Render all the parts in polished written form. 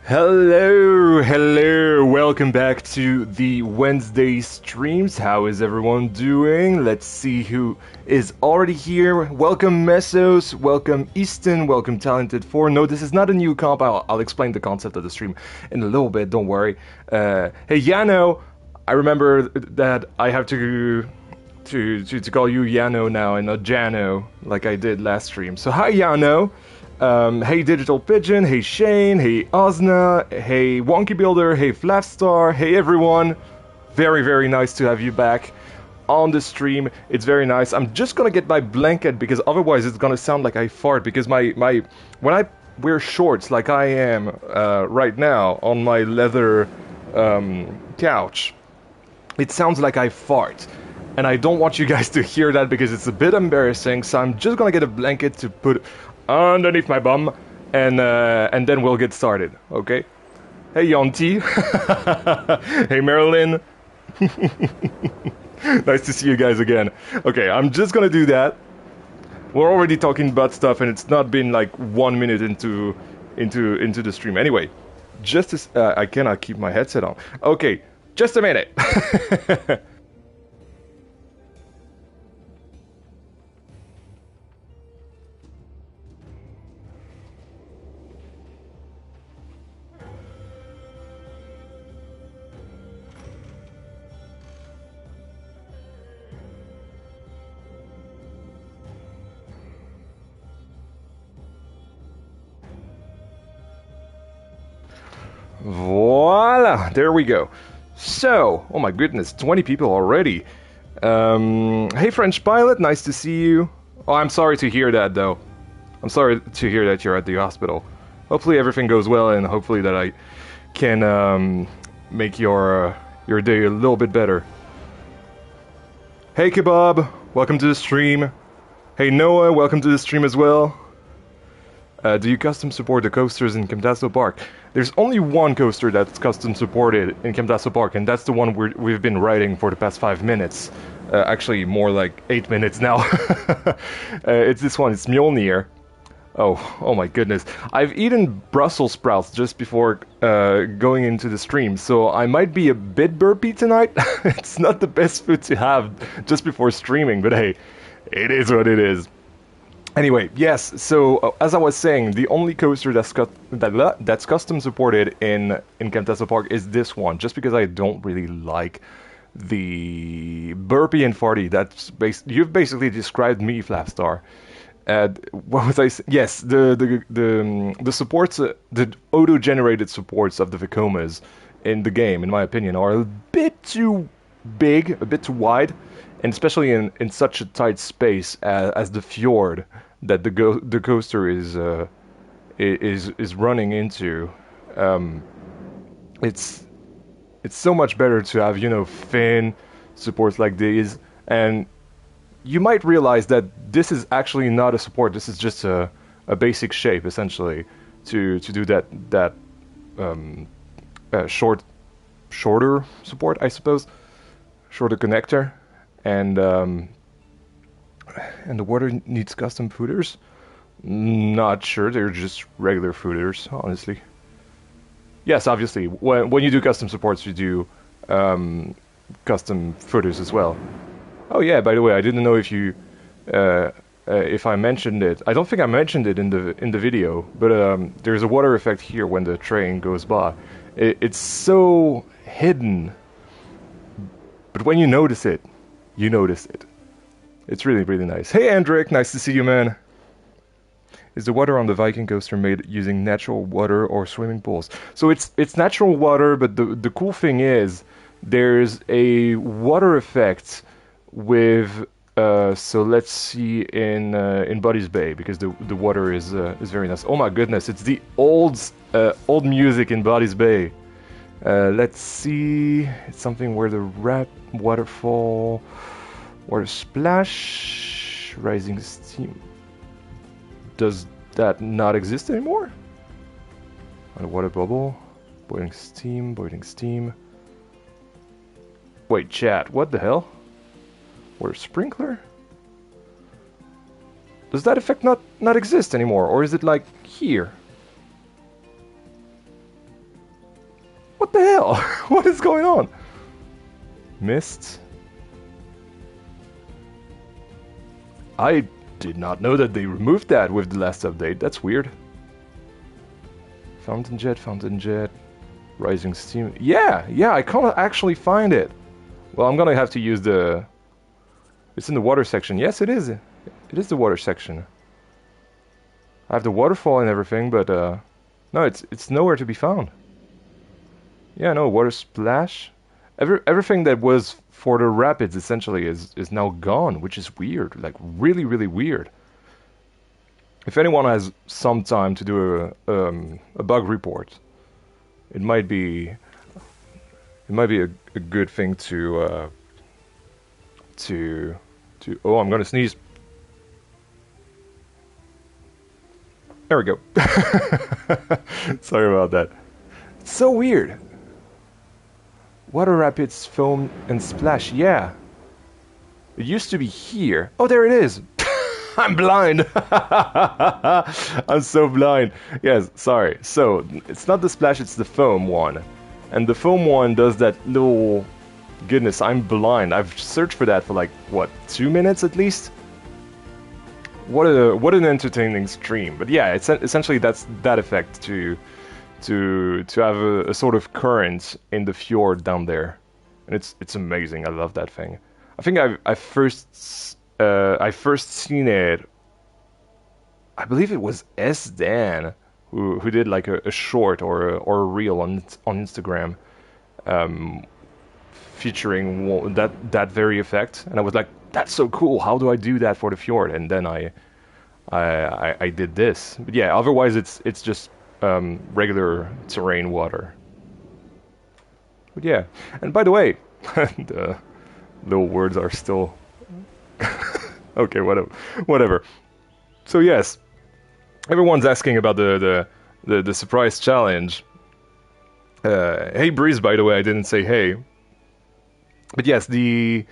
Hello, welcome back to the Wednesday streams. How is everyone doing? Let's see who is already here. Welcome Mesos, welcome Easton, welcome Talented4. No, this is not a new comp. I'll explain the concept of the stream in a little bit, don't worry. Hey Yano, I remember that I have to call you Yano now and not Jano like I did last stream. So hi Yano. Hey Digital Pigeon, hey Shane, hey Ozna, hey Wonky Builder, hey Flapstar, hey everyone. Very, very nice to have you back on the stream. It's very nice. I'm just gonna get my blanket because otherwise it's gonna sound like I fart because when I wear shorts like I am right now on my leather couch, it sounds like I fart. And I don't want you guys to hear that because it's a bit embarrassing, so I'm just gonna get a blanket to put underneath my bum, and then we'll get started, okay? Hey Yonti. Hey Marilyn. Nice to see you guys again. Okay, I'm just gonna do that. We're already talking about stuff and it's not been like 1 minute into the stream. Anyway, just as I cannot keep my headset on. Okay, just a minute. Voila! There we go. So, oh my goodness, 20 people already. Hey French Pilot, nice to see you. Oh, I'm sorry to hear that though. I'm sorry to hear that you're at the hospital. Hopefully everything goes well and hopefully that I can make your day a little bit better. Hey Kebab, welcome to the stream. Hey Noah, welcome to the stream as well. Do you custom support the coasters in Camtaso Park? There's only one coaster that's custom supported in Camtaso Park, and that's the one we've been riding for the past 5 minutes. Actually, more like 8 minutes now. It's this one, it's Mjolnir. Oh my goodness. I've eaten Brussels sprouts just before going into the stream, so I might be a bit burpy tonight. It's not the best food to have just before streaming, but hey, it is what it is. Anyway, yes, so as I was saying, the only coaster that's custom supported in Camtaso Park is this one, just because I don't really like the burpy and farty. You've basically described me, Flapstar. What was I saying? Yes, the supports, the auto-generated supports of the Vekomas in the game, in my opinion, are a bit too big, a bit too wide, and especially in such a tight space as the fjord that the coaster is running into. It's so much better to have, fin supports like these, and you might realize that this is actually not a support. This is just a basic shape essentially to do that shorter support, I suppose, shorter connector. And the water needs custom footers? Not sure, they're just regular footers, honestly. Yes, obviously, when you do custom supports, you do custom footers as well. Oh yeah, by the way, I didn't know if I mentioned it. I don't think I mentioned it in the video, but there's a water effect here when the train goes by. It's so hidden, but when you notice it, you notice it. It's really, really nice. Hey, Andric, nice to see you, man. Is the water on the Viking coaster made using natural water or swimming pools? So it's natural water, but the cool thing is there's a water effect with. So let's see in Buddy's Bay, because the water is very nice. Oh my goodness, it's the old music in Buddy's Bay. Let's see. It's something where the rap waterfall. Water splash, rising steam. Does that not exist anymore? A water bubble, boiling steam. Wait, chat, what the hell? Water sprinkler? Does that effect not exist anymore, or is it like here? What the hell? What is going on? Mist. I did not know that they removed that with the last update. That's weird. Fountain jet, rising steam. Yeah, I can't actually find it. Well, I'm gonna have to use the... It's in the water section. Yes, it is. It is the water section. I have the waterfall and everything, but no, it's nowhere to be found. Yeah, no, water splash. Everything that was for the rapids essentially is now gone, which is weird. Like really, really weird. If anyone has some time to do a bug report, it might be a good thing to oh, I'm gonna sneeze. There we go. Sorry about that. It's so weird. Water rapids, foam, and splash. Yeah. It used to be here. Oh, there it is. I'm blind. I'm so blind. Yes, sorry. So, it's not the splash, it's the foam one. And the foam one does that little... Goodness, I'm blind. I've searched for that for like, what, 2 minutes at least? What an entertaining stream. But yeah, it's essentially that's that effect to have a sort of current in the fjord down there, and it's amazing. I love that thing. I think I first seen it. I believe it was Dan who did like a short or a reel on Instagram, featuring that very effect, and I was like, that's so cool. How do I do that for the fjord? And then I did this. But yeah, otherwise it's just regular terrain water. But yeah, and by the way, the little words are still okay. Whatever. So yes, everyone's asking about the surprise challenge. Hey Breeze, by the way, I didn't say hey. But yes, the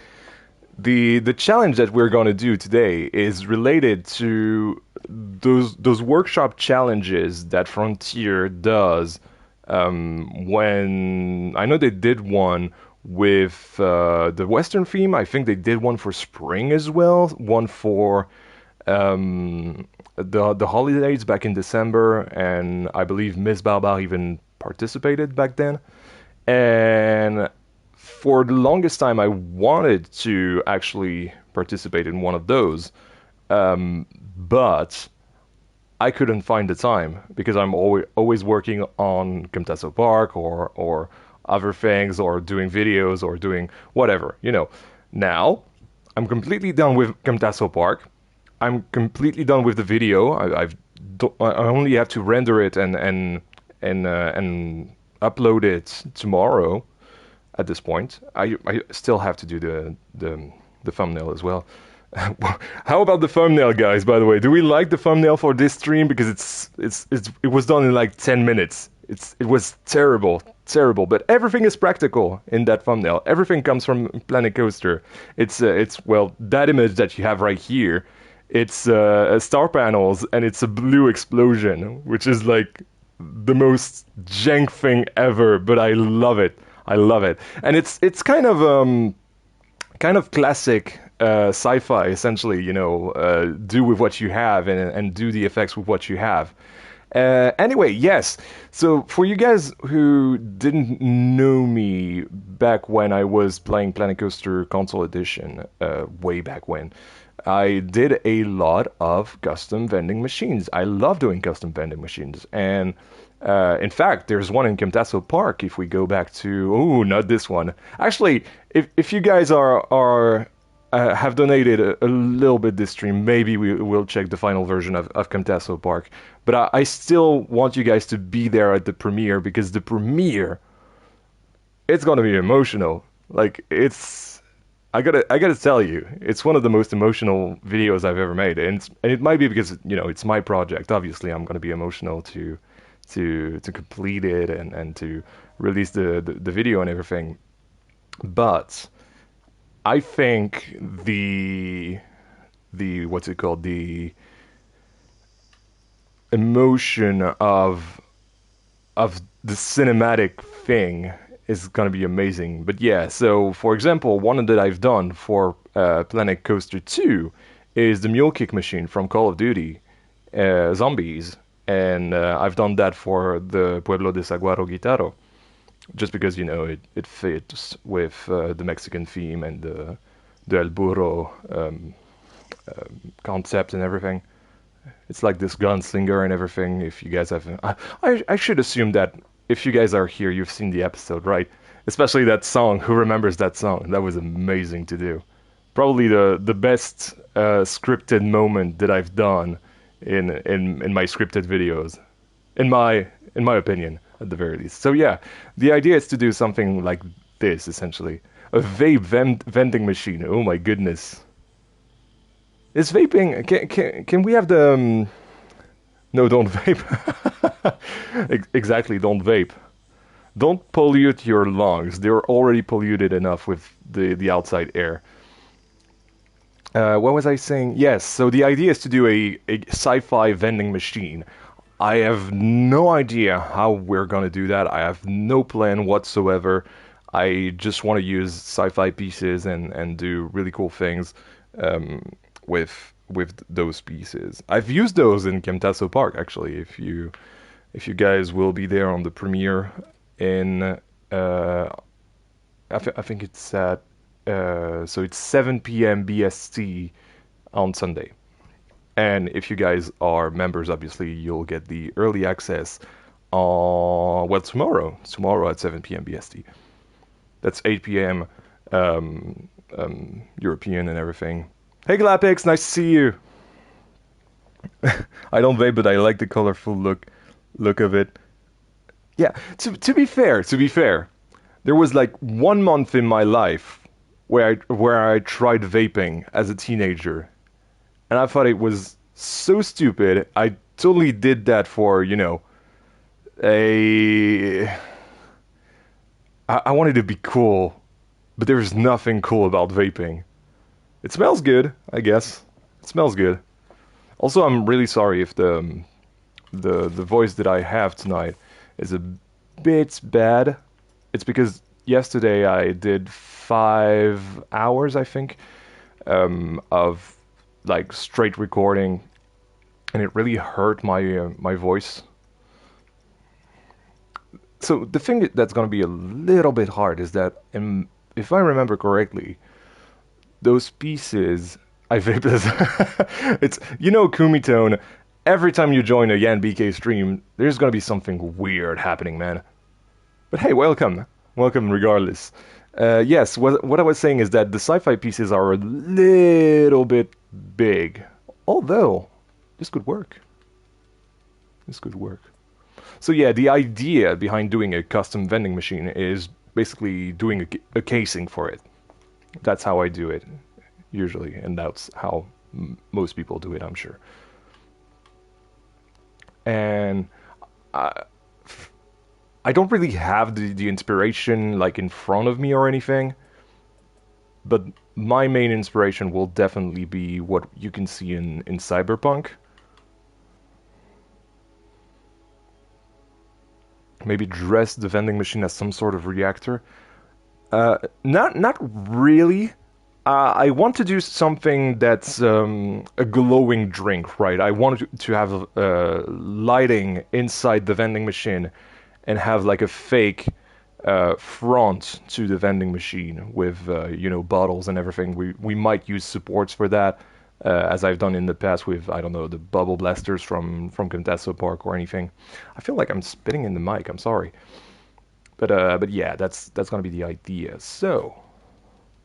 challenge that we're going to do today is related to those workshop challenges that Frontier does. When I know they did one with the Western theme, I think they did one for spring as well. One for the holidays back in December, and I believe Miss Barbar even participated back then. And for the longest time, I wanted to actually participate in one of those, but I couldn't find the time because I'm always working on Camtaso Park or other things, or doing videos or doing whatever, you know. Now, I'm completely done with Camtaso Park. I'm completely done with the video. I only have to render it and upload it tomorrow. At this point, I still have to do the thumbnail as well. How about the thumbnail, guys? By the way, do we like the thumbnail for this stream? Because it was done in like 10 minutes. It was terrible, but everything is practical in that thumbnail. Everything comes from Planet Coaster. It's well, that image that you have right here. It's star panels and it's a blue explosion, which is like the most jank thing ever. But I love it. I love it, and it's kind of classic sci-fi, essentially. You know, do with what you have and do the effects with what you have. Anyway, yes. So for you guys who didn't know me back when I was playing Planet Coaster Console Edition, way back when, I did a lot of custom vending machines. I love doing custom vending machines, and in fact, there's one in Camtaso Park. If we go back to not this one. Actually, if you guys have donated a little bit this stream, maybe we will check the final version of Camtaso Park. But I still want you guys to be there at the premiere, because the premiere, it's gonna be emotional. Like I gotta tell you, it's one of the most emotional videos I've ever made, and it might be because it's my project. Obviously, I'm gonna be emotional to complete it and to release the video and everything. But I think the what's it called, the emotion of of the cinematic thing is gonna be amazing. But yeah, so for example, one that I've done for Planet Coaster 2 is the mule kick machine from Call of Duty Zombies, and I've done that for the Pueblo de Saguaro Guitaro, just because it fits with the Mexican theme and the El Burro concept and everything. It's like this gunslinger and everything. If you guys have, I should assume that if you guys are here, you've seen the episode, right? Especially that song. Who remembers that song? That was amazing to do. Probably the best scripted moment that I've done in my scripted videos, in my opinion, at the very least. So yeah, the idea is to do something like this essentially, a vape vending machine. Oh my goodness. Is vaping? Can we have the? No, don't vape. Exactly, don't vape. Don't pollute your lungs. They're already polluted enough with the outside air. What was I saying? Yes. So the idea is to do a sci-fi vending machine. I have no idea how we're gonna do that. I have no plan whatsoever. I just want to use sci-fi pieces and do really cool things. With those pieces. I've used those in Camtaso Park actually. If you guys will be there on the premiere in I think it's at so it's 7 p.m. BST on Sunday. And if you guys are members, obviously you'll get the early access on tomorrow at 7 p.m. BST. That's 8 p.m. European and everything. Hey Glapix, nice to see you. I don't vape, but I like the colorful look of it. Yeah, to be fair, there was like 1 month in my life where I tried vaping as a teenager, and I thought it was so stupid. I totally did that for I wanted to be cool, but there's nothing cool about vaping. It smells good, I guess. It smells good. Also, I'm really sorry if the voice that I have tonight is a bit bad. It's because yesterday I did 5 hours, I think, of like straight recording, and it really hurt my voice. So the thing that's gonna be a little bit hard is that, if I remember correctly, those pieces I vape this. It's Kumitone. Every time you join a Yan BK stream, there's gonna be something weird happening, man. But hey, welcome regardless. Yes, what I was saying is that the sci-fi pieces are a little bit big, although this could work. So yeah, the idea behind doing a custom vending machine is basically doing a casing for it. That's how I do it, usually, and that's how most people do it, I'm sure. And I don't really have the inspiration like in front of me or anything, but my main inspiration will definitely be what you can see in Cyberpunk. Maybe dress the vending machine as some sort of reactor. Not really. I want to do something that's a glowing drink, right? I want to have lighting inside the vending machine and have like a fake front to the vending machine with bottles and everything. We might use supports for that, as I've done in the past with, I don't know, the bubble blasters from Camtaso Park or anything. I feel like I'm spitting in the mic. I'm sorry. But yeah, that's gonna be the idea. So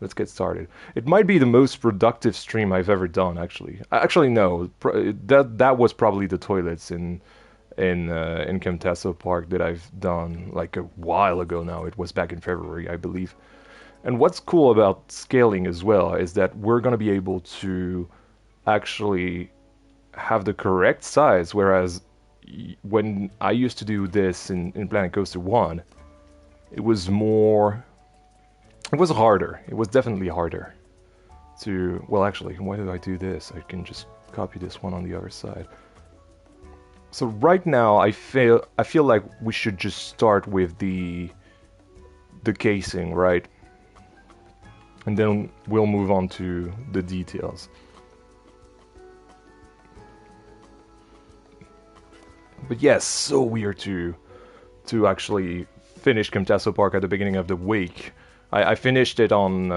let's get started. It might be the most productive stream I've ever done, actually. Actually, no, that was probably the toilets in Camtaso Park that I've done like a while ago now. It was back in February, I believe. And what's cool about scaling as well is that we're gonna be able to actually have the correct size, whereas when I used to do this in Planet Coaster 1, it was harder. It was definitely harder to, well, actually, why did I do this? I can just copy this one on the other side. So right now, I feel like we should just start with the casing, right? And then we'll move on to the details. But yes, so weird to actually finish Camtaso Park at the beginning of the week. I finished it on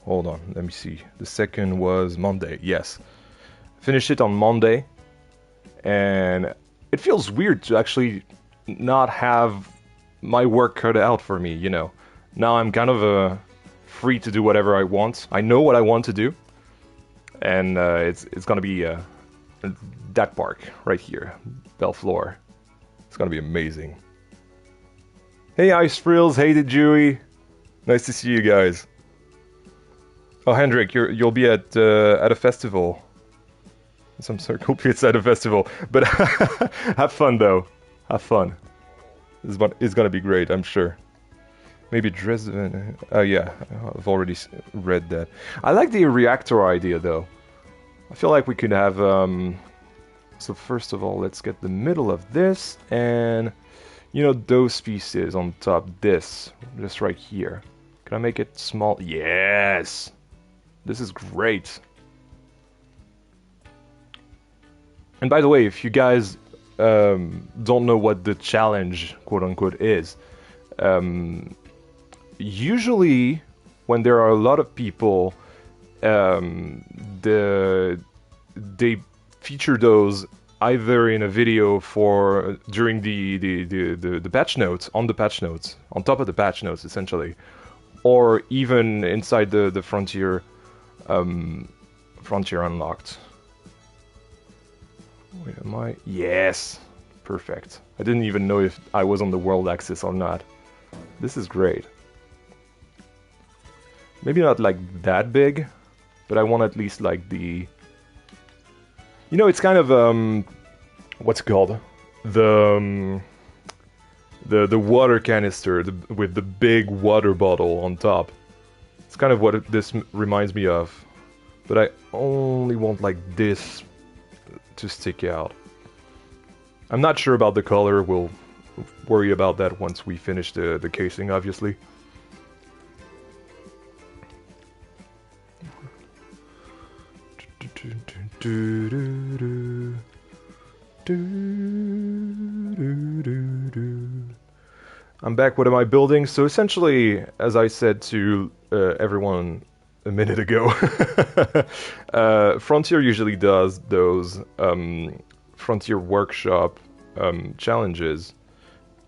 hold on, let me see. The second was Monday. Yes, finished it on Monday, and it feels weird to actually not have my work cut out for me. You know, now I'm kind of free to do whatever I want. I know what I want to do, and it's gonna be that park right here, Belflor. It's gonna be amazing. Hey Ice Frills, hey the Jewy, nice to see you guys. Oh Hendrik, you'll be at a festival, some circle pits at a festival, but have fun though, have fun. It's gonna be great, I'm sure. Maybe Dresden. Oh yeah, I've already read that. I like the reactor idea though. I feel like we could have. So first of all, let's get the middle of this, and you know those pieces on top. This, just right here. Can I make it small? Yes. This is great. And by the way, if you guys don't know what the challenge, quote unquote, is, usually when there are a lot of people, they feature those either in a video for during the patch notes, on the patch notes, on top of the patch notes essentially, or even inside the frontier frontier unlocked. Wait, am I? Yes, perfect. I didn't even know if I was on the world axis or not. This is great. Maybe not like that big, but I want at least like the... You know, it's kind of, what's it called? The water canister with the big water bottle on top. It's kind of what this reminds me of. But I only want like this to stick out. I'm not sure about the color. We'll worry about that once we finish the casing, obviously. I'm back. What am I building? So essentially, as I said to everyone a minute ago, Frontier usually does those Frontier Workshop challenges,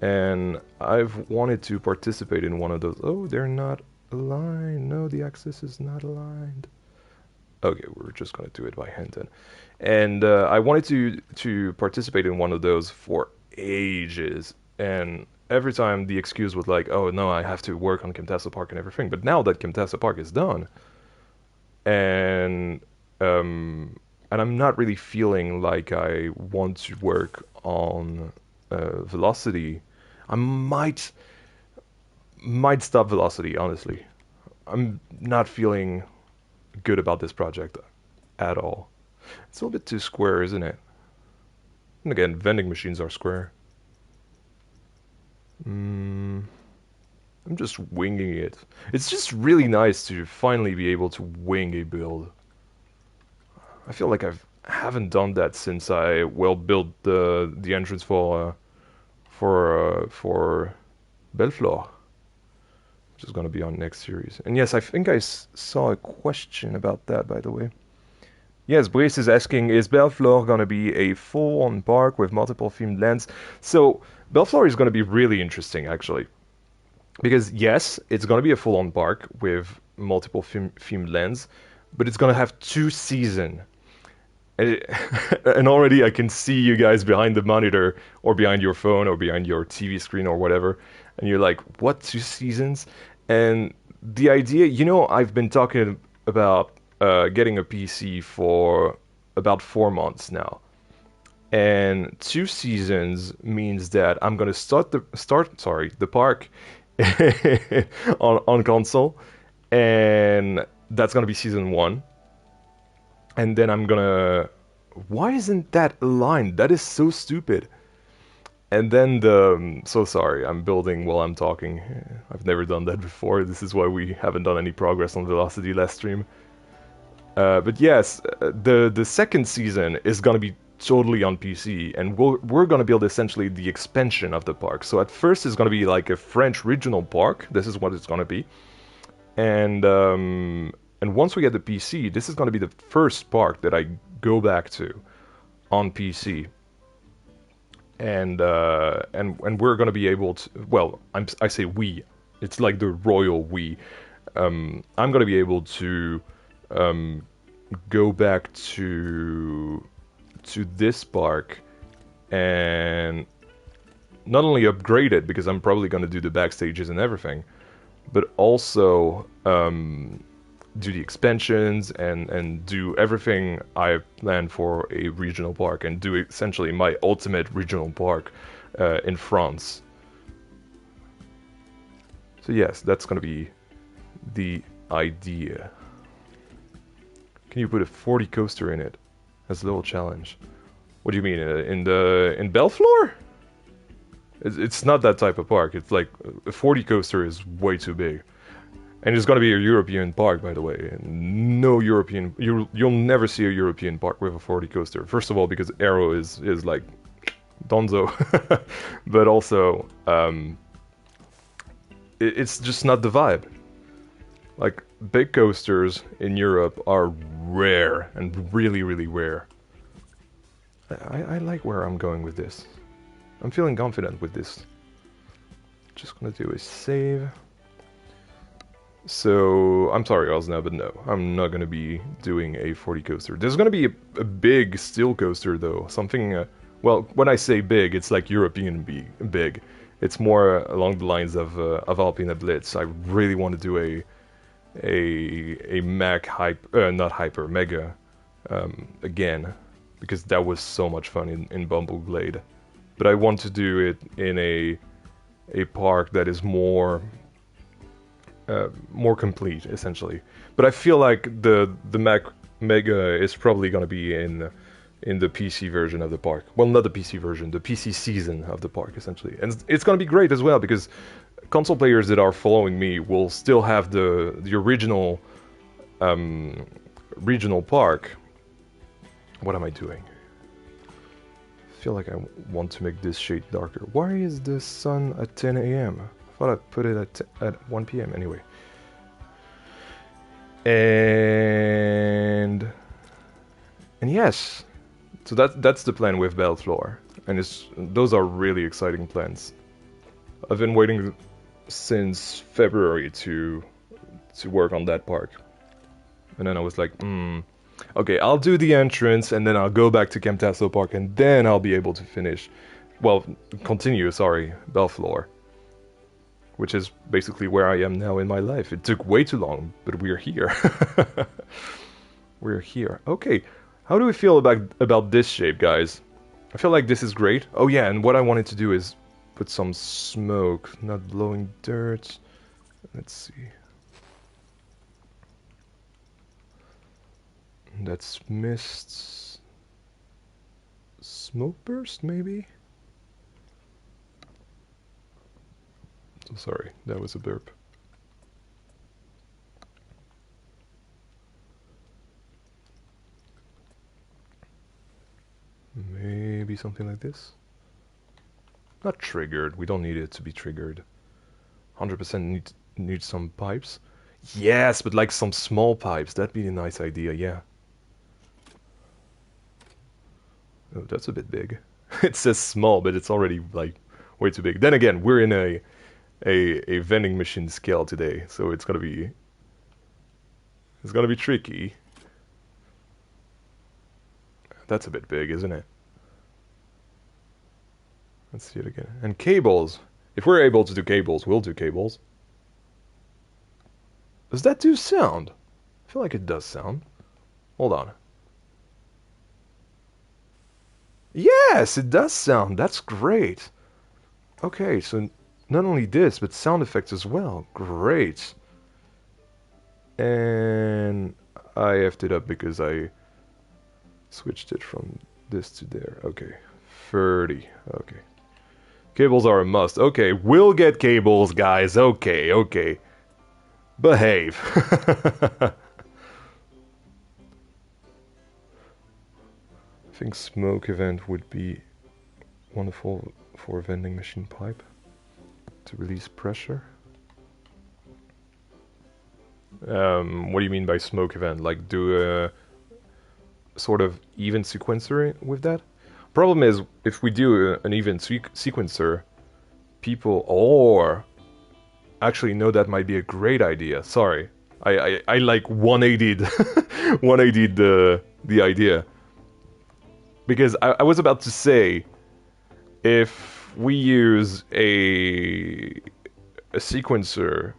and I've wanted to participate in one of those. Oh, they're not aligned. No, the axis is not aligned. Okay, we're just gonna do it by hand then. And I wanted to participate in one of those for ages, and every time the excuse was like, "Oh no, I have to work on Camtaso Park and everything." But now that Camtaso Park is done, and I'm not really feeling like I want to work on Velocity, I might stop Velocity. Honestly, I'm not feeling good about this project at all. It's a little bit too square, isn't it? And again, vending machines are square. I'm just winging it. It's just really nice to finally be able to wing a build. I feel like I haven't done that since I built the entrance for Belflor, which is going to be on next series. And yes, I think I saw a question about that, by the way. Yes, Brice is asking, is Belflor going to be a full-on park with multiple themed lands? So, Belflor is going to be really interesting, actually. Because, yes, it's going to be a full-on park with multiple themed lands, but it's going to have 2 seasons. And already I can see you guys behind the monitor, or behind your phone, or behind your TV screen, or whatever. And you're like, what, 2 seasons? And the idea, you know, I've been talking about getting a PC for about 4 months now, and 2 seasons means that I'm gonna start the park on console, and that's gonna be season 1. and then I'm gonna. Why isn't that aligned? That is so stupid. And then so sorry, I'm building while I'm talking. I've never done that before. This is why we haven't done any progress on velocity last stream. But yes, the second season is gonna be totally on PC, and we're gonna build essentially the expansion of the park. So at first it's gonna be like a French regional park. This is what it's gonna be, and once we get the PC, this is gonna be the first park that I go back to on PC. And we're gonna be able to. Well, I say we. It's like the royal we. I'm gonna be able to go back to this park and not only upgrade it because I'm probably gonna do the backstages and everything, but also do the expansions and do everything I've planned for a regional park and do essentially my ultimate regional park in France. So yes, that's gonna be the idea. Can you put a 40 coaster in it? That's a little challenge. What do you mean in Belflor? It's not that type of park. It's like a 40 coaster is way too big. And it's gonna be a European park, by the way. And no European, you'll never see a European park with a 40 coaster. First of all, because Aero is like Donzo, but also it's just not the vibe. Like big coasters in Europe are rare and really, really rare. I like where I'm going with this. I'm feeling confident with this. Just gonna do a save. So, I'm sorry, Osna, but no, I'm not gonna be doing a 40 coaster. There's gonna be a big steel coaster, though. Something, well, when I say big, it's like European big. It's more along the lines of Alpina Blitz. I really want to do a Mac not hyper, Mega, again, because that was so much fun in Bumbleglade. But I want to do it in a park that is more complete, essentially. But I feel like the Mac Mega is probably gonna be in the PC version of the park. Well, not the PC version, the PC season of the park, essentially. And it's gonna be great as well because console players that are following me will still have the original regional park. What am I doing? I feel like I want to make this shade darker. Why is the sun at 10 a.m.? I thought I put it at 1 p.m. anyway. And yes, so that's the plan with Belflor, and those are really exciting plans. I've been waiting since February to work on that park, and then I was like, okay, I'll do the entrance, and then I'll go back to Camtaso Park, and then I'll be able to continue, Belflor. Which is basically where I am now in my life. It took way too long, but we're here. We're here. Okay, how do we feel about this shape, guys? I feel like this is great. Oh yeah, and what I wanted to do is put some smoke, not blowing dirt. Let's see. That's mist. Smoke burst, maybe? Sorry, that was a burp. Maybe something like this? Not triggered, we don't need it to be triggered. 100% need some pipes. Yes, but like some small pipes, that'd be a nice idea, yeah. Oh, that's a bit big. It says small, but it's already like way too big. Then again, we're in a vending machine scale today, so it's gonna be tricky. That's a bit big, isn't it? Let's see it again. And cables. If we're able to do cables, we'll do cables. Does that do sound? I feel like it does sound. Hold on. Yes, it does sound. That's great. Okay, so not only this, but sound effects as well. Great. And I effed it up because I Switched it from this to there. Okay. 30. Okay. Cables are a must. Okay, we'll get cables, guys. Okay, okay. Behave. I think smoke event would be wonderful for a vending machine pipe to release pressure. What do you mean by smoke event? Like do a sort of event sequencer with that? Problem is, if we do an event sequencer, people or actually no, that might be a great idea. Sorry, I like 180'd 180'd the idea, because I was about to say, if we use a sequencer,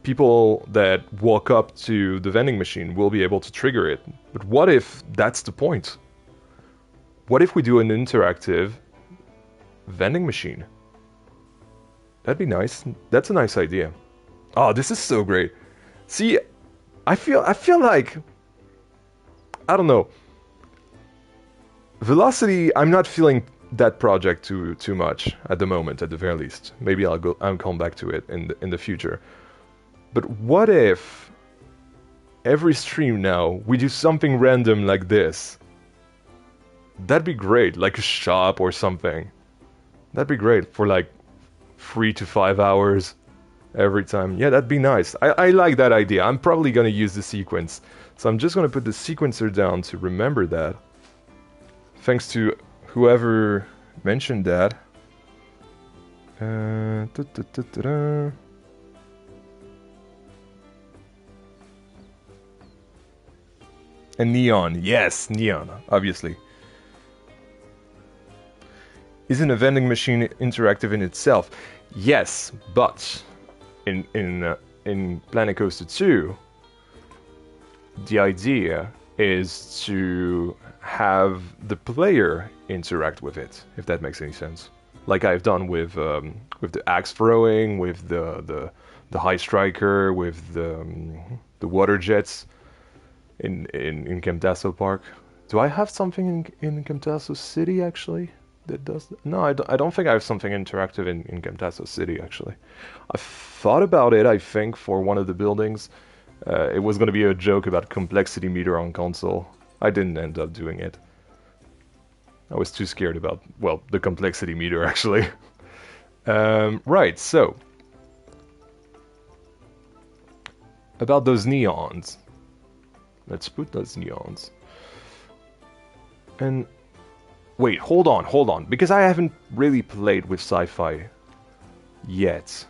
people that walk up to the vending machine will be able to trigger it. But what if that's the point? What if we do an interactive vending machine? That'd be nice. That's a nice idea. Oh, this is so great. See, I feel like, I don't know. Velocity, I'm not feeling that project too much at the moment, at the very least. Maybe I'll come back to it in the future. But what if every stream now we do something random like this? That'd be great, like a shop or something. That'd be great for like 3 to 5 hours every time. Yeah, that'd be nice. I like that idea. I'm probably gonna use the sequence. So I'm just gonna put the sequencer down to remember that. Thanks to whoever mentioned that. And neon. Yes, neon, obviously. Isn't a vending machine interactive in itself? Yes, but in Planet Coaster 2, the idea is to have the player interact with it, if that makes any sense. Like I've done with the axe throwing, with the high striker, with the water jets in Camtaso Park. Do I have something in Camtaso City actually that does that? No, I don't think I have something interactive in Camtaso City actually. I thought about it, I think, for one of the buildings. It was going to be a joke about complexity meter on console. I didn't end up doing it. I was too scared about, well, the complexity meter actually. Right, so about those neons. Let's put those neons. And wait, hold on, because I haven't really played with Sci-Fi yet.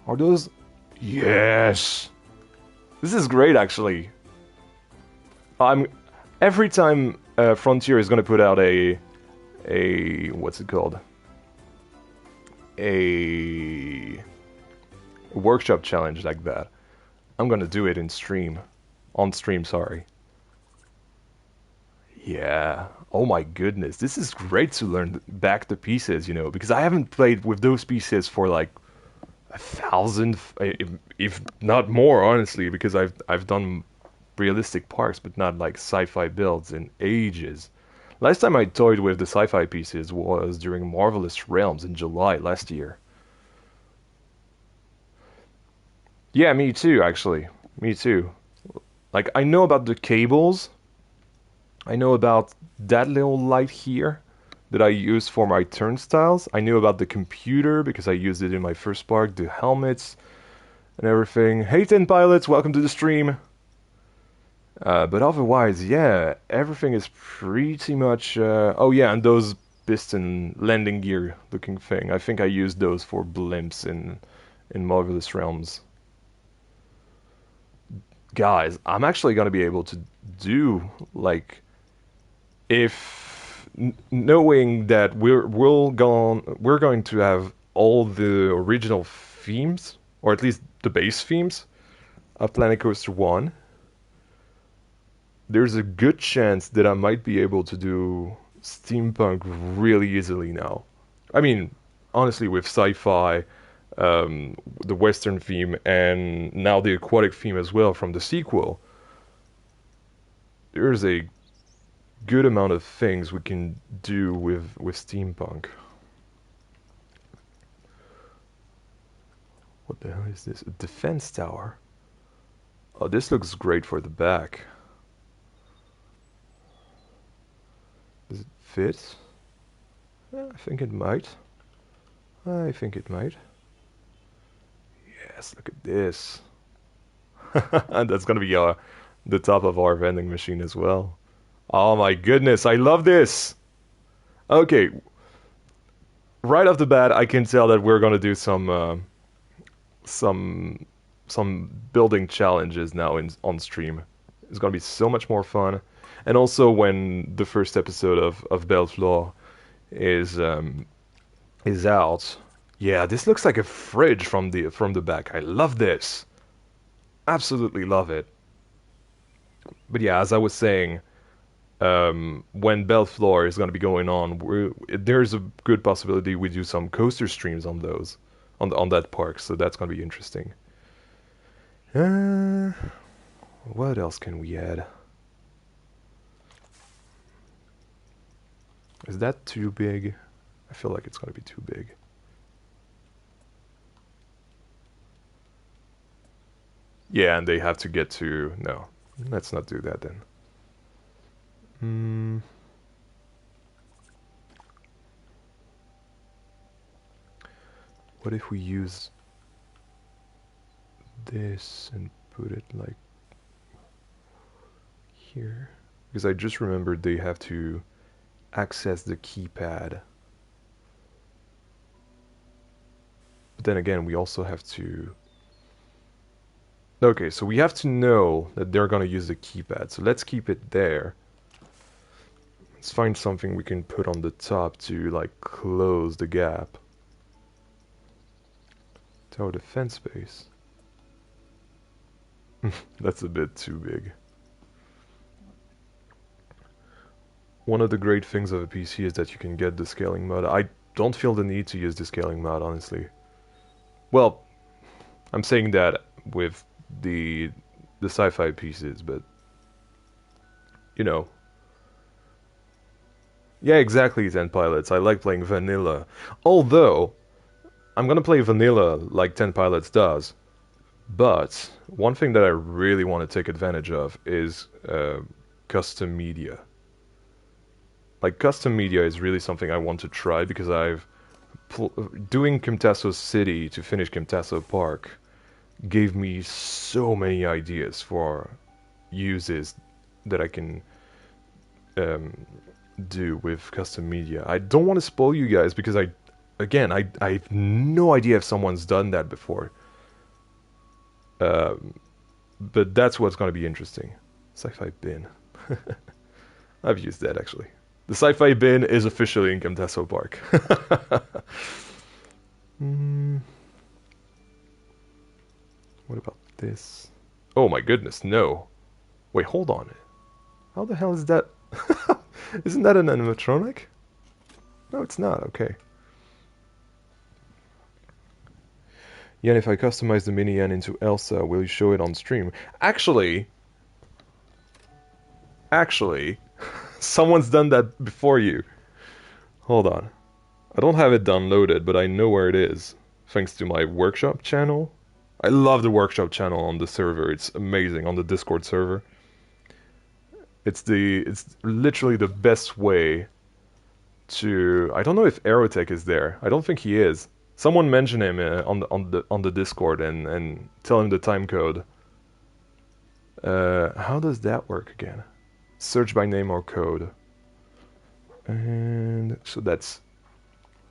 Are those? Yes. This is great, actually. Every time Frontier is going to put out a what's it called? A workshop challenge like that, I'm going to do it on stream, sorry. Yeah. Oh my goodness, this is great to learn back the pieces, you know, because I haven't played with those pieces for like 1,000, if not more, honestly, because I've done realistic parks, but not like sci-fi builds in ages. Last time I toyed with the sci-fi pieces was during Marvelous Realms in July last year. Yeah, me too, actually. Me too. Like, I know about the cables. I know about that little light here that I use for my turnstiles. I knew about the computer because I used it in my first park, the helmets and everything. Hey, 10 pilots, welcome to the stream. But otherwise, yeah, everything is pretty much... oh yeah, and those piston landing gear looking thing. I think I used those for blimps in Marvelous Realms. Guys, I'm actually going to be able to do, like, if knowing that we're going to have all the original themes, or at least the base themes of Planet Coaster 1, there's a good chance that I might be able to do steampunk really easily now. I mean, honestly, with sci-fi, the Western theme, and now the aquatic theme as well from the sequel, there's a good amount of things we can do with steampunk. What the hell is this? A defense tower. Oh, this looks great for the back. Does it fit? I think it might. I think it might. Yes, look at this. And that's gonna be the top of our vending machine as well. Oh my goodness, I love this! Okay, right off the bat, I can tell that we're gonna do some some building challenges now on stream. It's gonna be so much more fun. And also when the first episode of Bellefleur is out. Yeah, this looks like a fridge from the back. I love this. Absolutely love it. But yeah, as I was saying, when Bellefleur is going to be going on, there's a good possibility we do some coaster streams on those, on that park. So that's going to be interesting. What else can we add? Is that too big? I feel like it's going to be too big. Yeah, and they have to get to... No, let's not do that then. What if we use this and put it like here? Because I just remembered they have to access the keypad. But then again, we also have to... Okay, so we have to know that they're gonna use the keypad. So let's keep it there. Let's find something we can put on the top to like close the gap. Tower defense base. That's a bit too big. One of the great things of a PC is that you can get the scaling mod. I don't feel the need to use the scaling mod, honestly. Well, I'm saying that with the sci-fi pieces, but you know. Yeah, exactly, 10 Pilots. I like playing vanilla. Although, I'm gonna play vanilla like 10 Pilots does. But, one thing that I really want to take advantage of is custom media. Like, custom media is really something I want to try because doing Camtaso City to finish Camtaso Park gave me so many ideas for uses that I can do with custom media. I don't want to spoil you guys because I have no idea if someone's done that before. But that's what's going to be interesting. Sci-Fi bin. I've used that actually. The Sci-Fi bin is officially in Camtaso Park. What about this? Oh my goodness, no. Wait, hold on. How the hell is that? Isn't that an animatronic? No, it's not. Okay. Yeah, and if I customize the mini N into Elsa, will you show it on stream? Actually, someone's done that before you. Hold on. I don't have it downloaded, but I know where it is. Thanks to my workshop channel. I love the workshop channel on the server. It's amazing on the Discord server. It's literally the best way to... I don't know if Aerotech is there. I don't think he is. Someone mention him on the Discord and tell him the time code. How does that work again? Search by name or code. And so that's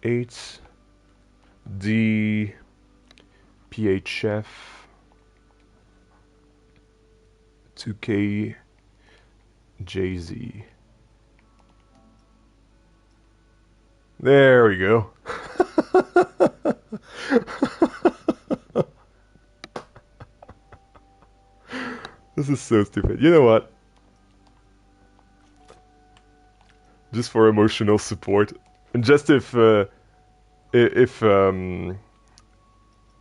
8D PHF 2K JZ. There we go. This is so stupid. You know what? Just for emotional support, and just if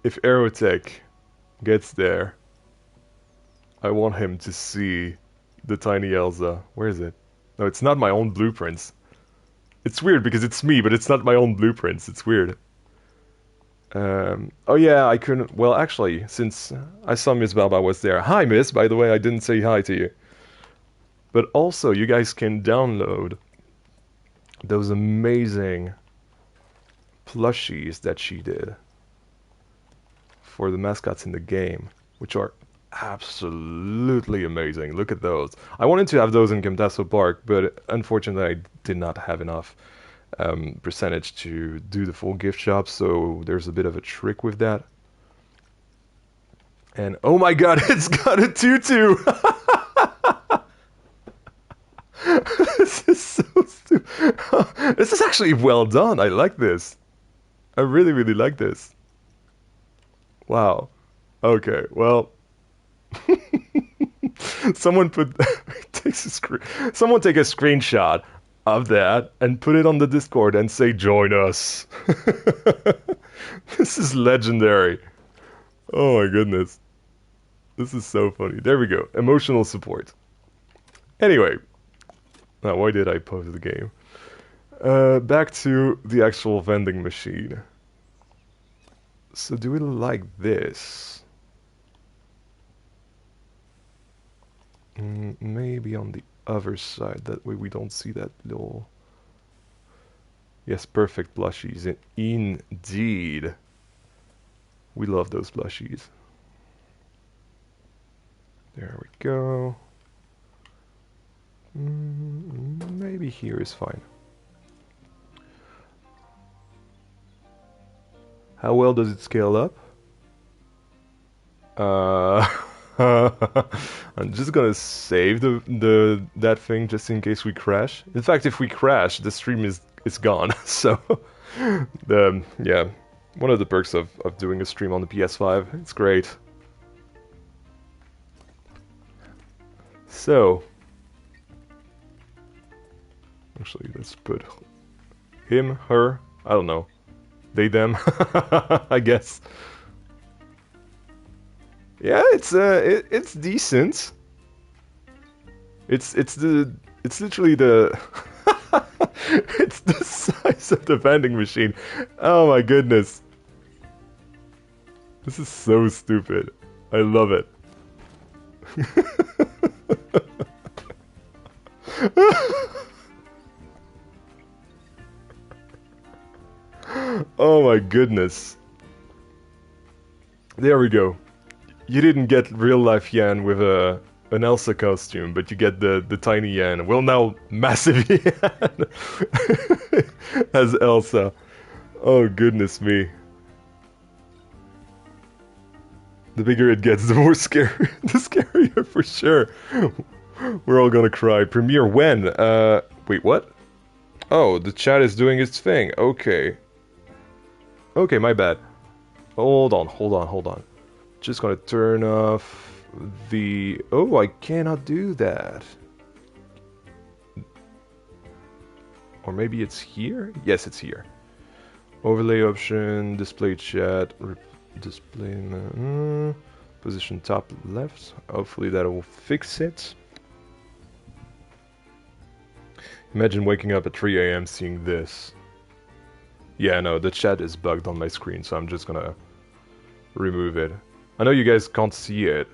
Aerotech gets there, I want him to see the tiny Elsa. Where is it? No, it's not my own blueprints. It's weird because it's me, but it's not my own blueprints. It's weird. Oh yeah, I couldn't... Well, actually, since I saw Miss Balba was there. Hi, Miss, by the way, I didn't say hi to you. But also, you guys can download those amazing plushies that she did for the mascots in the game, which are absolutely amazing. Look at those. I wanted to have those in Camtaso Park, but unfortunately I did not have enough percentage to do the full gift shop, so there's a bit of a trick with that. And oh my god, it's got a tutu! This is so stupid. This is actually well done. I like this. I really, really like this. Wow. Okay, well... Someone someone take a screenshot of that and put it on the Discord and say join us. This is legendary. Oh my goodness. This is so funny. There we go. Emotional support. Anyway. Now why did I pause the game? Back to the actual vending machine. So do we like this? Maybe on the other side, that way we don't see that little... Yes, perfect plushies. Indeed. We love those plushies. There we go. Maybe here is fine. How well does it scale up? I'm just gonna save that thing just in case we crash. In fact, if we crash, the stream is gone. So, yeah, one of the perks of doing a stream on the PS5. It's great. So, actually, let's put him, her. I don't know. They, them. I guess. Yeah, it's decent. It's literally the it's the size of the vending machine. Oh my goodness. This is so stupid. I love it. Oh my goodness. There we go. You didn't get real life Yan with an Elsa costume, but you get the tiny Yan. Well, now massive Yan as Elsa. Oh goodness me. The bigger it gets, the more scary. The scarier for sure. We're all gonna cry. Premiere when? Wait, what? Oh, the chat is doing its thing. Okay. Okay, my bad. Hold on. Just gonna turn off the... Oh, I cannot do that. Or maybe it's here? Yes, it's here. Overlay option, display chat, display... position top left. Hopefully that will fix it. Imagine waking up at 3 AM seeing this. Yeah, no, the chat is bugged on my screen, so I'm just gonna remove it. I know you guys can't see it,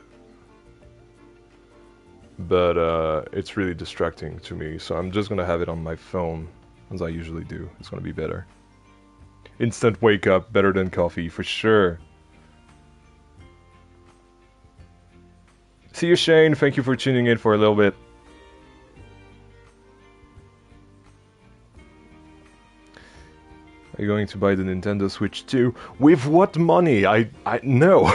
but it's really distracting to me, so I'm just gonna have it on my phone, as I usually do. It's gonna be better. Instant wake up, better than coffee, for sure. See you, Shane. Thank you for tuning in for a little bit. Are you going to buy the Nintendo Switch 2? With what money? I no.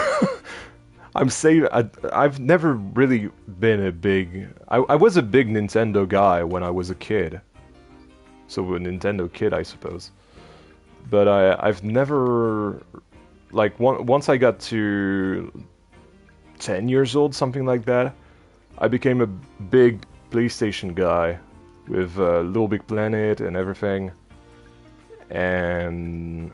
I'm saying I've never really been a big... I was a big Nintendo guy when I was a kid. So a Nintendo kid, I suppose. But I've never... Like, once I got to 10 years old, something like that, I became a big PlayStation guy. With Little Big Planet and everything. And...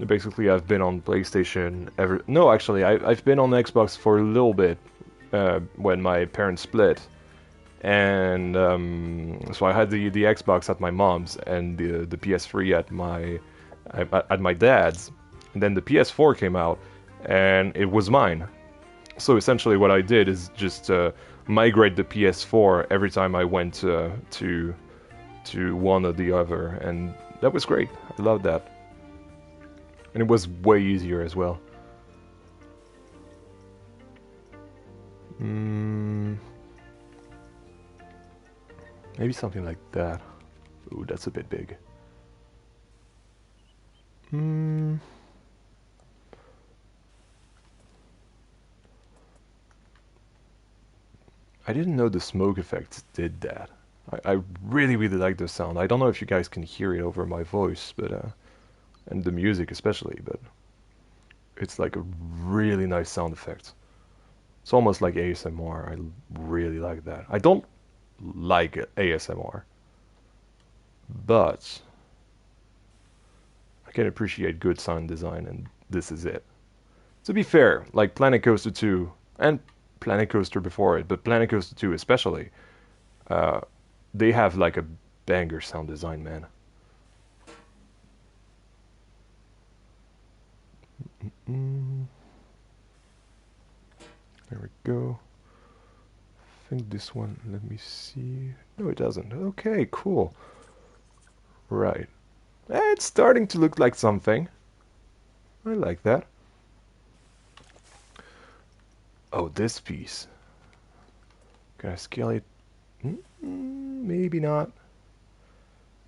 basically, I've been on PlayStation ever... No, actually, I've been on Xbox for a little bit when my parents split. and so I had the Xbox at my mom's and the PS3 at my dad's, and then the PS4 came out, and it was mine. So essentially, what I did is just migrate the PS4 every time I went to one or the other, and that was great. I loved that, and it was way easier as well. Maybe something like that. Ooh, that's a bit big. I didn't know the smoke effects did that. I really, really like the sound. I don't know if you guys can hear it over my voice, but and the music especially, but it's like a really nice sound effect. It's almost like ASMR. I really like that. I don't like ASMR, but I can appreciate good sound design, and this is it. To be fair, like Planet Coaster 2 and Planet Coaster before it, but Planet Coaster 2 especially, uh, they have like a banger sound design, man. There we go. I think this one, let me see. No, it doesn't. Okay, cool. Right. It's starting to look like something. I like that. Oh, this piece. Can I scale it? Maybe not.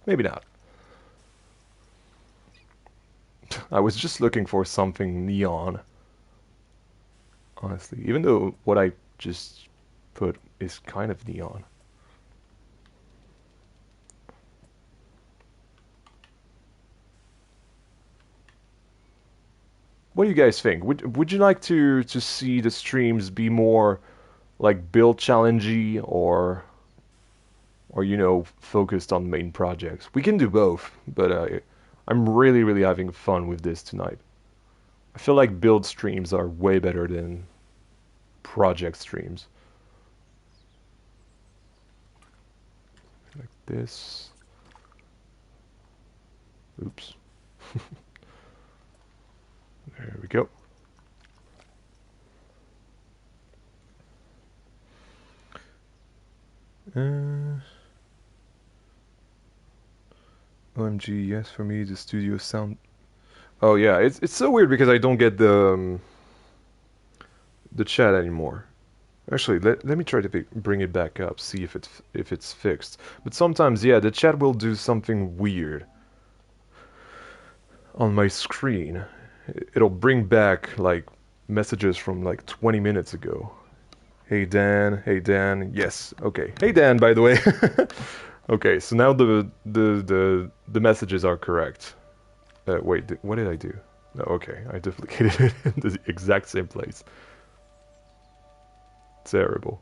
Maybe not. I was just looking for something neon. Honestly, even though what I just put is kind of neon. What do you guys think? Would you like to see the streams be more like build challengey or you know focused on main projects? We can do both, but I'm really really having fun with this tonight. I feel like build streams are way better than project streams. Like this. Oops. There we go. OMG, yes, for me the studio sound. Oh yeah, it's so weird because I don't get the chat anymore. Actually, let me try to bring it back up, see if it's fixed. But sometimes, yeah, the chat will do something weird on my screen. It'll bring back like messages from like 20 minutes ago. Hey Dan, hey Dan. Yes, okay. Hey Dan, by the way. Okay, so now the messages are correct. Wait, what did I do? No, okay, I duplicated it in the exact same place. Terrible.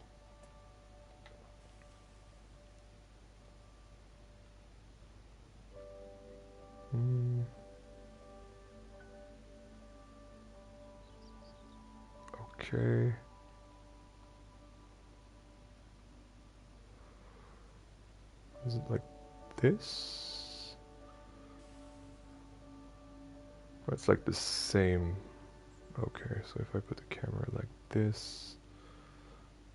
Okay. Is it like this? Oh, it's like the same. Okay, so if I put the camera like this,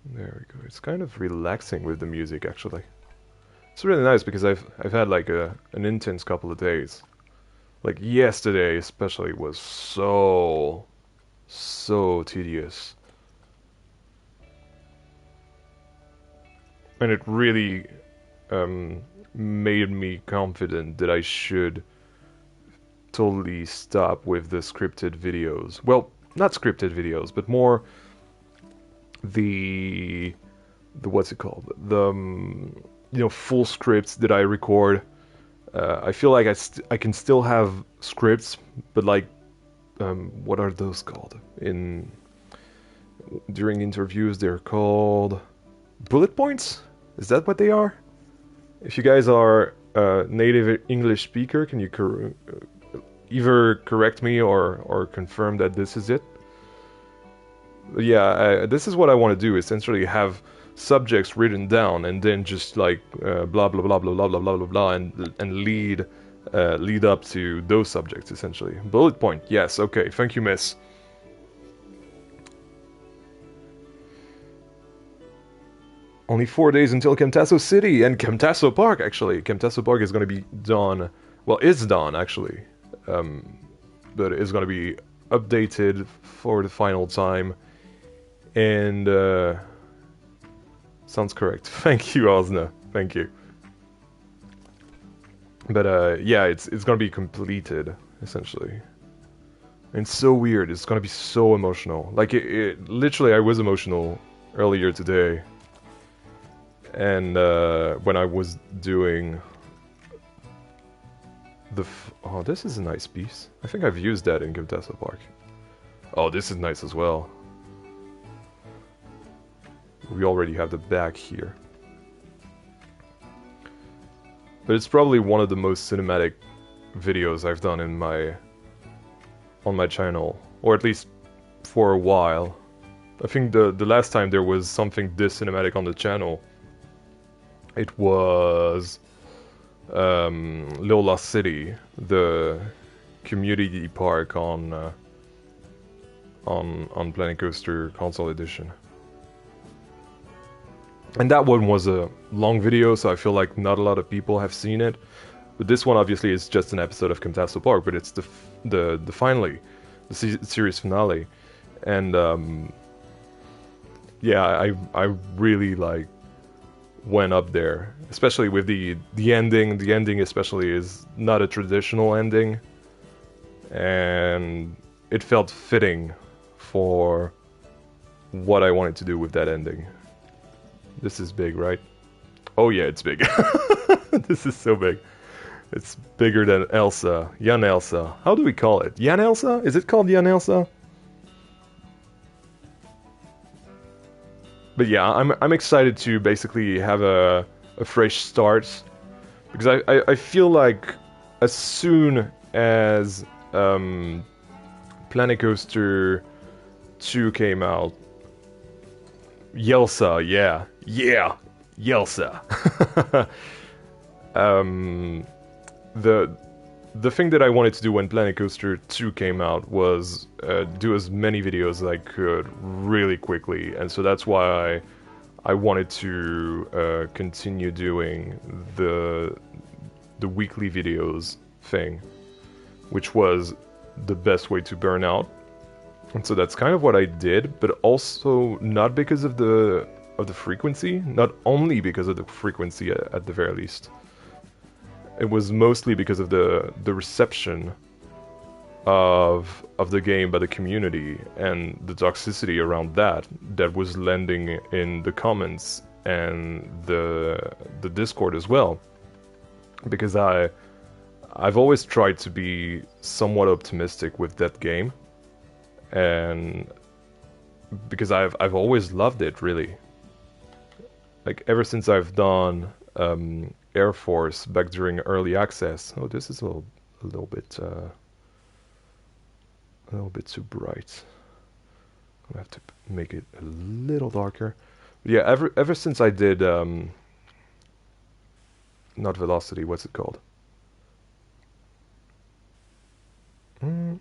there we go. It's kind of relaxing with the music, actually. It's really nice because I've had like an intense couple of days. Like yesterday, especially, was so tedious, and it really made me confident that I should totally stop with the scripted videos. Well, not scripted videos, but more the what's it called? The you know full scripts that I record. I feel like I can still have scripts, but like what are those called? During interviews, they're called bullet points. Is that what they are? If you guys are a native English speaker, can you either correct me or confirm that this is it? Yeah, this is what I want to do, essentially have subjects written down and then just like blah blah blah blah blah blah blah blah blah and lead up to those subjects essentially. Bullet point, yes, okay, thank you, miss. Only 4 days until Camtaso City and Camtaso Park, actually. Camtaso Park is going to be done, well, it's done, actually. But it's going to be updated for the final time. And, sounds correct. Thank you, Osna. Thank you. But, yeah, it's going to be completed, essentially. And it's so weird. It's going to be so emotional. Like, literally, I was emotional earlier today. And when I was doing the oh, this is a nice piece. I think I've used that in Camtaso Park. Oh, this is nice as well. We already have the back here. But it's probably one of the most cinematic videos I've done in on my channel, or at least for a while. I think the last time there was something this cinematic on the channel, it was Little Lost City, the community park on Planet Coaster Console Edition. And that one was a long video, so I feel like not a lot of people have seen it. But this one obviously is just an episode of Camtaso Park, but it's the finale, the series finale, and yeah, I really like went up there, especially with the ending. The ending especially is not a traditional ending, and it felt fitting for what I wanted to do with that ending. This is big, right? Oh yeah, it's big. This is so big. It's bigger than Elsa. Jan Elsa. How do we call it? Jan Elsa? Is it called Jan Elsa? But yeah, I'm excited to basically have a fresh start, because I feel like as soon as Planet Coaster 2 came out, Yelsa, yeah, Yelsa. The thing that I wanted to do when Planet Coaster 2 came out was do as many videos as I could really quickly, and so that's why I wanted to continue doing the weekly videos thing, which was the best way to burn out. And so that's kind of what I did, but also not because of the frequency, not only because of the frequency at the very least. It was mostly because of the reception of the game by the community and the toxicity around that was landing in the comments and the Discord as well. Because I've always tried to be somewhat optimistic with that game, and because I've always loved it, really. Like ever since I've done Air Force back during early access. Oh, this is a little bit too bright. I have to make it a little darker. But yeah, ever since I did not Velocity, what's it called? Oh,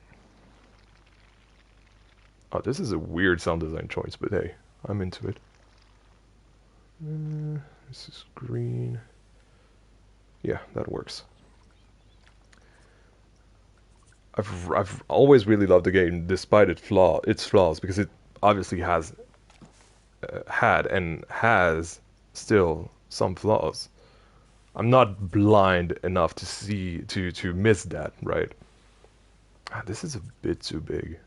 this is a weird sound design choice, but hey, I'm into it. This is green. Yeah, that works. I've always really loved the game, despite its flaws, because it obviously has had and has still some flaws. I'm not blind enough to see to miss that, right? Ah, this is a bit too big.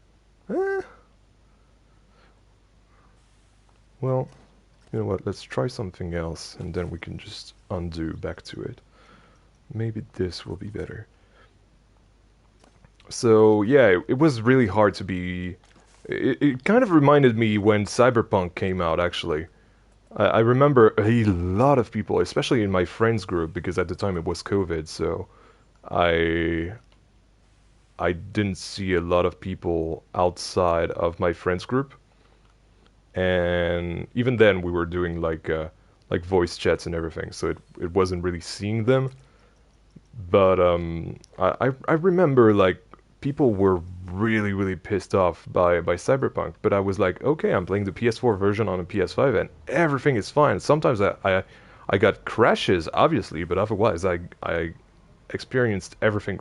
Well, you know what? Let's try something else, and then we can just undo back to it. Maybe this will be better. So yeah, it was really hard to be. It kind of reminded me when Cyberpunk came out, actually. I remember a lot of people, especially in my friends group, because at the time it was COVID, so I didn't see a lot of people outside of my friends group. and even then we were doing like voice chats and everything, so it wasn't really seeing them. But I remember like people were really pissed off by Cyberpunk, but I was like, okay, I'm playing the PS4 version on a PS5 and everything is fine. Sometimes I got crashes, obviously, but otherwise I experienced everything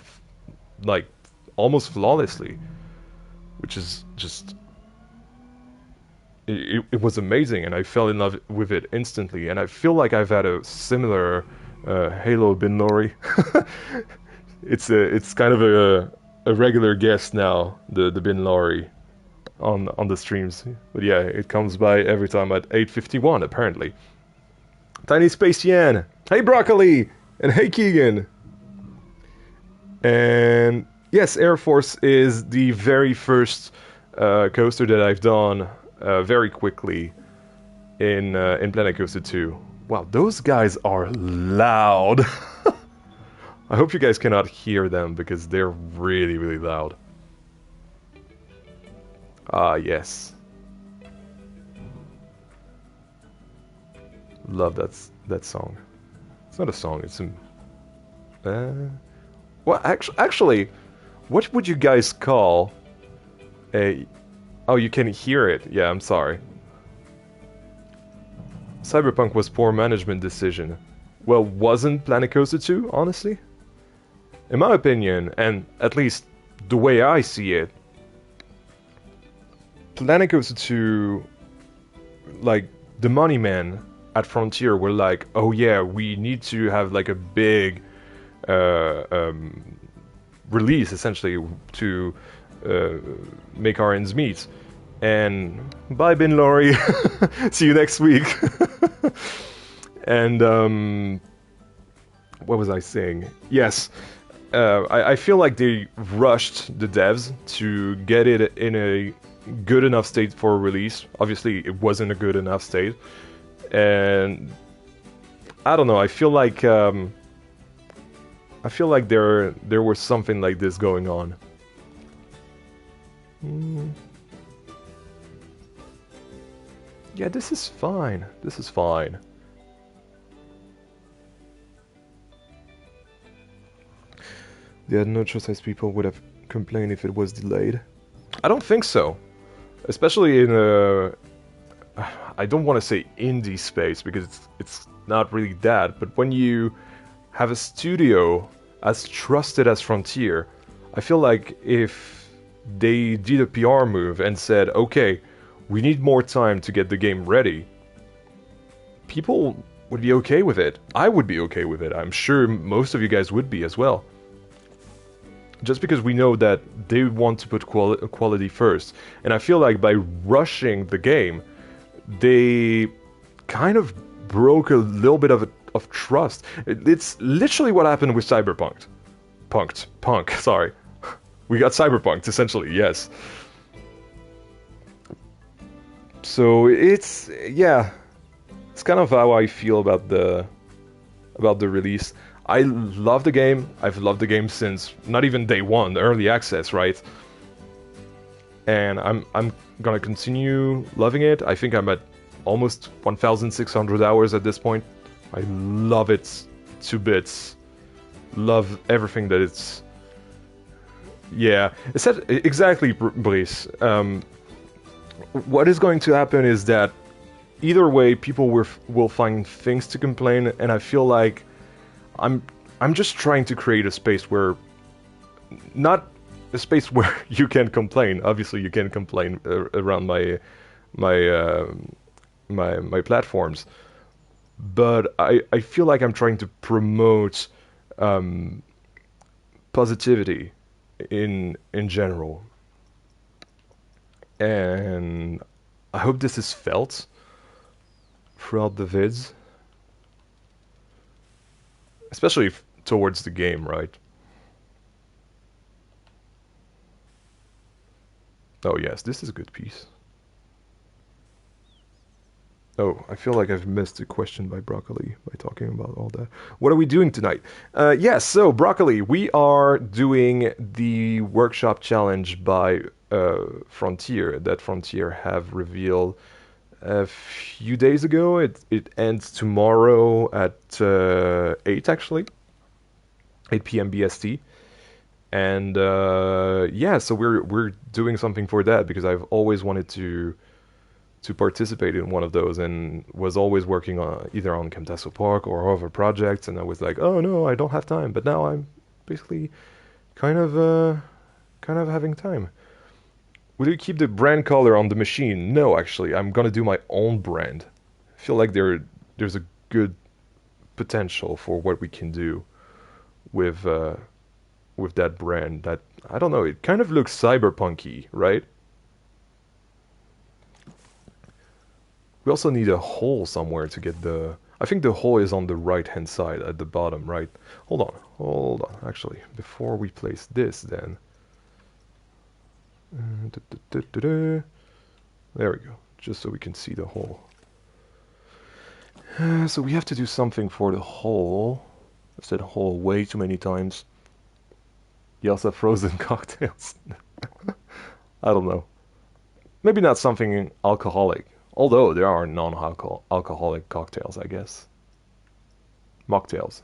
like almost flawlessly, which is just it was amazing, and I fell in love with it instantly. And I feel like I've had a similar Halo bin Lori. It's kind of a regular guest now, the bin Lori on the streams. But yeah, it comes by every time at 8:51 apparently. Tiny Space Yan, hey Broccoli, and hey Keegan. And yes, Air Force is the very first coaster that I've done very quickly in Planet Coaster 2. Wow, those guys are loud. I hope you guys cannot hear them because they're really loud. Ah, yes. Love that song. It's not a song, it's a... well, actually, what would you guys call a... Oh, you can hear it. Yeah, I'm sorry. Cyberpunk was poor management decision. Well, wasn't Planet Coaster 2, honestly? In my opinion, and at least the way I see it, Planet Coaster 2, like, the money men at Frontier were like, oh yeah, we need to have like a big release, essentially, to make our ends meet. And bye, Bin Lori. See you next week. And what was I saying? Yes, I feel like they rushed the devs to get it in a good enough state for release. Obviously, it wasn't a good enough state, and I don't know. I feel like there was something like this going on. Yeah, this is fine. This is fine. They had no choice, as people would have complained if it was delayed. I don't think so. Especially in a... I don't want to say indie space, because it's not really that, but when you have a studio as trusted as Frontier, I feel like if they did a PR move and said, okay, we need more time to get the game ready, people would be okay with it. I would be okay with it. I'm sure most of you guys would be as well. Just because we know that they want to put quality first. And I feel like by rushing the game, they kind of broke a little bit of trust. It's literally what happened with Cyberpunk. Punk, sorry. We got Cyberpunked, essentially, yes. So it's, yeah, it's kind of how I feel about the release. I love the game. I've loved the game since not even day one, early access, right? And I'm gonna continue loving it. I think I'm at almost 1,600 hours at this point. I love it to bits. Love everything that it's... Yeah, it's exactly, Brice. What is going to happen is that either way, people will find things to complain, and I feel like I'm just trying to create a space where, not a space where you can complain. Obviously, you can complain around my platforms, but I feel like I'm trying to promote positivity in general, and I hope this is felt throughout the vids, especially towards the game, right? Oh yes, this is a good piece. Oh, I feel like I've missed a question by Broccoli by talking about all that. What are we doing tonight? Yes, so Broccoli, we are doing the workshop challenge by Frontier, that Frontier have revealed a few days ago. It ends tomorrow at 8 actually, 8 p.m. BST. And yeah, so we're doing something for that because I've always wanted to participate in one of those and was always working on either on Camtaso Park or other projects, and I was like, oh no, I don't have time. But now I'm basically kind of having time. Will you keep the brand color on the machine? No, actually, I'm gonna do my own brand. I feel like there's a good potential for what we can do with that brand. That I don't know. It kind of looks cyberpunky, right? We also need a hole somewhere to get the... I think the hole is on the right-hand side at the bottom, right? Hold on. Actually, before we place this, then... There we go, just so we can see the hole. So we have to do something for the hole. I said hole way too many times. You also have frozen cocktails. I don't know. Maybe not something alcoholic. Although there are non-alcoholic cocktails, I guess. Mocktails.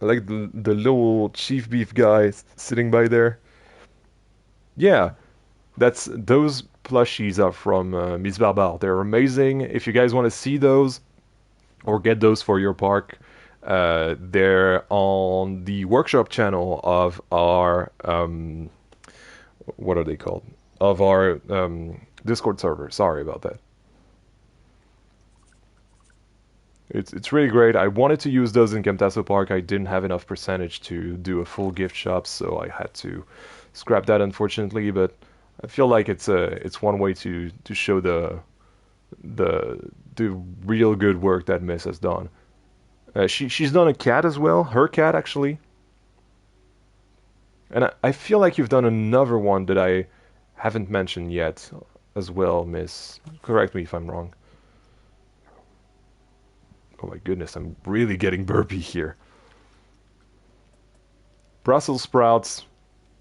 I like the little chief beef guy sitting by there. Yeah, those plushies are from Miss Barbare. They're amazing. If you guys want to see those or get those for your park, they're on the workshop channel of our what are they called? Of our Discord server. Sorry about that. It's really great. I wanted to use those in Camtaso Park. I didn't have enough percentage to do a full gift shop, so I had to scrap that unfortunately. But I feel like it's one way to show the real good work that Miss has done. She's done a cat as well. Her cat actually. And I feel like you've done another one that I haven't mentioned yet as well, Miss. Correct me if I'm wrong. Oh my goodness, I'm really getting burpy here. Brussels sprouts,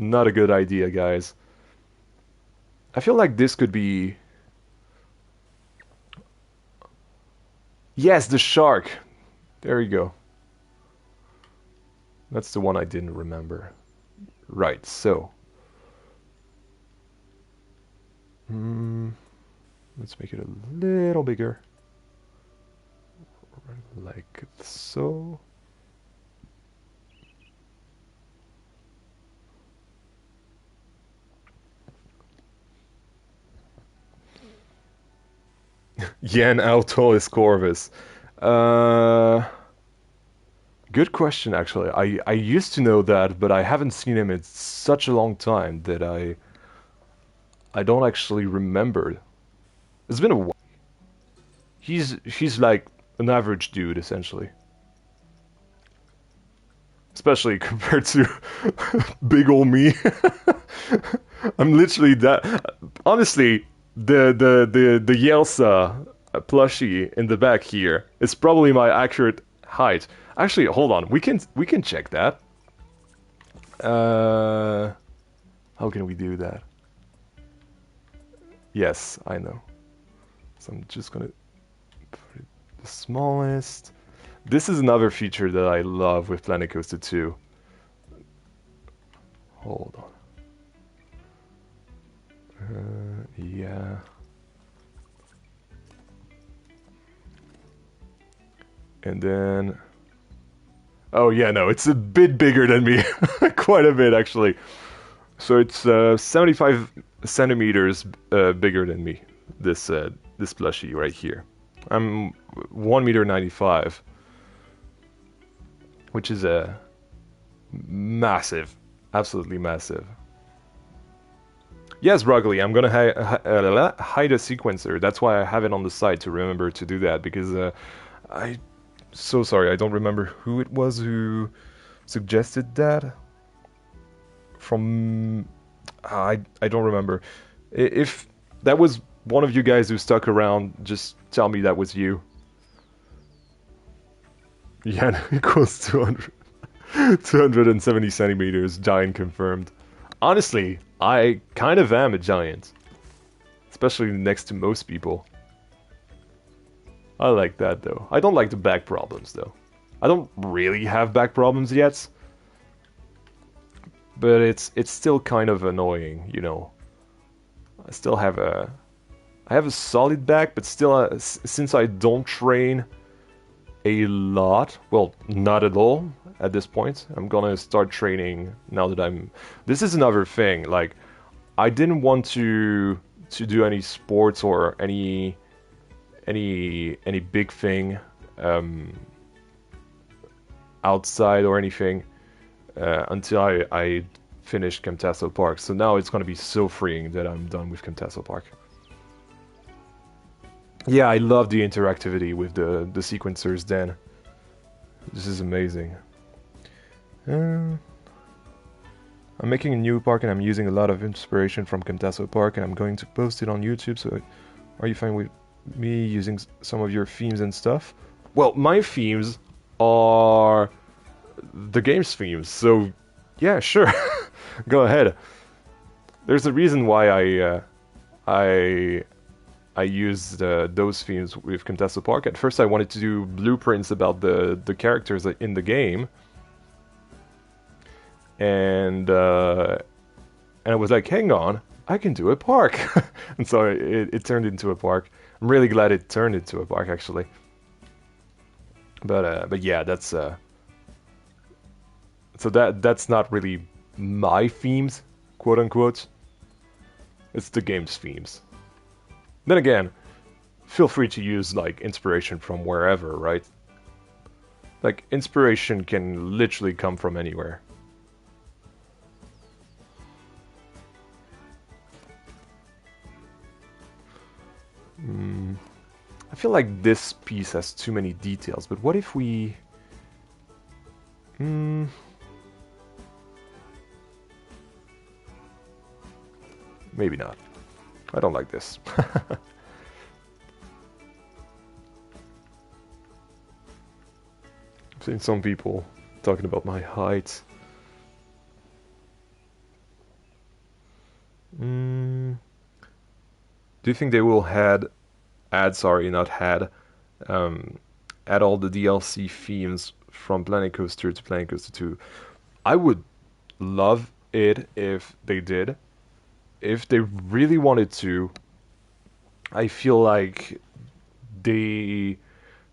not a good idea, guys. I feel like this could be... Yes, the shark! There you go. That's the one I didn't remember. Right, so... let's make it a little bigger. Like so. Yen, how tall is Corvus? Good question, actually. I used to know that, but I haven't seen him in such a long time that I don't actually remember. It's been a while. He's like an average dude, essentially. Especially compared to big ol' me. I'm literally that. Honestly, the Yelsa plushie in the back here is probably my accurate height. Actually, hold on. We can check that. How can we do that? Yes, I know. So I'm just gonna put it the smallest. This is another feature that I love with Planet Coaster 2. Hold on. Yeah. And then... Oh yeah, no, it's a bit bigger than me. Quite a bit, actually. So it's 75 centimeters bigger than me. This plushie right here. I'm 1.95 meters. Which is massive, absolutely massive. Yes, Broccoli, I'm gonna hide a sequencer. That's why I have it on the side to remember to do that, because so sorry, I don't remember who it was who suggested that. From I don't remember. If that was one of you guys who stuck around, just tell me that was you. Yeah, equals 200, 270 centimeters, giant confirmed. Honestly, I kind of am a giant, especially next to most people. I like that though. I don't like the back problems though. I don't really have back problems yet, but it's still kind of annoying, you know. I still have a I have a solid back, but still, since I don't train a lot, well, not at all at this point, I'm gonna start training now that I'm. This is another thing. Like, I didn't want to do any sports or any big thing um, outside or anything until I finished Camtaso Park. So now it's gonna be so freeing that I'm done with Camtaso Park. Yeah, I love the interactivity with the sequencers, Dan. This is amazing. Uh, I'm making a new park and I'm using a lot of inspiration from Camtaso Park and I'm going to post it on YouTube, so are you fine with me using some of your themes and stuff? Well, my themes are the game's themes, so yeah, sure. Go ahead. There's a reason why I I used those themes with Camtaso Park. At first, I wanted to do blueprints about the characters in the game, and I was like, hang on, I can do a park, and so it turned into a park. I'm really glad it turned into a park, actually. But yeah, that's so that's not really my themes, quote unquote. It's the game's themes. Then again, feel free to use like inspiration from wherever, right? Like inspiration can literally come from anywhere. I feel like this piece has too many details, but what if we... maybe not. I don't like this. I've seen some people talking about my height. Do you think they will sorry, not um, add all the DLC themes from Planet Coaster to Planet Coaster 2? I would love it if they did. If they really wanted to, I feel like they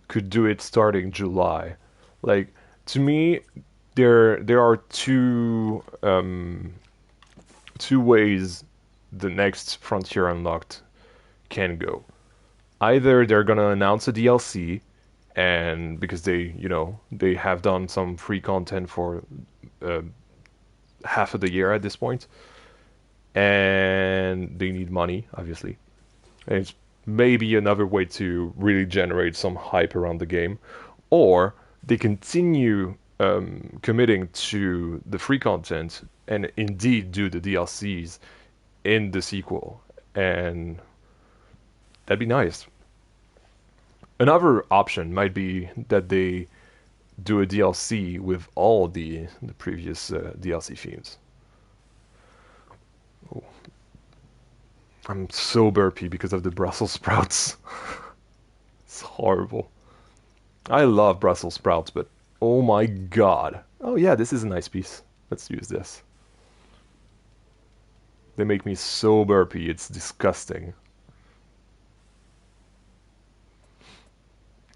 could do it starting July. Like, to me, there are two ways the next Frontier Unlocked can go. Either they're gonna announce a DLC, and because they have done some free content for uh, half of the year at this point, and they need money, obviously. And it's maybe another way to really generate some hype around the game, or they continue committing to the free content and indeed do the DLCs in the sequel, and that'd be nice. Another option might be that they do a DLC with all the previous DLC themes. Oh, I'm so burpy because of the Brussels sprouts. It's horrible. I love Brussels sprouts, but oh my god. Oh yeah, this is a nice piece. Let's use this. They make me so burpy, it's disgusting.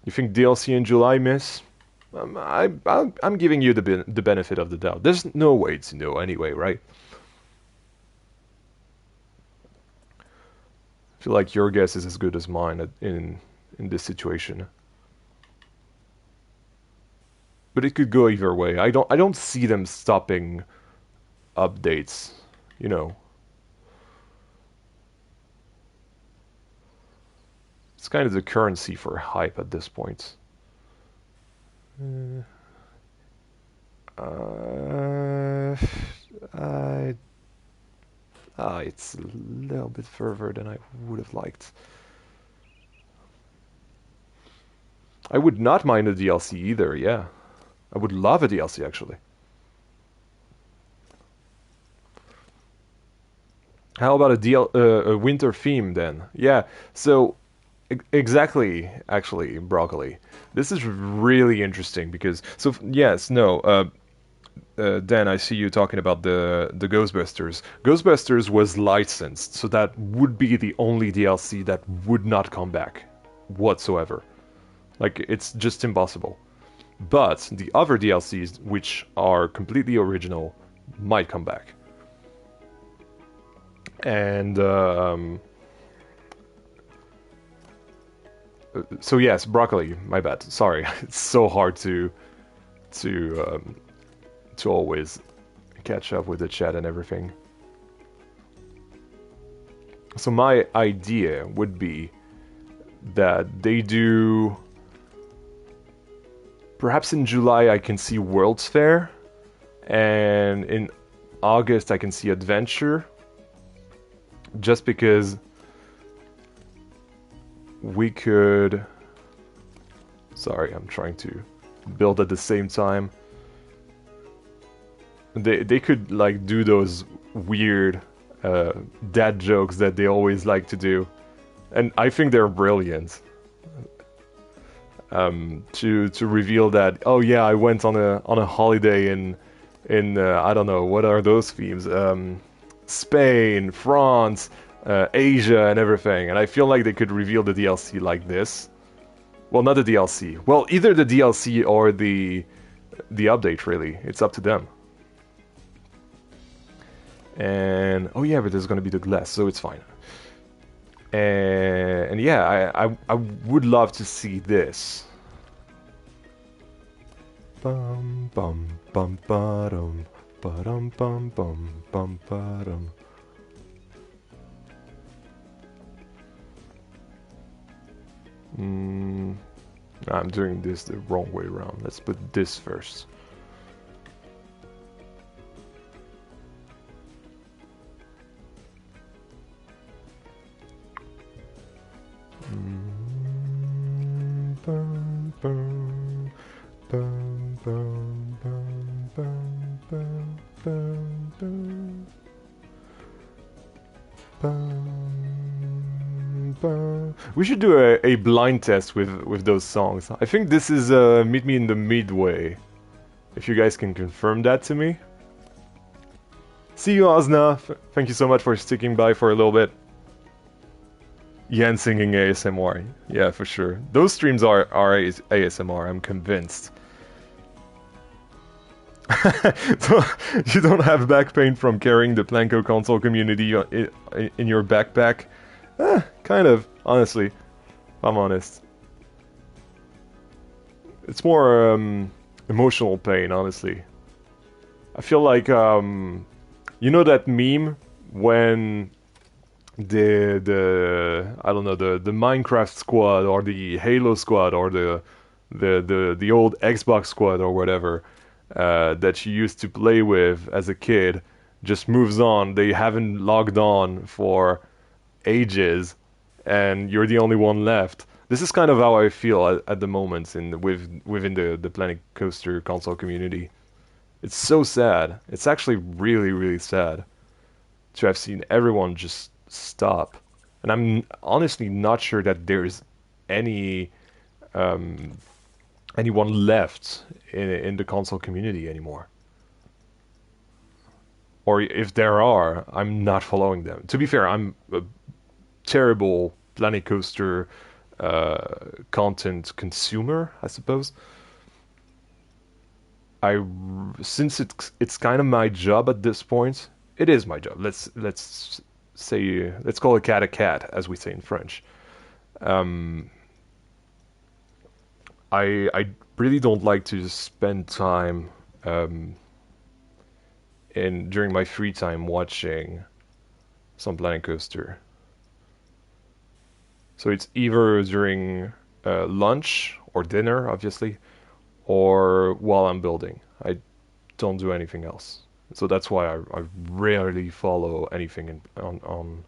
You think DLC in July, miss? I'm giving you the benefit of the doubt. There's no way to know anyway, right? I feel like your guess is as good as mine in this situation. But it could go either way. I don't see them stopping updates, you know. It's kind of the currency for hype at this point. Uh, I it's a little bit further than I would have liked. I would not mind a DLC either. Yeah, I would love a DLC actually. How about a winter theme then? Yeah. So exactly, actually, broccoli. This is really interesting because yes, no. Dan, I see you talking about the Ghostbusters. Ghostbusters was licensed, so that would be the only DLC that would not come back whatsoever. Like it's just impossible. But the other DLCs, which are completely original, might come back. And so yes, broccoli. My bad. Sorry, it's so hard to to always catch up with the chat and everything. So my idea would be that they do. Perhaps in July I can see World's Fair, and in August I can see Adventure. Just because we could. Sorry, I'm trying to build at the same time. They could like do those weird dad jokes that they always like to do, and I think they're brilliant. To reveal that, oh yeah, I went on a holiday in I don't know what are those themes, Spain, France, Asia, and everything. And I feel like they could reveal the DLC like this. Well, not the DLC. Well, either the DLC or the update. Really, it's up to them. And oh yeah, but there's gonna be the glass, so it's fine. And yeah, I would love to see this. Bum bum bum ba-dum, ba-dum bum bum bum ba-dum. I'm doing this the wrong way around. Let's put this first. We should do a blind test with those songs. I think this is Meet Me in the Midway. If you guys can confirm that to me. See you, Osna. Thank you so much for sticking by for a little bit. Yan singing ASMR. Yeah, for sure. Those streams are ASMR, I'm convinced. So, you don't have back pain from carrying the Planko console community in your backpack? Kind of, honestly. If I'm honest. It's more emotional pain, honestly. I feel like, you know that meme when the I don't know, the Minecraft squad or the Halo squad or the old Xbox squad or whatever that you used to play with as a kid just moves on. They haven't logged on for ages, and you're the only one left. This is kind of how I feel at the moment within the Planet Coaster console community. It's so sad. It's actually really, really sad to have seen everyone just stop. And I'm honestly not sure that there's any anyone left in the console community anymore. Or if there are, I'm not following them. To be fair, I'm a terrible Planet Coaster content consumer, I suppose. Since it's kind of my job at this point. It is my job. Let's say let's call a cat, as we say in French. I really don't like to spend time during my free time watching some Planet Coaster. So it's either during lunch or dinner, obviously, or while I'm building. I don't do anything else. So that's why I rarely follow anything on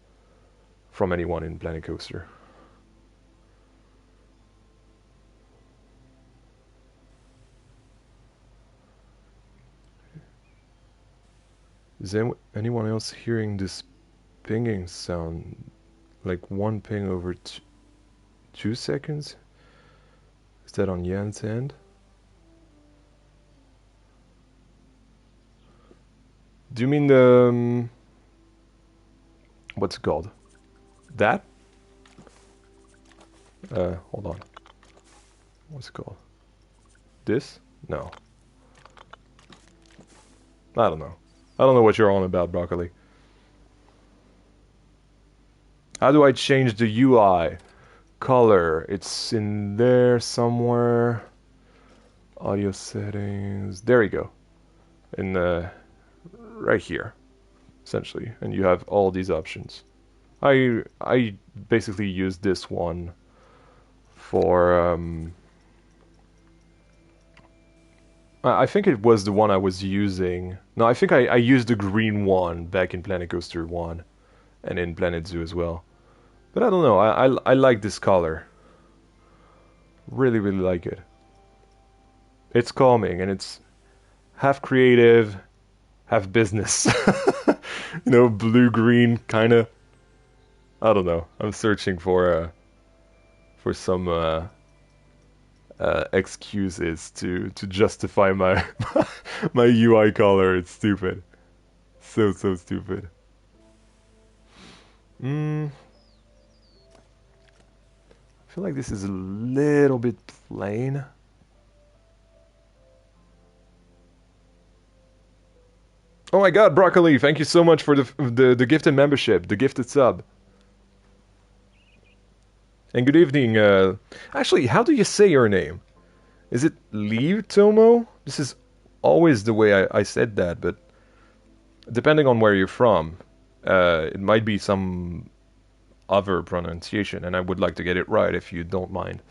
from anyone in Planet Coaster. Is anyone else hearing this pinging sound? Like one ping over 2 seconds? Is that on Yan's end? Do you mean the... what's it called? That? Hold on. What's it called? This? No. I don't know. I don't know what you're on about, Broccoli. How do I change the UI? Color. It's in there somewhere. Audio settings. There you go. In right here, essentially. And you have all these options. I basically use this one for I think it was the one I was using. No, I think I used the green one back in Planet Coaster 1 and in Planet Zoo as well. But I don't know, I like this color. Really, really like it. It's calming and it's half creative, half business. You know, blue-green kind of. I don't know. I'm searching for some excuses to justify my my UI color. It's stupid. So stupid. I feel like this is a little bit plain. Oh my god, Broccoli, thank you so much for the gifted membership, the gifted sub. And good evening, actually, how do you say your name? Is it Leave Tomo? This is always the way I said that, but depending on where you're from, it might be some other pronunciation, and I would like to get it right if you don't mind.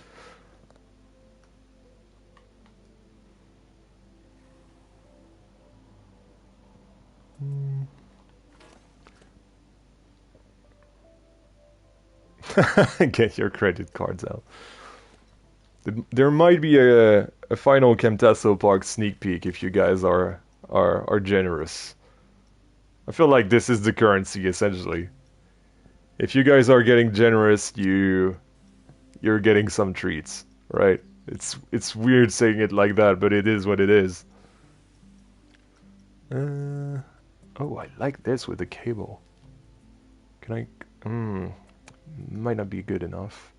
Get your credit cards out. There might be a final Camtaso Park sneak peek if you guys are generous. I feel like this is the currency essentially. If you guys are getting generous, you're getting some treats, right? It's weird saying it like that, but it is what it is. Oh, I like this with the cable. Can I? Might not be good enough.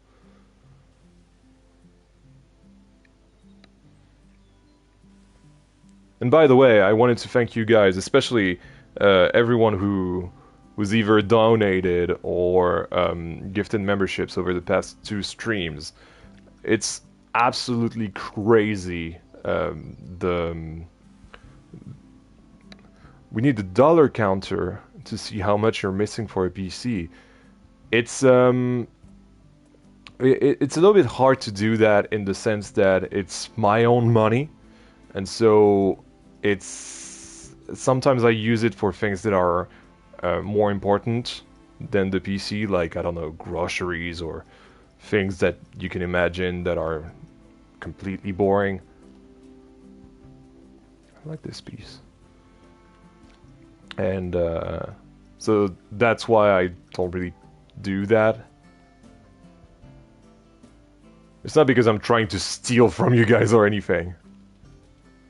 And by the way, I wanted to thank you guys, especially everyone who was either donated or gifted memberships over the past 2 streams. It's absolutely crazy. We need the dollar counter to see how much you're missing for a PC. It's it's a little bit hard to do that in the sense that it's my own money, and so it's sometimes I use it for things that are more important than the PC, like I don't know, groceries or things that you can imagine that are completely boring. I like this piece. And so that's why I don't really do that. It's not because I'm trying to steal from you guys or anything.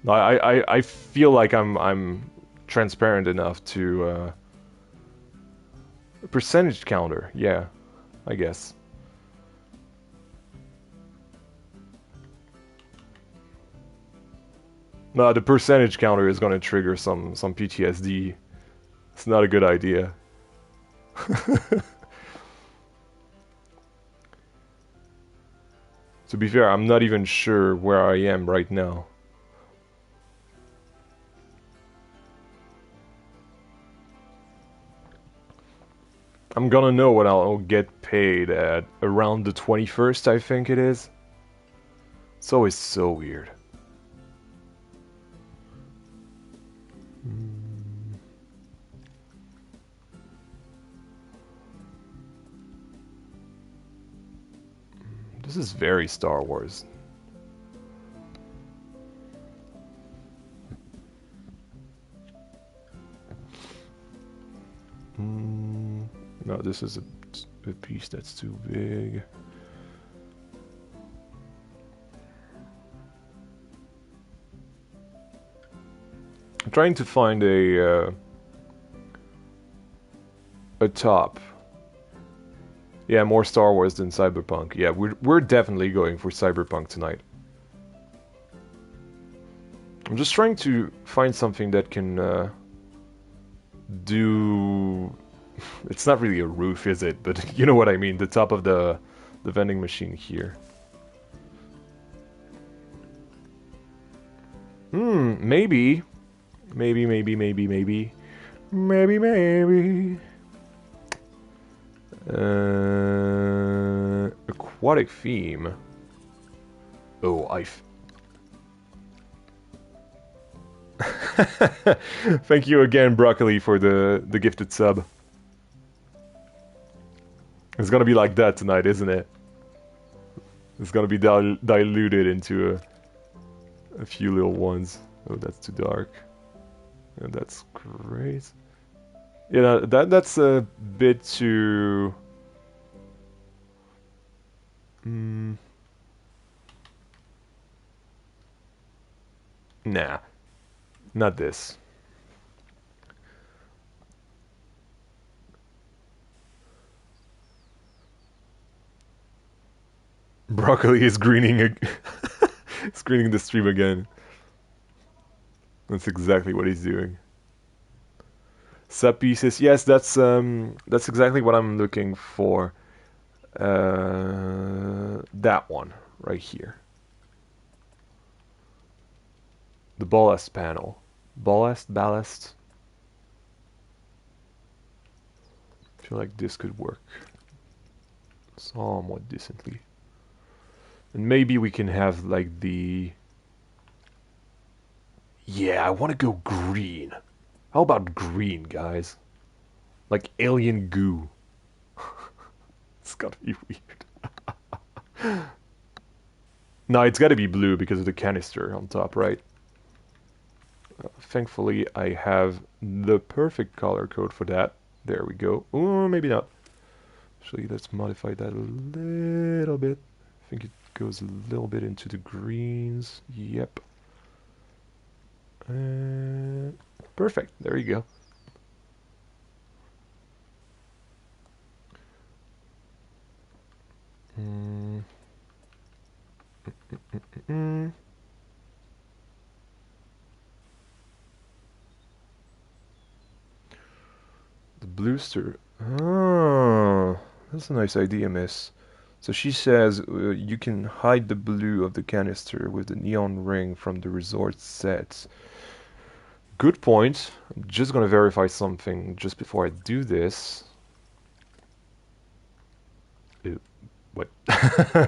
I feel like I'm transparent enough to a percentage counter, yeah, I guess. No, the percentage counter is going to trigger some PTSD. It's not a good idea. To be fair, I'm not even sure where I am right now. I'm gonna know what I'll get paid at around the 21st, I think it is. It's always so weird. This is very Star Wars. No, this is a piece that's too big. I'm trying to find a top. Yeah, more Star Wars than Cyberpunk. Yeah, we're definitely going for Cyberpunk tonight. I'm just trying to find something that can do. It's not really a roof, is it? But you know what I mean. The top of the vending machine here. Maybe. Maybe. Aquatic theme. Oh, Thank you again, Broccoli, for the gifted sub. It's gonna be like that tonight, isn't it? It's gonna be diluted into a few little ones. Oh, that's too dark. And that's great. Yeah, that's a bit too. Nah, not this. Broccoli is greening. Screening the stream again. That's exactly what he's doing. Sub pieces. Yes, that's exactly what I'm looking for. That one right here. The ballast panel. Ballast. I feel like this could work somewhat decently. And maybe we can have like the... Yeah, I want to go green. How about green, guys? Like alien goo. It's gotta be weird. No, it's gotta be blue because of the canister on top, right? Thankfully, I have the perfect color code for that. There we go. Oh, maybe not. Actually, let's modify that a little bit. I think it goes a little bit into the greens. Yep. Perfect. There you go. The bluester. Oh, that's a nice idea, miss. So she says you can hide the blue of the canister with the neon ring from the resort sets. Good point. I'm just gonna verify something just before I do this. Ew, what?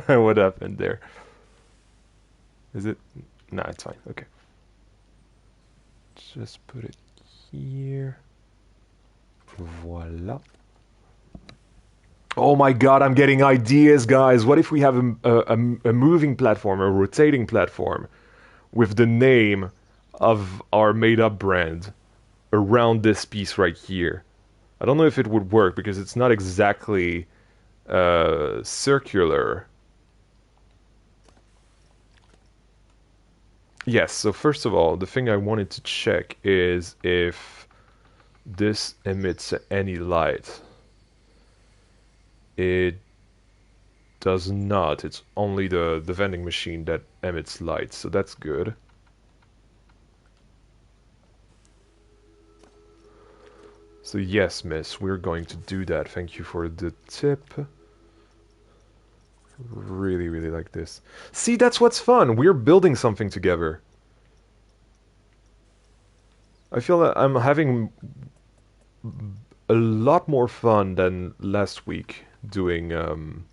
What happened there? Is it? Nah, it's fine. Okay. Just put it here. Voila. Oh my god, I'm getting ideas, guys. What if we have a moving platform, a rotating platform, with the name of our made-up brand around this piece right here? I don't know if it would work because it's not exactly circular. Yes, so first of all, the thing I wanted to check is if this emits any light. It does not. It's only the vending machine that emits light, so that's good. So yes, miss, we're going to do that. Thank you for the tip. Really, really like this. See, that's what's fun. We're building something together. I feel that I'm having a lot more fun than last week doing and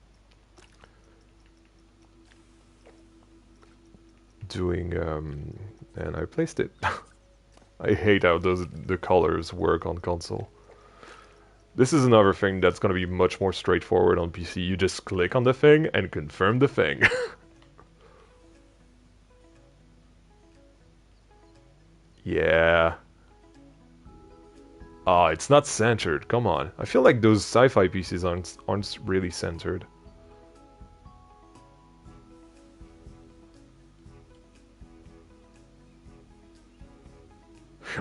I placed it. I hate how the colors work on console. This is another thing that's gonna be much more straightforward on PC. You just click on the thing and confirm the thing. Yeah. Ah, it's not centered. Come on. I feel like those sci-fi pieces aren't really centered.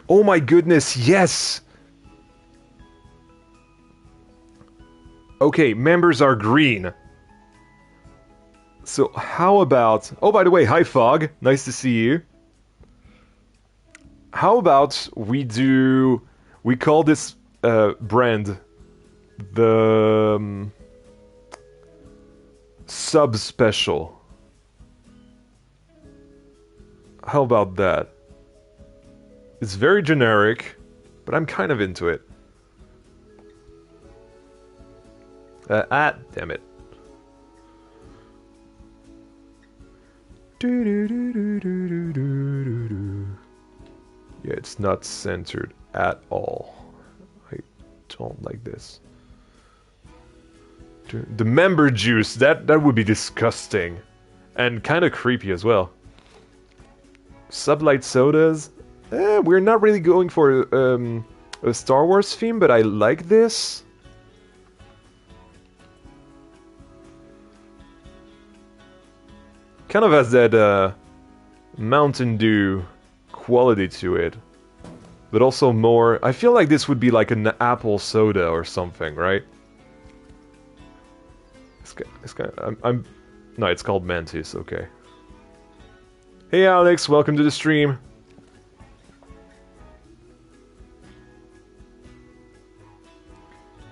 Oh my goodness, yes! Okay, members are green. So how about... Oh, by the way, hi Fog. Nice to see you. How about we do... We call this brand the sub-special. How about that? It's very generic, but I'm kind of into it. Damn it. Yeah, it's not centered at all. I don't like this. The member juice, that would be disgusting. And kind of creepy as well. Sublight sodas. We're not really going for a Star Wars theme, but I like this. Kind of has that Mountain Dew quality to it. But also more... I feel like this would be like an apple soda or something, right? It's kind of... No, it's called Mantis, okay. Hey Alex, welcome to the stream.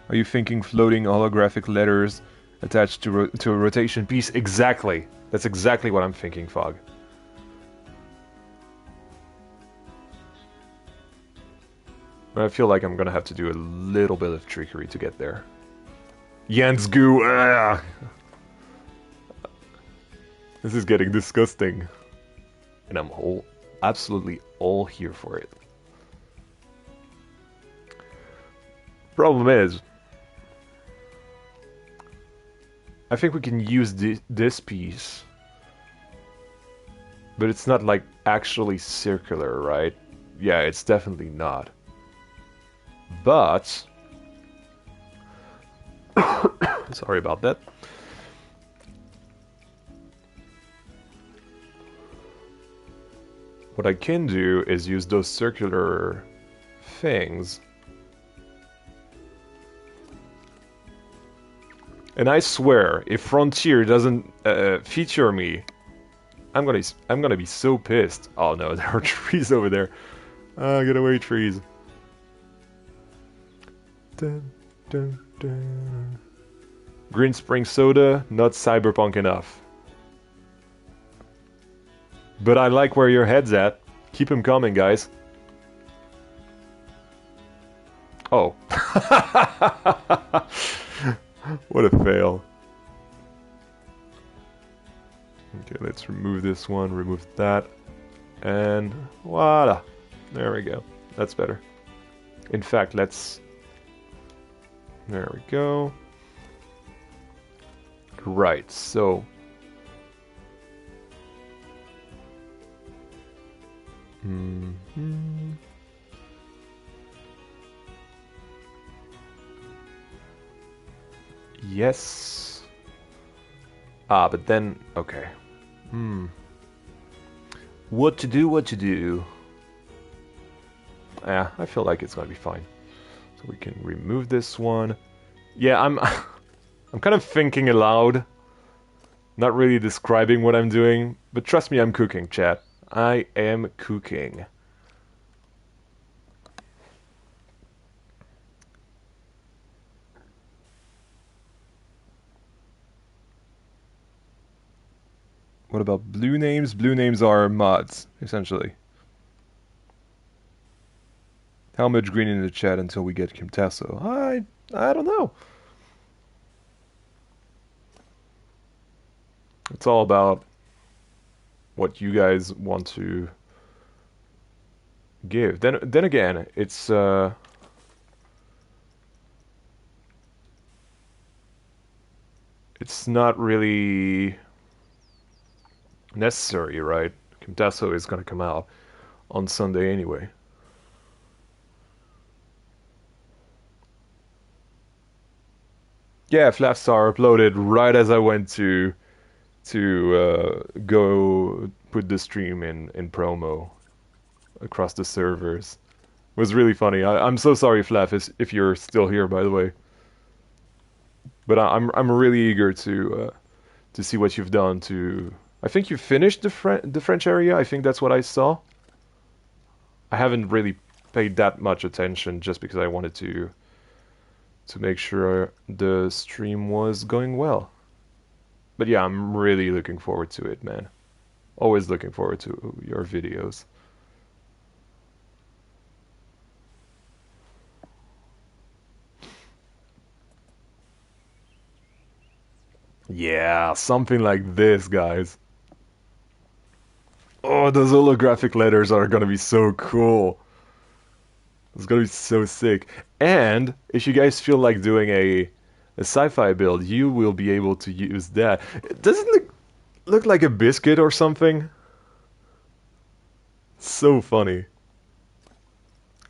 Are you thinking floating holographic letters attached to a rotation piece? Exactly. That's exactly what I'm thinking, Fog. I feel like I'm gonna have to do a little bit of trickery to get there. Jens goo. This is getting disgusting. And I'm absolutely all here for it. Problem is, I think we can use this piece, but it's not like actually circular, right? Yeah, it's definitely not. But sorry about that. What I can do is use those circular things. And I swear, if Frontier doesn't feature me, I'm gonna be so pissed. Oh no, there are trees over there. Get away, trees. Dun, dun, dun. Green Spring Soda, not cyberpunk enough. But I like where your head's at. Keep them coming, guys. Oh. What a fail. Okay, let's remove this one, remove that. And voila. There we go. That's better. In fact, let's... There we go. Right, so... Yes. But then... Okay. What to do? Yeah, I feel like it's gonna be fine. So we can remove this one. Yeah, I'm kind of thinking aloud. Not really describing what I'm doing. But trust me, I'm cooking, chat. I am cooking. What about blue names? Blue names are mods, essentially. How much green in the chat until we get Camtaso? I don't know. It's all about what you guys want to give. Then again, it's not really necessary, right? Camtaso is gonna come out on Sunday anyway. Yeah, Flapstar uploaded right as I went to go put the stream in promo across the servers. It was really funny. I'm so sorry, Flap, if you're still here, by the way. But I'm really eager to see what you've done to. I think you finished the French area. I think that's what I saw. I haven't really paid that much attention just because I wanted to make sure the stream was going well. But yeah, I'm really looking forward to it, man. Always looking forward to your videos. Yeah, something like this, guys. Oh, those holographic letters are gonna be so cool. It's gonna be so sick. And if you guys feel like doing a sci-fi build, you will be able to use that. Does it look like a biscuit or something? So funny.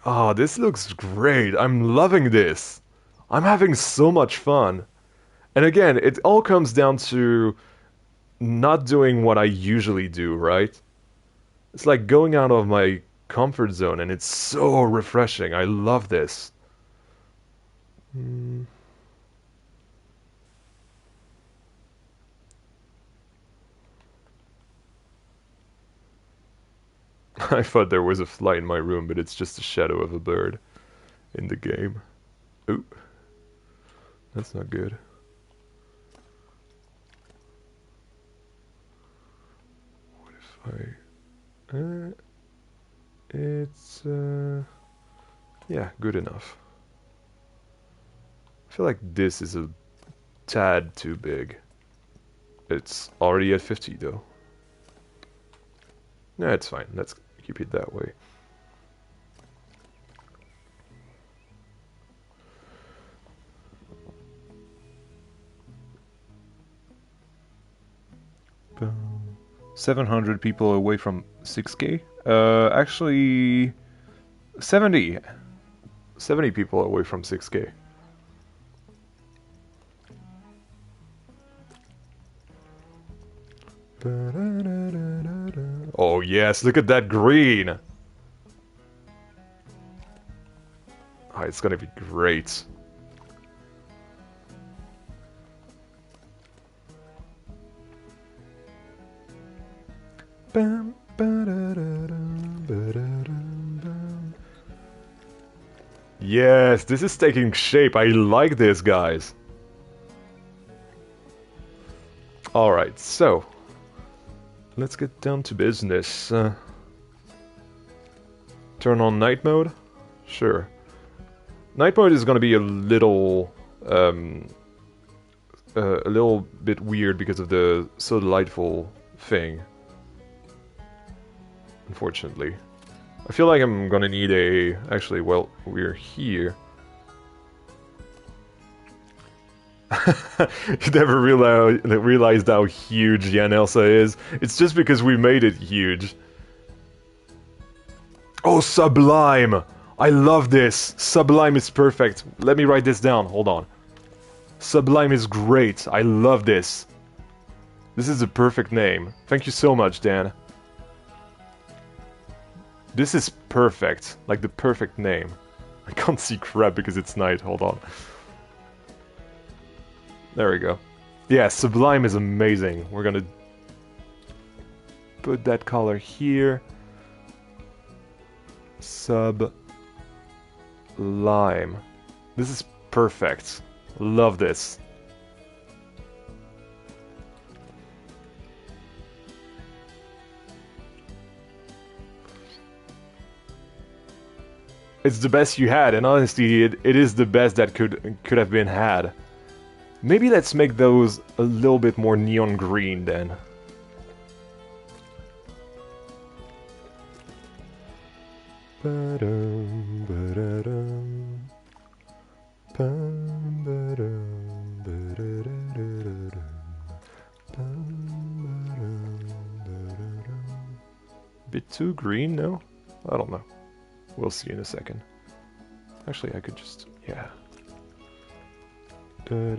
Oh, this looks great. I'm loving this. I'm having so much fun. And again, it all comes down to not doing what I usually do, right? It's like going out of my comfort zone, and it's so refreshing. I love this. I thought there was a fly in my room, but it's just a shadow of a bird in the game. Ooh, that's not good. What if I... it's... yeah, good enough. I feel like this is a tad too big. It's already at 50 though. Yeah, it's fine. Let's keep it that way. Boom. 700 people away from 6K? Actually, 70. 70 people away from 6K. Oh yes, look at that green! Oh, it's gonna be great. Yes, this is taking shape. I like this, guys. Alright, so let's get down to business. Turn on night mode? Sure. Night mode is gonna be a little bit weird because of the so delightful thing. Unfortunately. I feel like I'm gonna need a... Actually, well, we're here. You never realized how huge Jan Elsa is. It's just because we made it huge. Oh, Sublime! I love this! Sublime is perfect. Let me write this down. Hold on. Sublime is great. I love this. This is a perfect name. Thank you so much, Dan. This is perfect. Like the perfect name. I can't see crap because it's night. Hold on. There we go. Yeah, Sublime is amazing. We're gonna put that color here. Sublime. This is perfect. Love this. It's the best you had, and honestly, it is the best that could have been had. Maybe let's make those a little bit more neon green then. Bit too green, no? I don't know. We'll see in a second. Actually, I could just... yeah. Oh,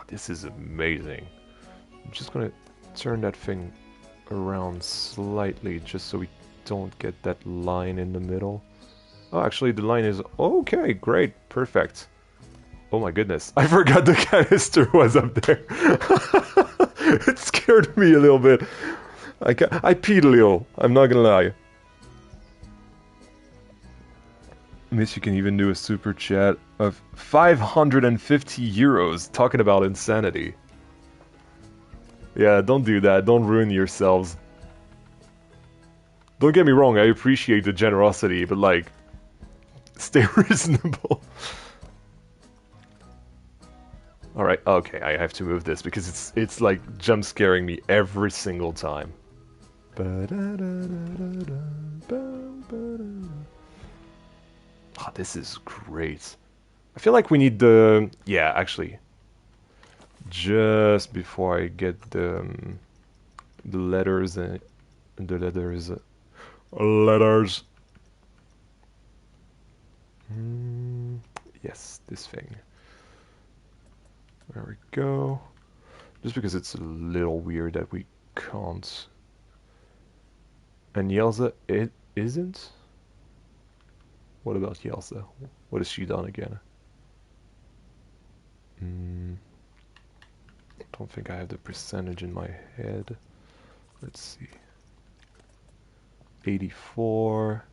this is amazing. I'm just gonna turn that thing around slightly just so we don't get that line in the middle. Oh, actually the line is okay, great, perfect. Oh my goodness, I forgot the canister was up there. It scared me a little bit. I peed a little, I'm not gonna lie. Miss, you can even do a super chat of 550 euros talking about insanity. Yeah, don't do that, don't ruin yourselves. Don't get me wrong, I appreciate the generosity, but like, stay reasonable. Alright, okay, I have to move this because it's like jump scaring me every single time. Oh, this is great. I feel like we need the... Yeah, actually. Just before I get the letters and the letters... Letters! Yes, this thing. There we go. Just because it's a little weird that we can't. And Yelza, it isn't? What about Yelza? What has she done again? Don't think I have the percentage in my head. Let's see. 84.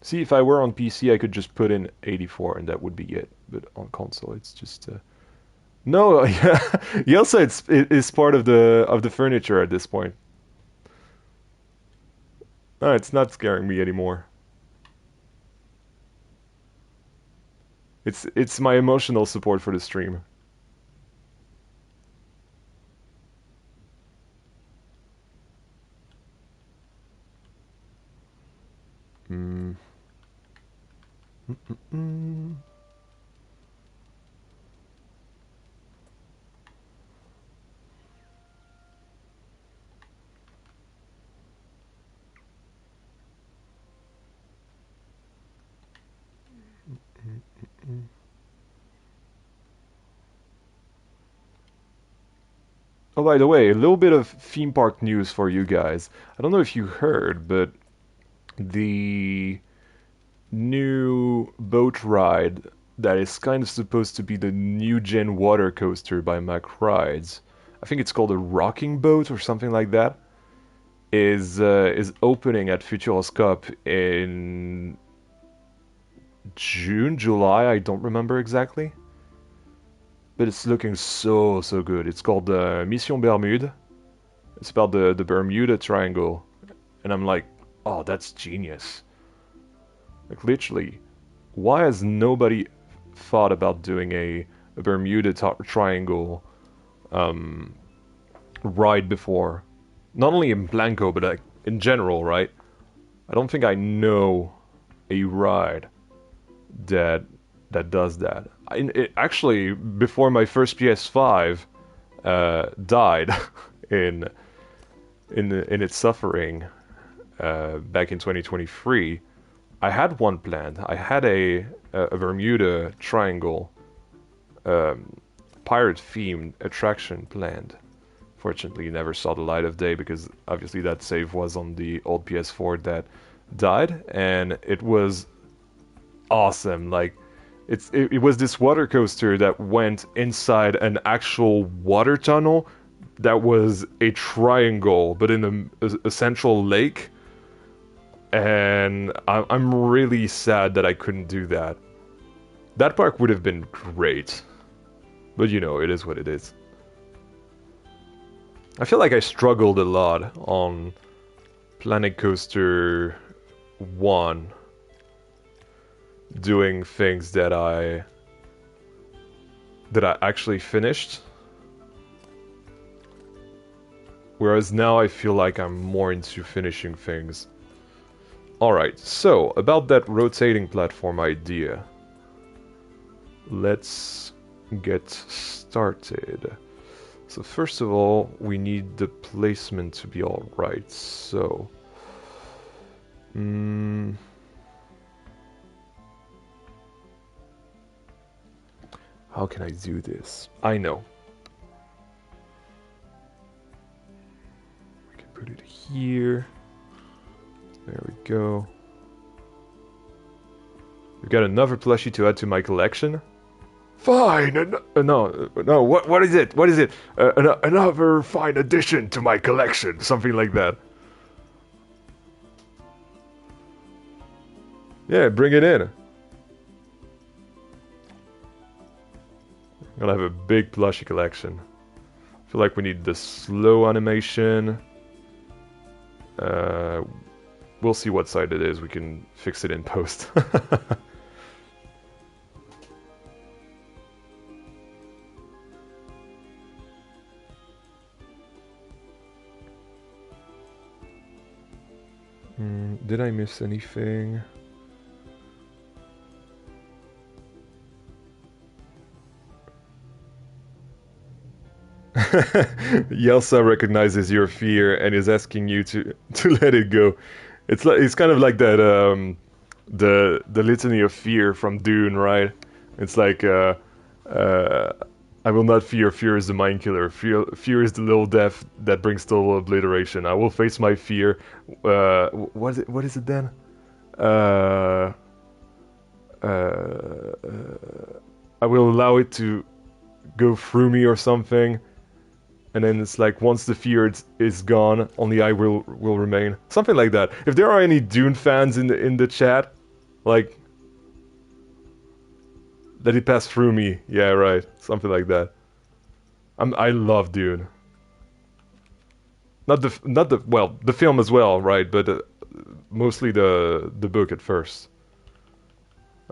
See, if I were on PC, I could just put in 84 and that would be it. But on console, it's just... No, yeah, Yelsa is part of the furniture at this point. It's not scaring me anymore. It's my emotional support for the stream. Oh, by the way, a little bit of theme park news for you guys. I don't know if you heard, but the new boat ride that is kind of supposed to be the new gen water coaster by Mack Rides, I think it's called a rocking boat or something like that, is opening at Futuroscope in June, July, I don't remember exactly. But it's looking so good. It's called Mission Bermude. It's about the Bermuda Triangle. And I'm like, oh, that's genius. Like, literally, why has nobody thought about doing a Bermuda Triangle ride before? Not only in Blanco, but like, in general, right? I don't think I know a ride that does that. Actually, before my first PS5 died in its suffering back in 2023, I had one planned. I had a Bermuda Triangle pirate-themed attraction planned. Fortunately, never saw the light of day because obviously that save was on the old PS4 that died, and it was awesome. Like, it was this water coaster that went inside an actual water tunnel that was a triangle, but in a central lake. And I'm really sad that I couldn't do that. That park would have been great. But you know, it is what it is. I feel like I struggled a lot on Planet Coaster 1 doing things that I actually finished. Whereas now I feel like I'm more into finishing things. Alright, so about that rotating platform idea. Let's get started. So first of all, we need the placement to be all right. So, how can I do this? I know. We can put it here. There we go. We got another plushie to add to my collection. Fine. No. What is it? What is it? Another fine addition to my collection. Something like that. Yeah, bring it in. I'm gonna have a big plushie collection. I feel like we need the slow animation. We'll see what side it is. We can fix it in post. Did I miss anything? Yelsa recognizes your fear and is asking you to let it go. It's kind of like that the litany of fear from Dune, right? It's like I will not fear. Fear is the mind killer. Fear is the little death that brings total obliteration. I will face my fear. What is it then? I will allow it to go through me or something. And then it's like once the fear is gone, only I will remain. Something like that. If there are any Dune fans in the chat, like let it pass through me. Yeah, right. Something like that. I love Dune. Not the well, the film as well, right? But mostly the book at first.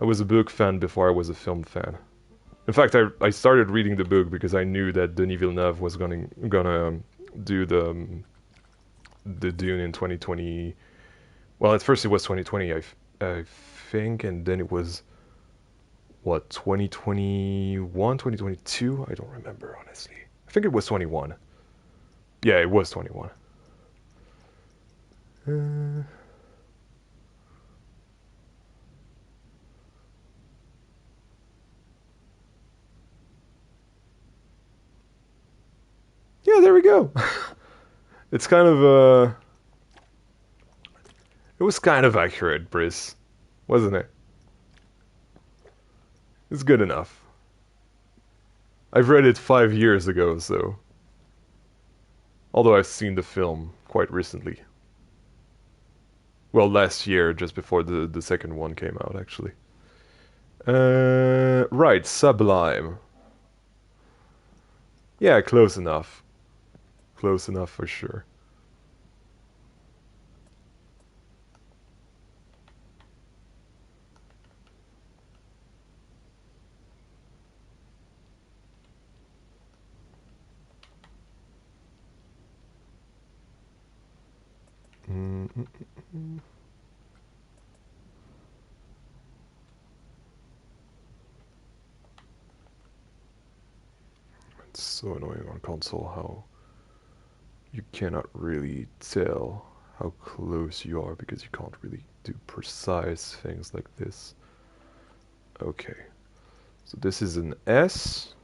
I was a book fan before I was a film fan. In fact, I started reading the book because I knew that Denis Villeneuve was gonna do the Dune in 2020. Well, at first it was 2020, I think, and then it was what 2021, 2022. I don't remember honestly. I think it was 21. Yeah, it was 21. Yeah, there we go. It's kind of it was kind of accurate, Briss, wasn't it? It's good enough. I've read it 5 years ago, so although I've seen the film quite recently. Well, last year, just before the second one came out, actually. Right, Sublime. Yeah, close enough. Close enough for sure. It's so annoying on console how you cannot really tell how close you are because you can't really do precise things like this. Okay, so this is an S.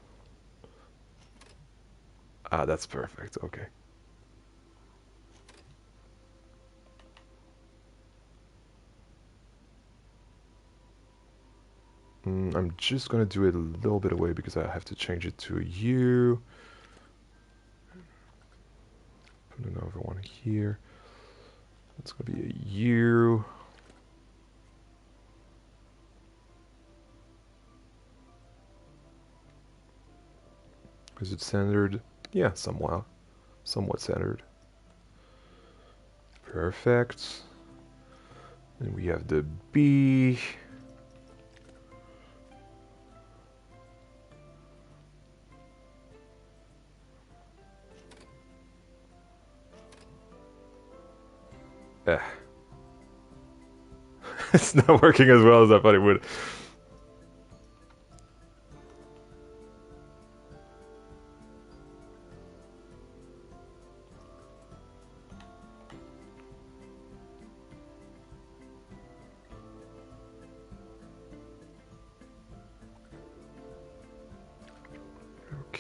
Ah, that's perfect, okay. I'm just gonna do it a little bit away because I have to change it to a U. Put another one here. It's gonna be a U. Is it centered? Yeah, somewhat centered. Perfect. Then we have the B. It's not working as well as I thought it would.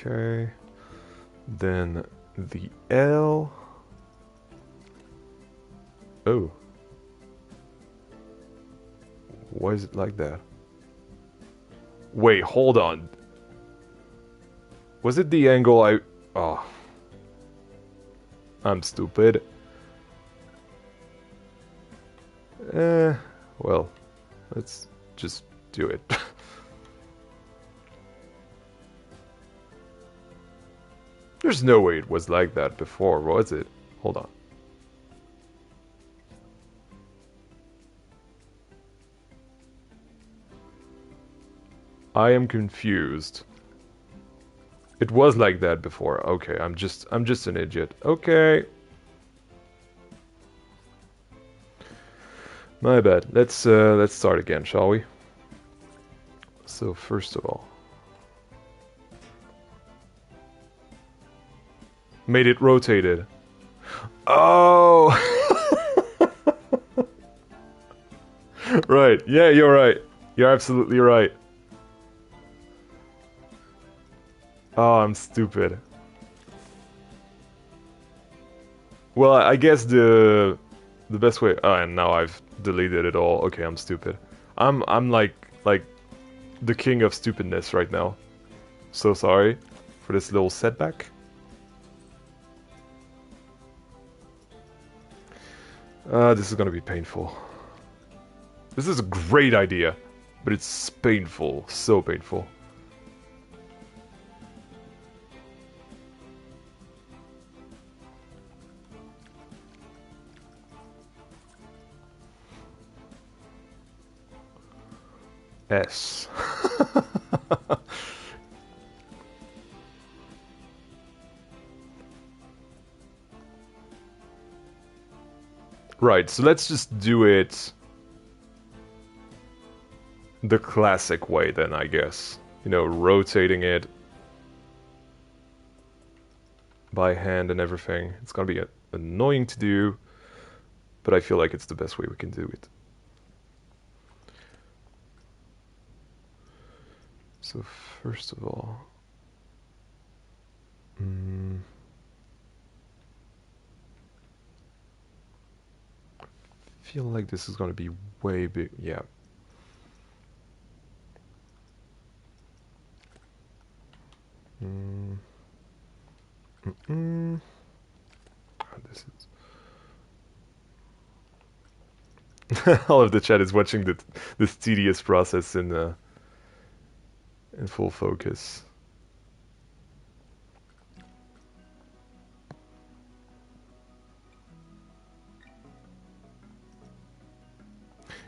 Okay. Then the L. Oh. Why is it like that? Wait, hold on. Was it the angle I... Oh. I'm stupid. Well, let's just do it. There's no way it was like that before, was it? Hold on. I am confused. It was like that before. Okay, I'm just an idiot. Okay. My bad. Let's start again, shall we? So first of all, made it rotated. Oh. Right. Yeah, you're right. You're absolutely right. Oh, I'm stupid. Well, I guess the best way. Oh, and now I've deleted it all. Okay, I'm stupid. I'm like the king of stupidness right now. So sorry for this little setback. This is gonna be painful. This is a great idea, but it's painful. So painful. S. Right, so let's just do it the classic way then, I guess. You know, rotating it by hand and everything. It's gonna be annoying to do, but I feel like it's the best way we can do it. So first of all, I feel like this is gonna be way big. Yeah. Oh, this is. All of the chat is watching this tedious process in full focus.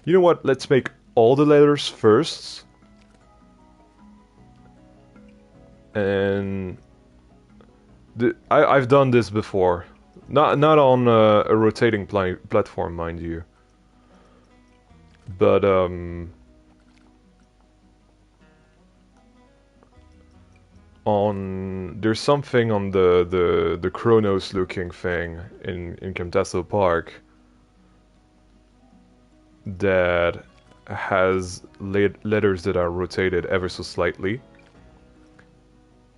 You know what? Let's make all the letters first. And I've done this before. Not on a rotating platform, mind you. But there's something on the Chronos looking thing in Camtaso Park that has letters that are rotated ever so slightly,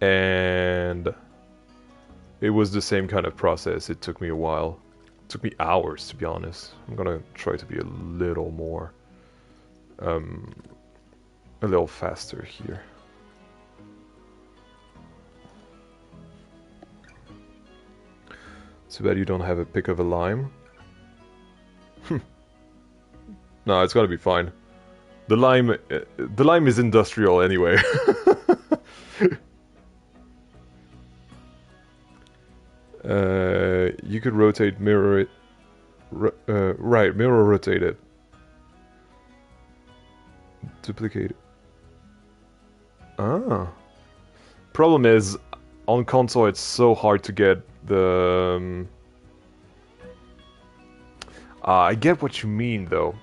and it was the same kind of process. It took me a while. It took me hours, to be honest. I'm gonna try to be a little more a little faster here. Too bad you don't have a pick of a lime. No, it's gonna be fine. The lime is industrial anyway. You could rotate, mirror it. Right, mirror rotate it. Duplicate it. Ah. Problem is, on console it's so hard to get the... I get what you mean though.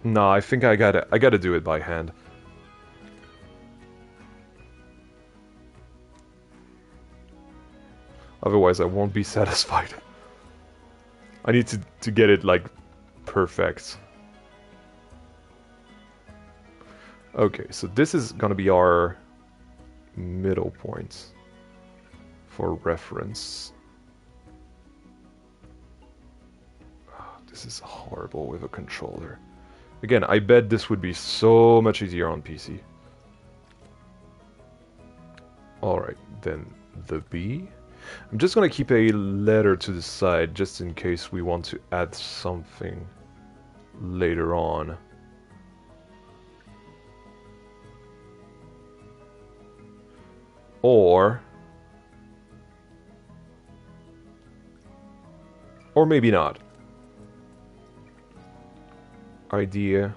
No, I think I gotta do it by hand. Otherwise I won't be satisfied. I need to get it like perfect. Okay, so this is gonna be our middle point for reference. Oh, this is horrible with a controller. Again, I bet this would be so much easier on PC. Alright, then the B. I'm just gonna keep a letter to the side just in case we want to add something later on. Or maybe not. Idea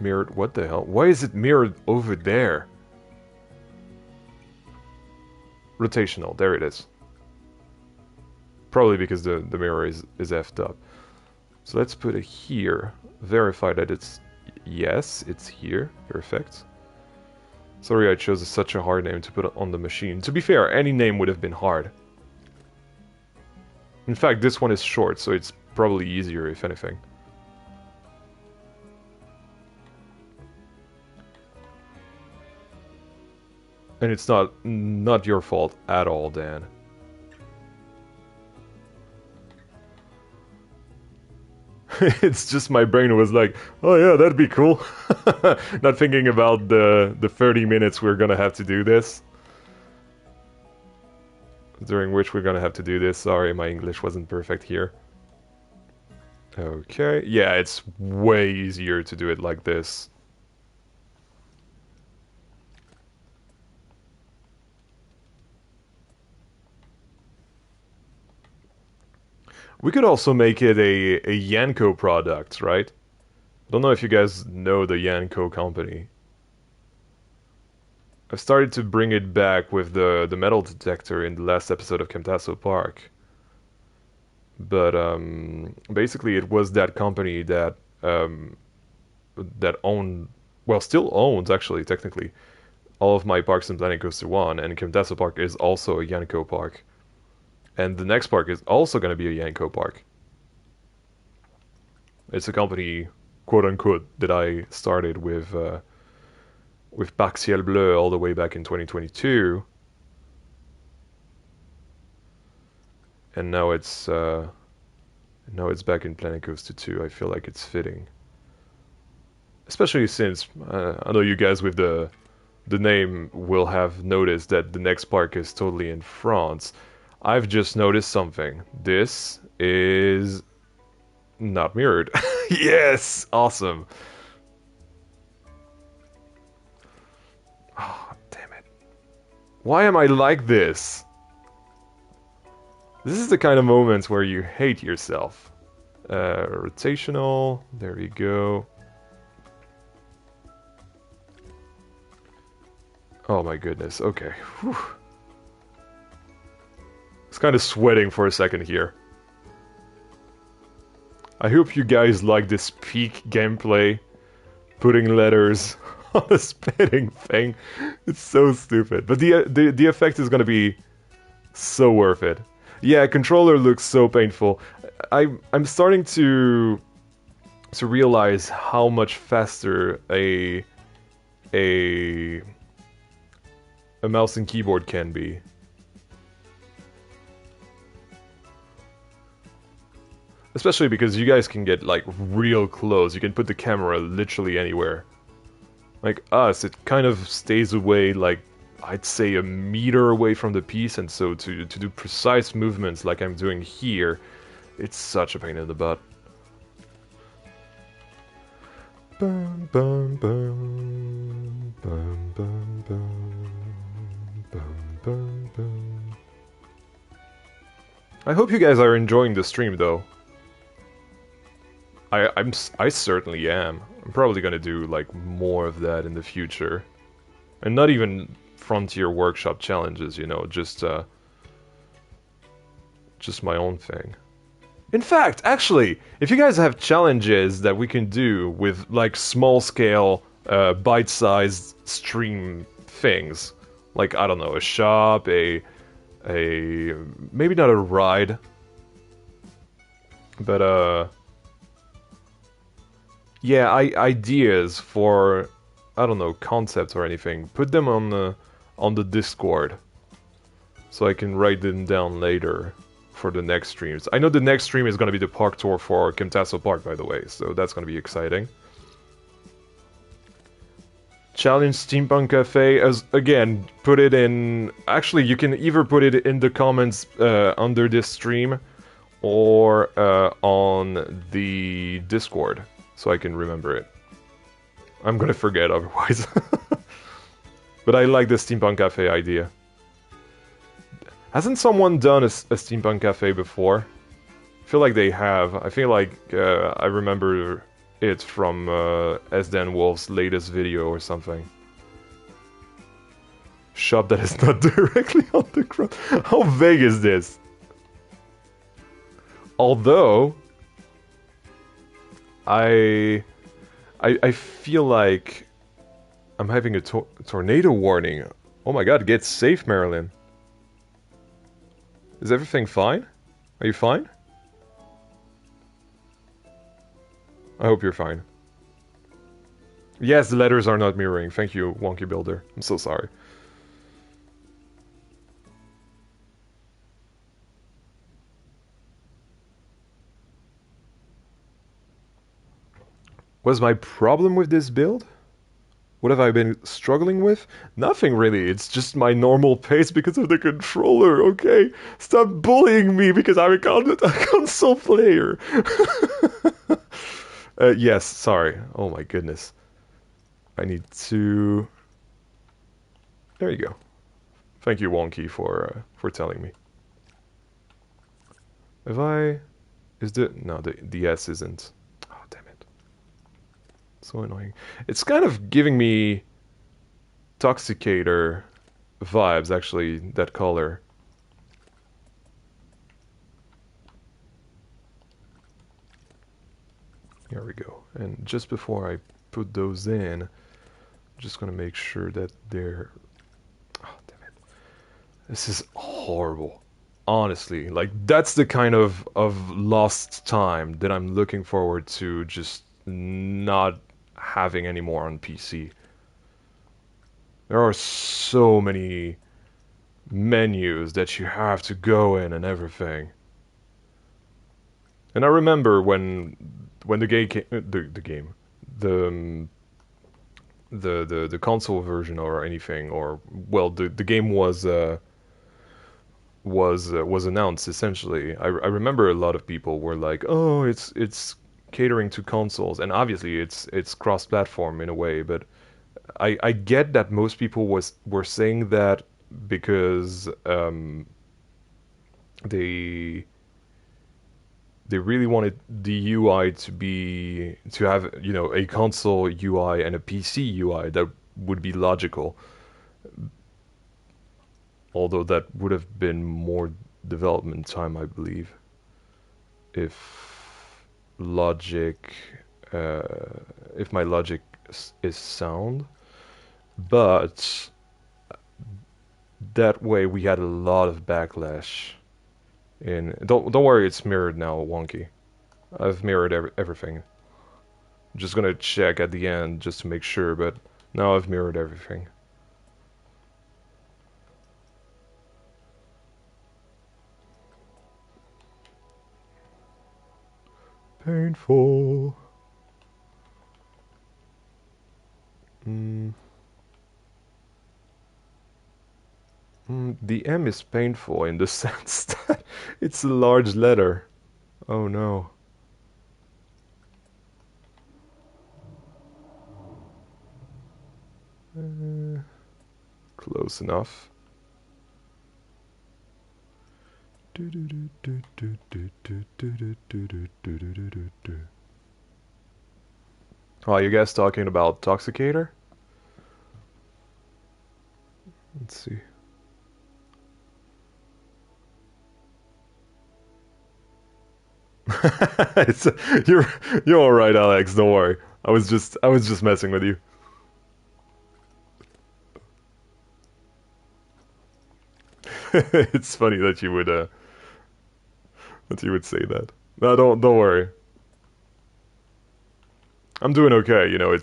mirrored. What the hell? Why is it mirrored over there? Rotational. There it is. Probably because the mirror is effed up. So let's put it here. Verify that it's... Yes, it's here. Perfect. Sorry I chose such a hard name to put on the machine. To be fair, any name would have been hard. In fact, this one is short, so it's probably easier, if anything. And it's not your fault at all, Dan. It's just my brain was like, oh yeah, that'd be cool. Not thinking about the 30 minutes we're gonna have to do this. During which we're gonna have to do this. Sorry, my English wasn't perfect here. Okay, yeah, it's way easier to do it like this. We could also make it a Yanko product, right? I don't know if you guys know the Yanko company. I've started to bring it back with the metal detector in the last episode of Camtaso Park. But basically it was that company that that owned, well, still owns actually, technically, all of my parks in Planet Coaster 1, and Camtaso Park is also a Yanko park. And the next park is also going to be a Yanko park. It's a company, quote unquote, that I started with Parc Ciel Bleu all the way back in 2022. And now it's back in Planet Coaster 2. I feel like it's fitting. Especially since I know you guys with the name will have noticed that the next park is totally in France. I've just noticed something. This is not mirrored. Yes! Awesome. Oh, damn it. Why am I like this? This is the kind of moments where you hate yourself. Rotational. There we go. Oh my goodness. Okay. Whew. I was kind of sweating for a second here. I hope you guys like this peak gameplay. Putting letters on a spitting thing. It's so stupid. But the effect is gonna be so worth it. Yeah, controller looks so painful. I'm starting to realize how much faster a mouse and keyboard can be. Especially because you guys can get like real close. You can put the camera literally anywhere. Like us, it kind of stays away like I'd say a meter away from the piece, and so to do precise movements like I'm doing here, it's such a pain in the butt. Bum, bum, bum, bum, bum, bum, bum, bum, bum. I hope you guys are enjoying the stream though. I certainly am. I'm probably gonna do like more of that in the future, and not even Frontier Workshop challenges, you know, just my own thing. In fact, actually, if you guys have challenges that we can do with like small scale, bite-sized stream things, like I don't know, a shop, a maybe not a ride, but yeah, ideas for I don't know, concepts or anything, put them on the Discord, so I can write them down later for the next streams. I know the next stream is gonna be the park tour for Camtaso Park, by the way, so that's gonna be exciting. Challenge Steampunk Cafe, as again, put it in. Actually, you can either put it in the comments under this stream, or on the Discord, so I can remember it. I'm gonna forget otherwise. But I like the Steampunk Cafe idea. Hasn't someone done a Steampunk Cafe before? I feel like they have. I feel like I remember it from S. Wolf's latest video or something. Shop that is not directly on the ground. How vague is this? Although I feel like I'm having a tornado warning. Oh my god, get safe, Marilyn. Is everything fine? Are you fine? I hope you're fine. Yes, the letters are not mirroring. Thank you, Wonky Builder. I'm so sorry. Was my problem with this build? What have I been struggling with? Nothing really, it's just my normal pace because of the controller, okay? Stop bullying me because I'm a console player. Yes, sorry. Oh my goodness. I need to... There you go. Thank you, Wonky, for telling me. Have I... Is the... No, the S isn't. Oh, damn it. So annoying. It's kind of giving me Toxicator vibes, actually, that color. Here we go. And just before I put those in, I'm just gonna make sure that they're... Oh, damn it. This is horrible. Honestly, like, that's the kind of lost time that I'm looking forward to just not having anymore on PC. There are so many menus that you have to go in and everything. And I remember when the game came, the console version or anything, or well, the game was announced essentially. I remember a lot of people were like, "Oh, it's catering to consoles," and obviously it's cross-platform in a way. But I get that most people were saying that because they really wanted the UI to have, you know, a console UI and a PC UI that would be logical. Although that would have been more development time, I believe, if logic, if my logic is sound. But that way we had a lot of backlash. Don't worry, it's mirrored now, Wonky. I've mirrored everything. I'm just gonna check at the end just to make sure, but now I've mirrored everything. Painful. The M is painful in the sense that it's a large letter. Oh no. Close enough. Oh, are you guys talking about Toxicator? Let's see. You're all right, Alex. Don't worry. I was just messing with you. It's funny that you would say that. No, don't worry. I'm doing okay. You know,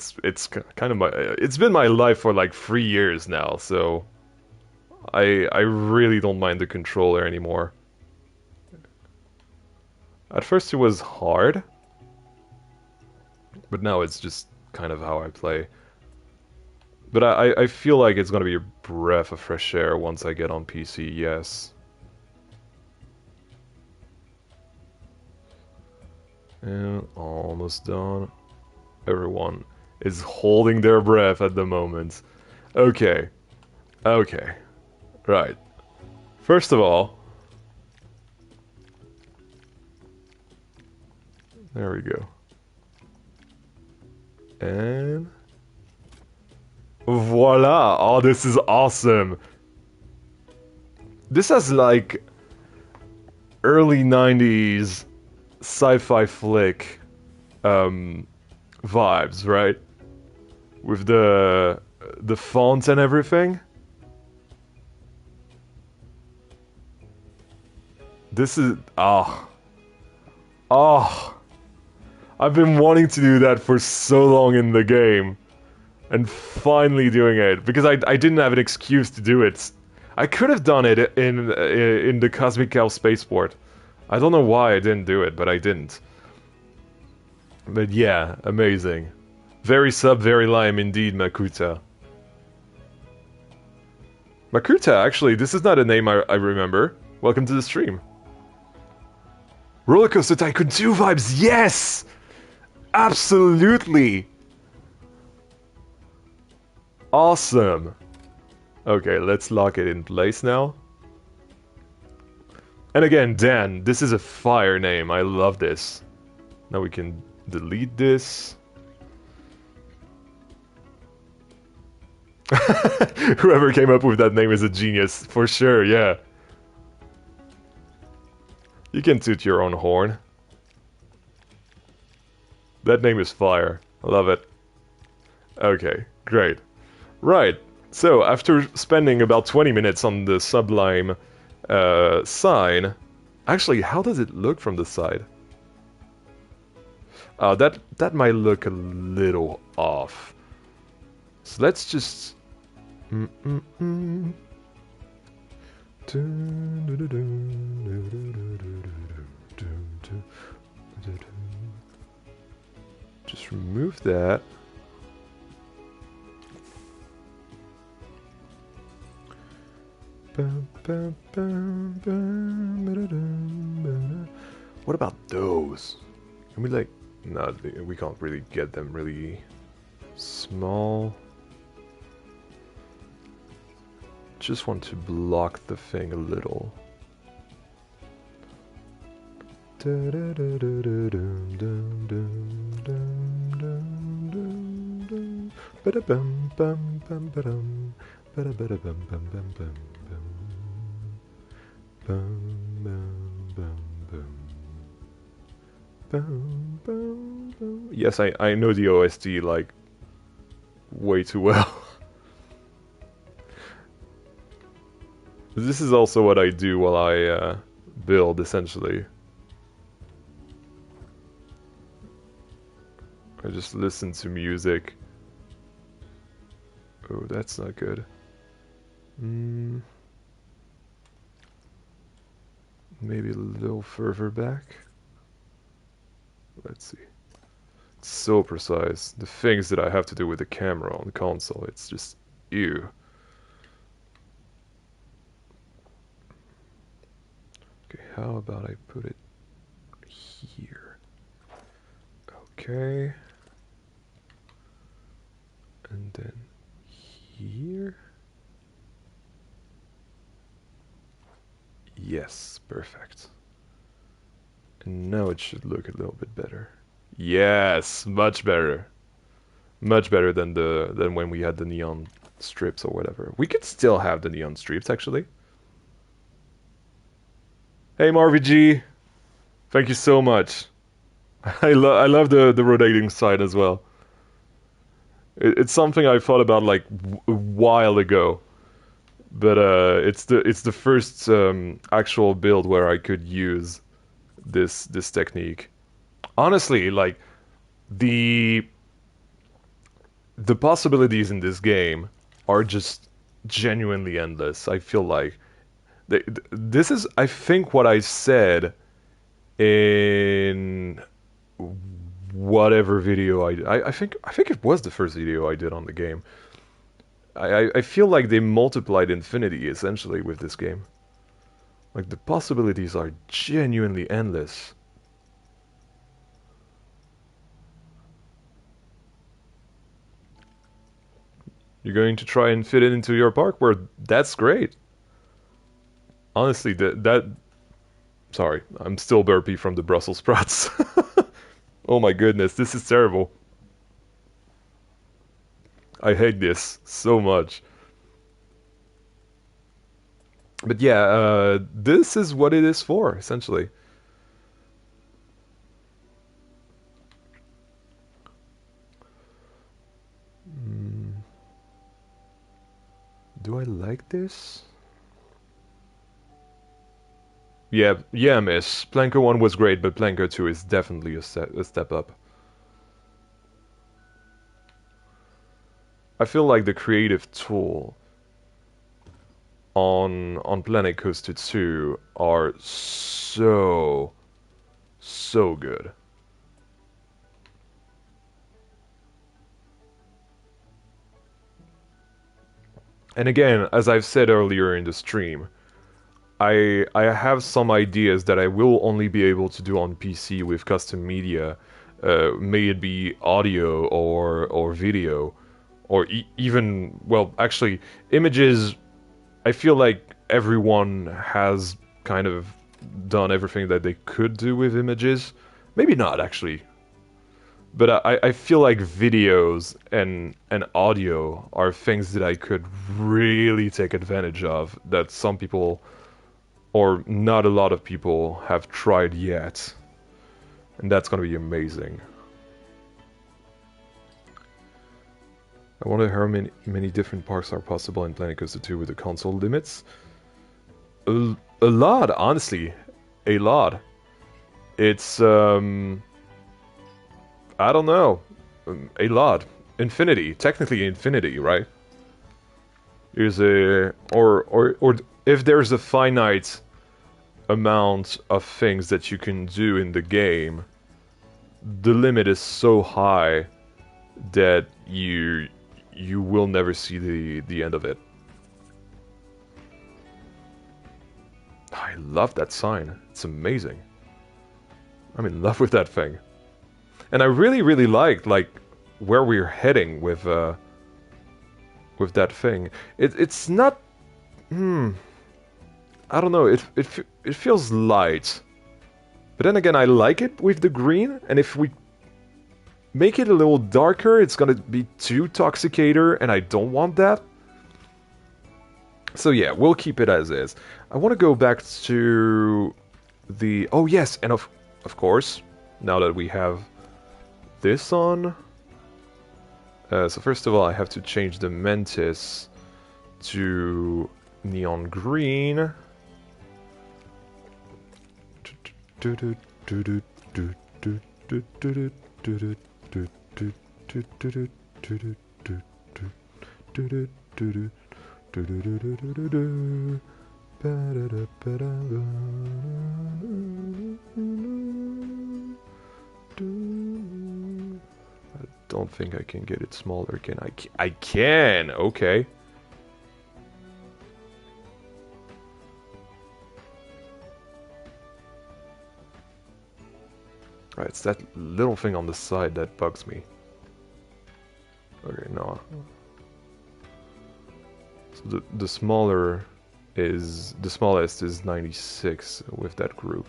kind of my it's been my life for like 3 years now, so I really don't mind the controller anymore. At first it was hard, but now it's just kind of how I play. But I feel like it's gonna be a breath of fresh air once I get on PC, yes. And almost done. Everyone is holding their breath at the moment. Okay. Okay. Right. First of all, there we go. And voila! Oh, this is awesome. This has like early 90s sci-fi flick vibes, right? With the fonts and everything. This is oh, I've been wanting to do that for so long in the game, and finally doing it because I didn't have an excuse to do it. I could have done it in the Cosmic Cow Spaceport. I don't know why I didn't do it, but I didn't. But yeah, amazing. Very sub, very lime indeed, Makuta. Makuta, actually, this is not a name I remember. Welcome to the stream. Rollercoaster Tycoon 2 vibes, yes! Absolutely! Awesome! Okay, let's lock it in place now. And again, Dan, this is a fire name. I love this. Now we can delete this. Whoever came up with that name is a genius, for sure, yeah. You can toot your own horn. That name is fire. I love it. Okay, great. Right, so after spending about 20 minutes on the Sublime sign... Actually, how does it look from the side? That might look a little off. So let's just... Just remove that. What about those? Can we like... No, we can't really get them really small. Just want to block the thing a little. Yes, I know the OST like way too well. This is also what I do while I build, essentially. I just listen to music. Oh, that's not good. Maybe a little further back. Let's see. It's so precise. The things that I have to do with the camera on the console, it's just ew. Okay, how about I put it here? Okay. And then here. Yes, perfect. And now it should look a little bit better. Yes, much better. Much better than when we had the neon strips or whatever. We could still have the neon strips actually. Hey MarVG, thank you so much. I love the rotating side as well. It's something I thought about like a while ago, but it's the first actual build where I could use this technique. Honestly, like the the possibilities in this game are just genuinely endless. I feel like this is, I think, what I said in whatever video I think it was the first video I did on the game. I feel like they multiplied infinity essentially with this game. Like the possibilities are genuinely endless. You're going to try and fit it into your park where that's great. Honestly, that sorry, I'm still burpy from the Brussels sprouts. Oh my goodness, this is terrible. I hate this so much. But yeah, this is what it is for, essentially. Mm, do I like this? Yeah, yeah, miss. Planko 1 was great, but Planko 2 is definitely a step up. I feel like the creative tool on Planet Coaster 2 are so good. And again, as I've said earlier in the stream, I have some ideas that I will only be able to do on PC with custom media, may it be audio or video, or even, well, actually images. I feel like everyone has kind of done everything that they could do with images. Maybe not actually, but I feel like videos and audio are things that I could really take advantage of that some people or not a lot of people have tried yet. And that's gonna be amazing. I wonder how many different parks are possible in Planet Coaster 2 with the console limits. A lot, honestly. A lot. It's, I don't know. A lot. Infinity. Technically infinity, right? Is a... Or if there's a finite amount of things that you can do in the game, the limit is so high that you will never see the end of it. I love that sign. It's amazing. I'm in love with that thing. And I really liked like where we're heading with that thing. It's not I don't know, it feels light. But then again, I like it with the green, and if we make it a little darker, it's gonna be too Toxicator, and I don't want that. So yeah, we'll keep it as is. I want to go back to the... Oh yes, and of course, now that we have this on... so first of all, I have to change the Mantis to neon green. I don't think I can get it smaller, can I? I can! Okay. Right, it's that little thing on the side that bugs me. Okay, no. So the smaller is... The smallest is 96 with that group.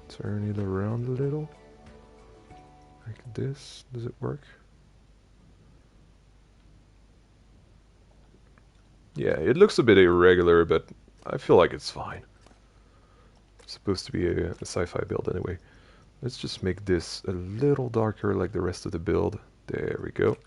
Turn it around a little. Like this. Does it work? Yeah, it looks a bit irregular, but I feel like it's fine. It's supposed to be a sci-fi build anyway. Let's just make this a little darker like the rest of the build. There we go.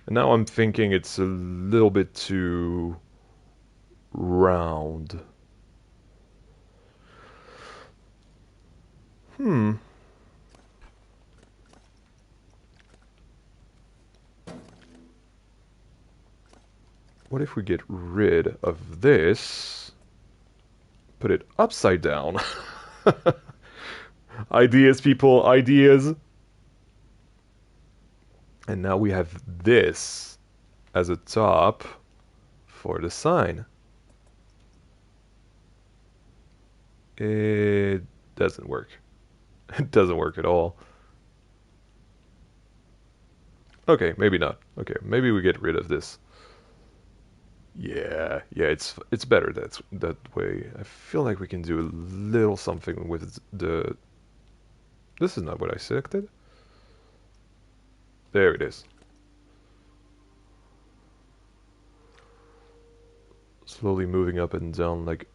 And now I'm thinking it's a little bit too round. What if we get rid of this? Put it upside down. Ideas, people, ideas. And now we have this as a top for the sign. It doesn't work. It doesn't work at all. Okay, maybe not. Okay, maybe we get rid of this. Yeah, it's better that way. I feel like we can do a little something with the... This is not what I selected. There it is. Slowly moving up and down like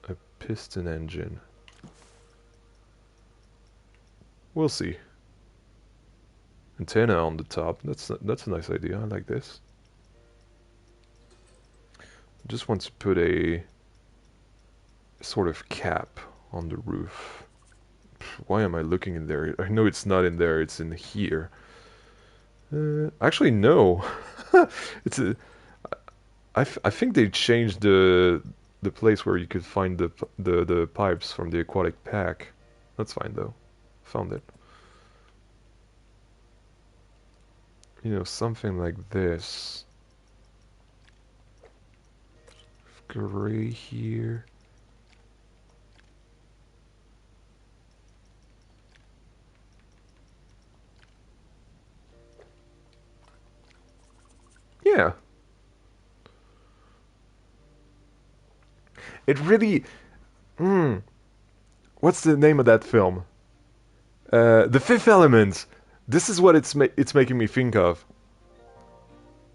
a piston engine. We'll see. Antenna on the top. That's a nice idea. I like this. Just want to put a sort of cap on the roof. Why am I looking in there? I know it's not in there. It's in here. Actually, no. It's a. I think they changed the place where you could find the pipes from the aquatic pack. That's fine though. Found it. You know, something like this. Gray here. Yeah. It really... What's the name of that film? The Fifth Element. This is what it's making me think of.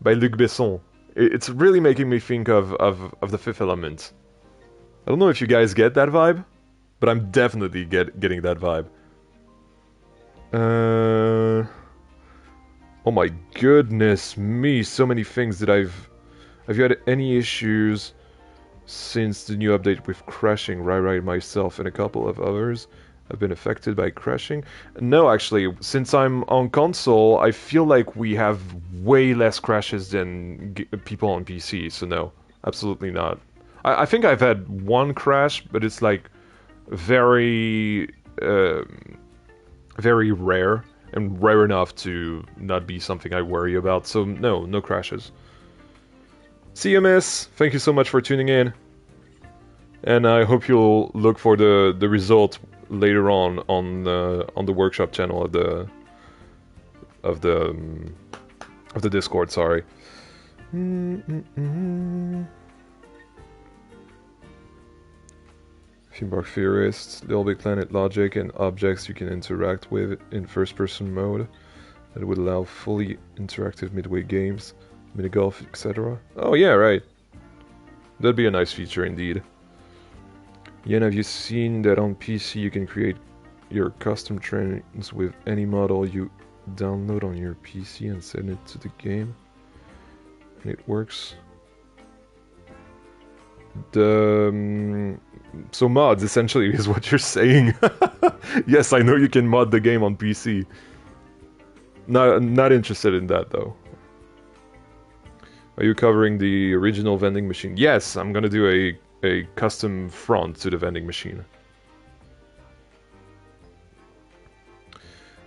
By Luc Besson. It's really making me think of The Fifth Element. I don't know if you guys get that vibe, but I'm definitely getting that vibe. Oh my goodness me, so many things that Have you had any issues since the new update with crashing? Right, myself and a couple of others have been affected by crashing. No, actually, since I'm on console, I feel like we have way less crashes than people on PC, so no, absolutely not. I think I've had one crash, but it's like very, very rare, and rare enough to not be something I worry about, so no crashes. See you, miss. Thank you so much for tuning in. And I hope you'll look for the result later on the workshop channel of the Discord. Sorry. Theme park theorists, Little Big Planet logic, and objects you can interact with in first-person mode that would allow fully interactive midway games, minigolf, etc. Oh yeah, right. That'd be a nice feature indeed. Yen, have you seen that on PC you can create your custom trains with any model you download on your PC and send it to the game? And it works. So mods essentially is what you're saying. Yes, I know you can mod the game on PC. Not interested in that though. Are you covering the original vending machine? Yes, I'm gonna do a custom front to the vending machine.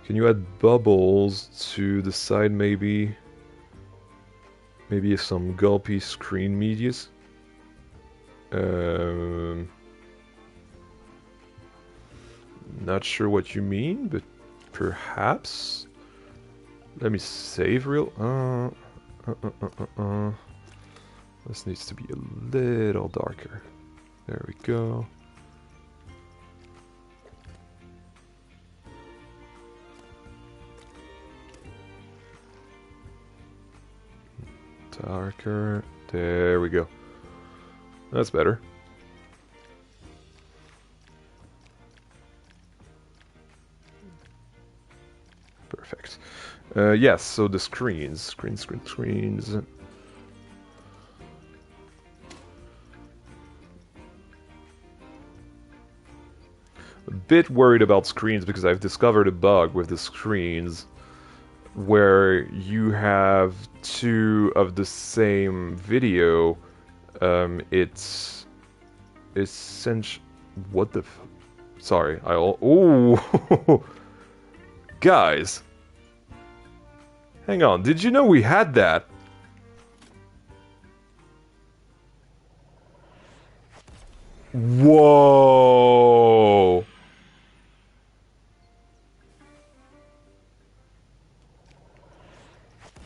Can you add bubbles to the side maybe? Maybe some gulpy screen medias? Not sure what you mean, but perhaps? Let me save real... This needs to be a little darker. There we go. Darker. There we go. That's better. Perfect. Yes, so the screens. Screens. A bit worried about screens because I've discovered a bug with the screens where you have two of the same video. It's essentially... What the Sorry, Ooh! Guys! Hang on, did you know we had that? Whoa!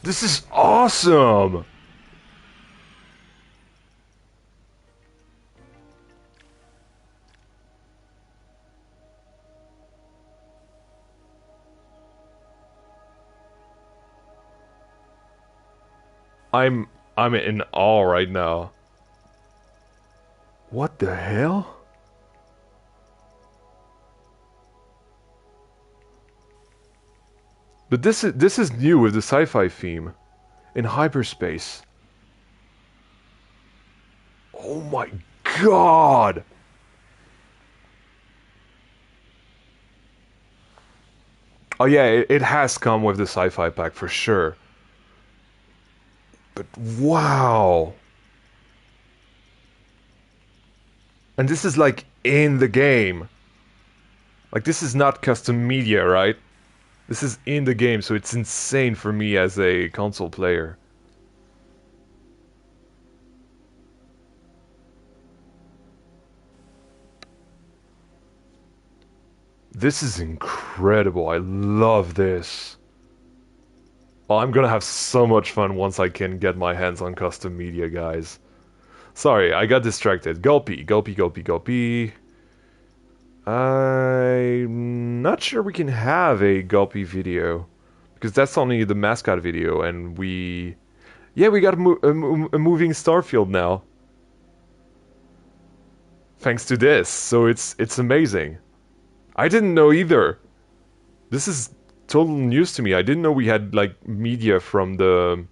This is awesome! I'm in awe right now. What the hell? But this is new with the sci-fi theme in hyperspace. Oh my god! Oh yeah, it has come with the sci-fi pack for sure. But wow! And this is like in the game. Like this is not custom media, right? This is in the game, so it's insane for me as a console player. This is incredible. I love this. Oh, I'm gonna have so much fun once I can get my hands on custom media, guys. Sorry, I got distracted. Gulpy, gulpy, gulpy, gulpy. I'm not sure we can have a gulpy video. Because that's only the mascot video, and we... Yeah, we got a moving starfield now. Thanks to this, so it's amazing. I didn't know either. This is total news to me. I didn't know we had like media from the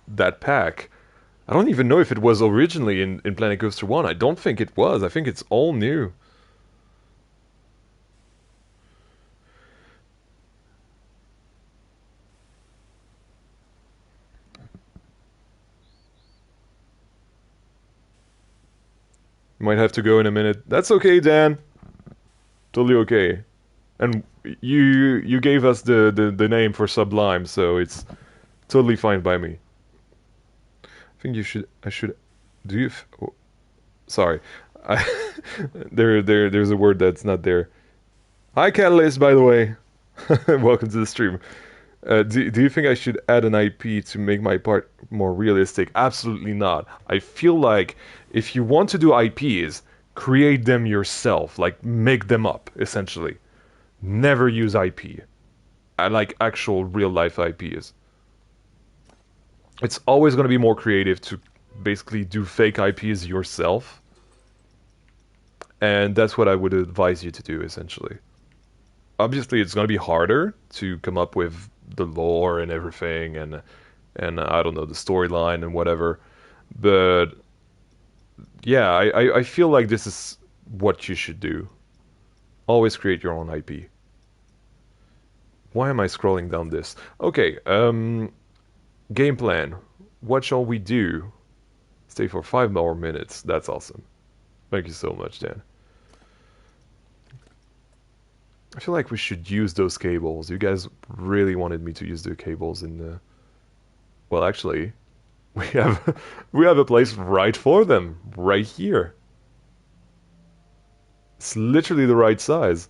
that pack. I don't even know if it was originally in Planet Coaster 1. I don't think it was. I think it's all new. Might have to go in a minute. That's okay, Dan. Totally okay. And you gave us the name for Sublime, so it's totally fine by me. I think I should do you oh, sorry. I there's a word that's not there. Hi Catalyst, by the way. Welcome to the stream. Do you think I should add an IP to make my part more realistic? Absolutely not. I feel like if you want to do IPs, create them yourself. Like, make them up, essentially. Never use IP. I like actual real-life IPs. It's always going to be more creative to basically do fake IPs yourself. And that's what I would advise you to do, essentially. Obviously, it's going to be harder to come up with the lore and everything, and I don't know, the storyline and whatever. But yeah, I feel like this is what you should do. Always create your own IP. Why am I scrolling down this? Okay, game plan. What shall we do? Stay for 5 more minutes. That's awesome. Thank you so much, Dan. I feel like we should use those cables. You guys really wanted me to use the cables in the... Well, actually, we have we have a place right for them, right here. It's literally the right size.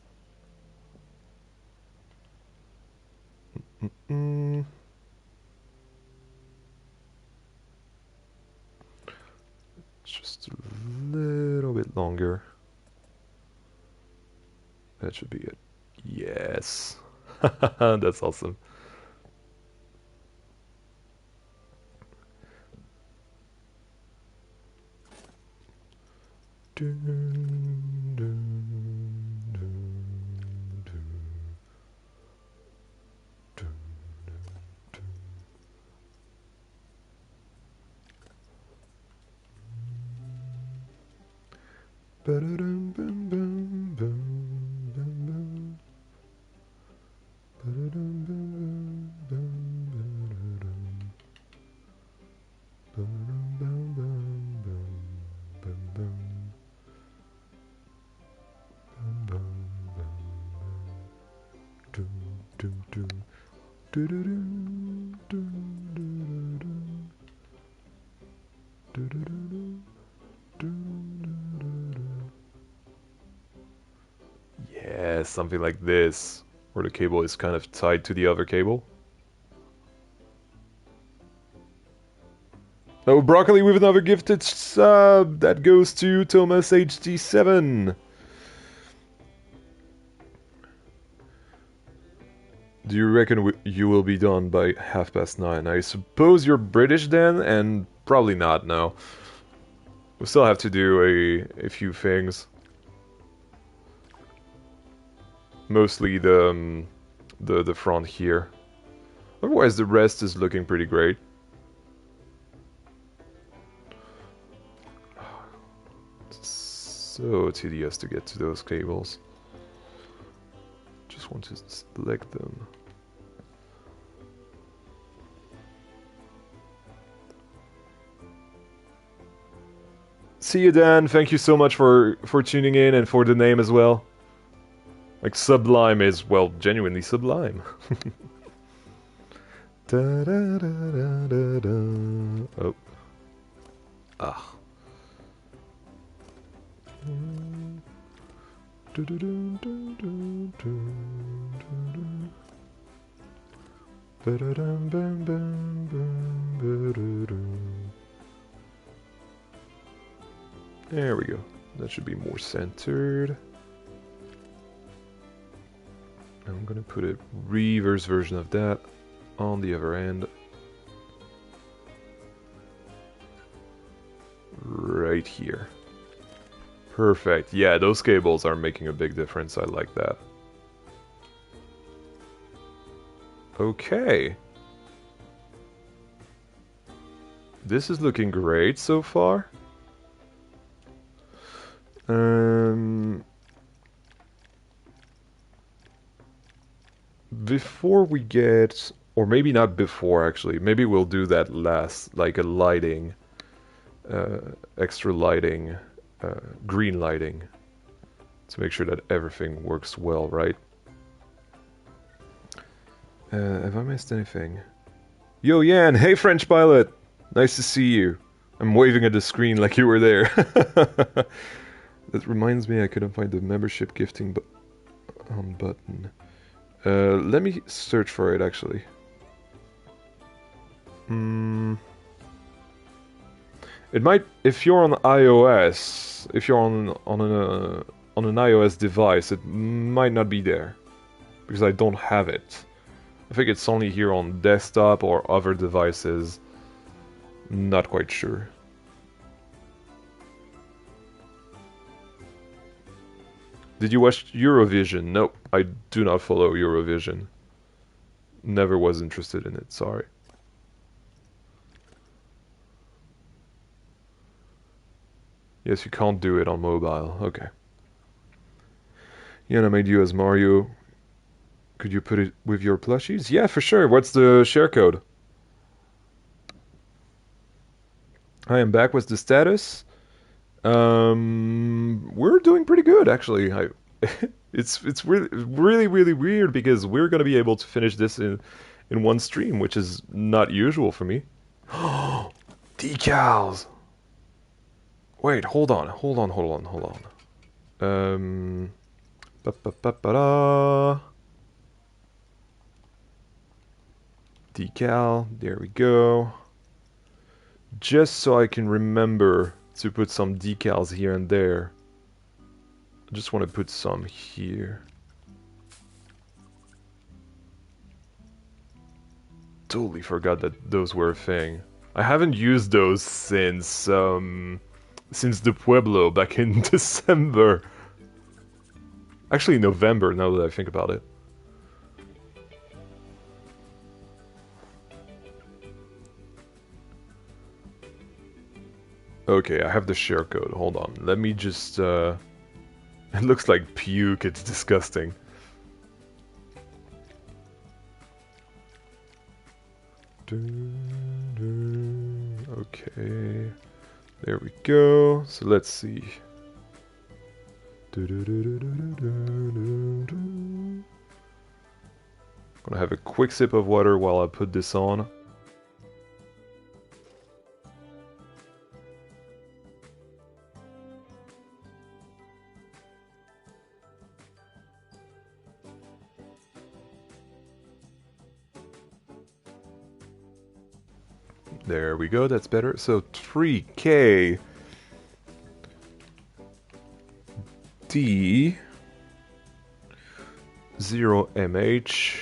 Mm-mm. Just a little bit longer. That should be it. Yes. That's awesome. Dun, dun, dun, dun. Yeah, something like this, where the cable is kind of tied to the other cable. Oh, broccoli with another gifted sub! That goes to Thomas HD7. Do you reckon you will be done by 9:30? I suppose you're British then, and probably not, no. We still have to do a few things. Mostly the front here. Otherwise the rest is looking pretty great. It's so tedious to get to those cables. Just want to select them. See you, Dan. Thank you so much for tuning in and for the name as well. Like, sublime is, well, genuinely sublime. Da, da, da, da, da, da. Oh. Ah. There we go. That should be more centered. I'm gonna put a reverse version of that on the other end. Right here. Perfect. Yeah, those cables are making a big difference. I like that. Okay. This is looking great so far. Before we get, or maybe not before actually, maybe we'll do that last, like a lighting, extra lighting, green lighting, to make sure that everything works well, right? Have I missed anything? Yo, Yan! Hey, French pilot! Nice to see you. I'm waving at the screen like you were there. That reminds me I couldn't find the membership gifting button. Let me search for it, actually. It might, if you're on iOS, if you're on an iOS device, it might not be there, because I don't have it. I think it's only here on desktop or other devices. Not quite sure. Did you watch Eurovision? Nope, I do not follow Eurovision. Never was interested in it, sorry. Yes, you can't do it on mobile, okay. Yeah, and I made you as Mario. Could you put it with your plushies? Yeah, for sure. What's the share code? I am back. What's the status? We're doing pretty good, actually. It's really weird because we're gonna be able to finish this in one stream, which is not usual for me. Decals. Wait, hold on. Ba-ba-ba-ba-da. Decal, there we go. Just so I can remember to put some decals here and there. I just want to put some here. Totally forgot that those were a thing. I haven't used those since the Pueblo back in December. Actually November, now that I think about it. Okay, I have the share code. Hold on. Let me just, It looks like puke. It's disgusting. Okay. There we go. So let's see. Gonna have a quick sip of water while I put this on. There we go, that's better. So 3K D 0MH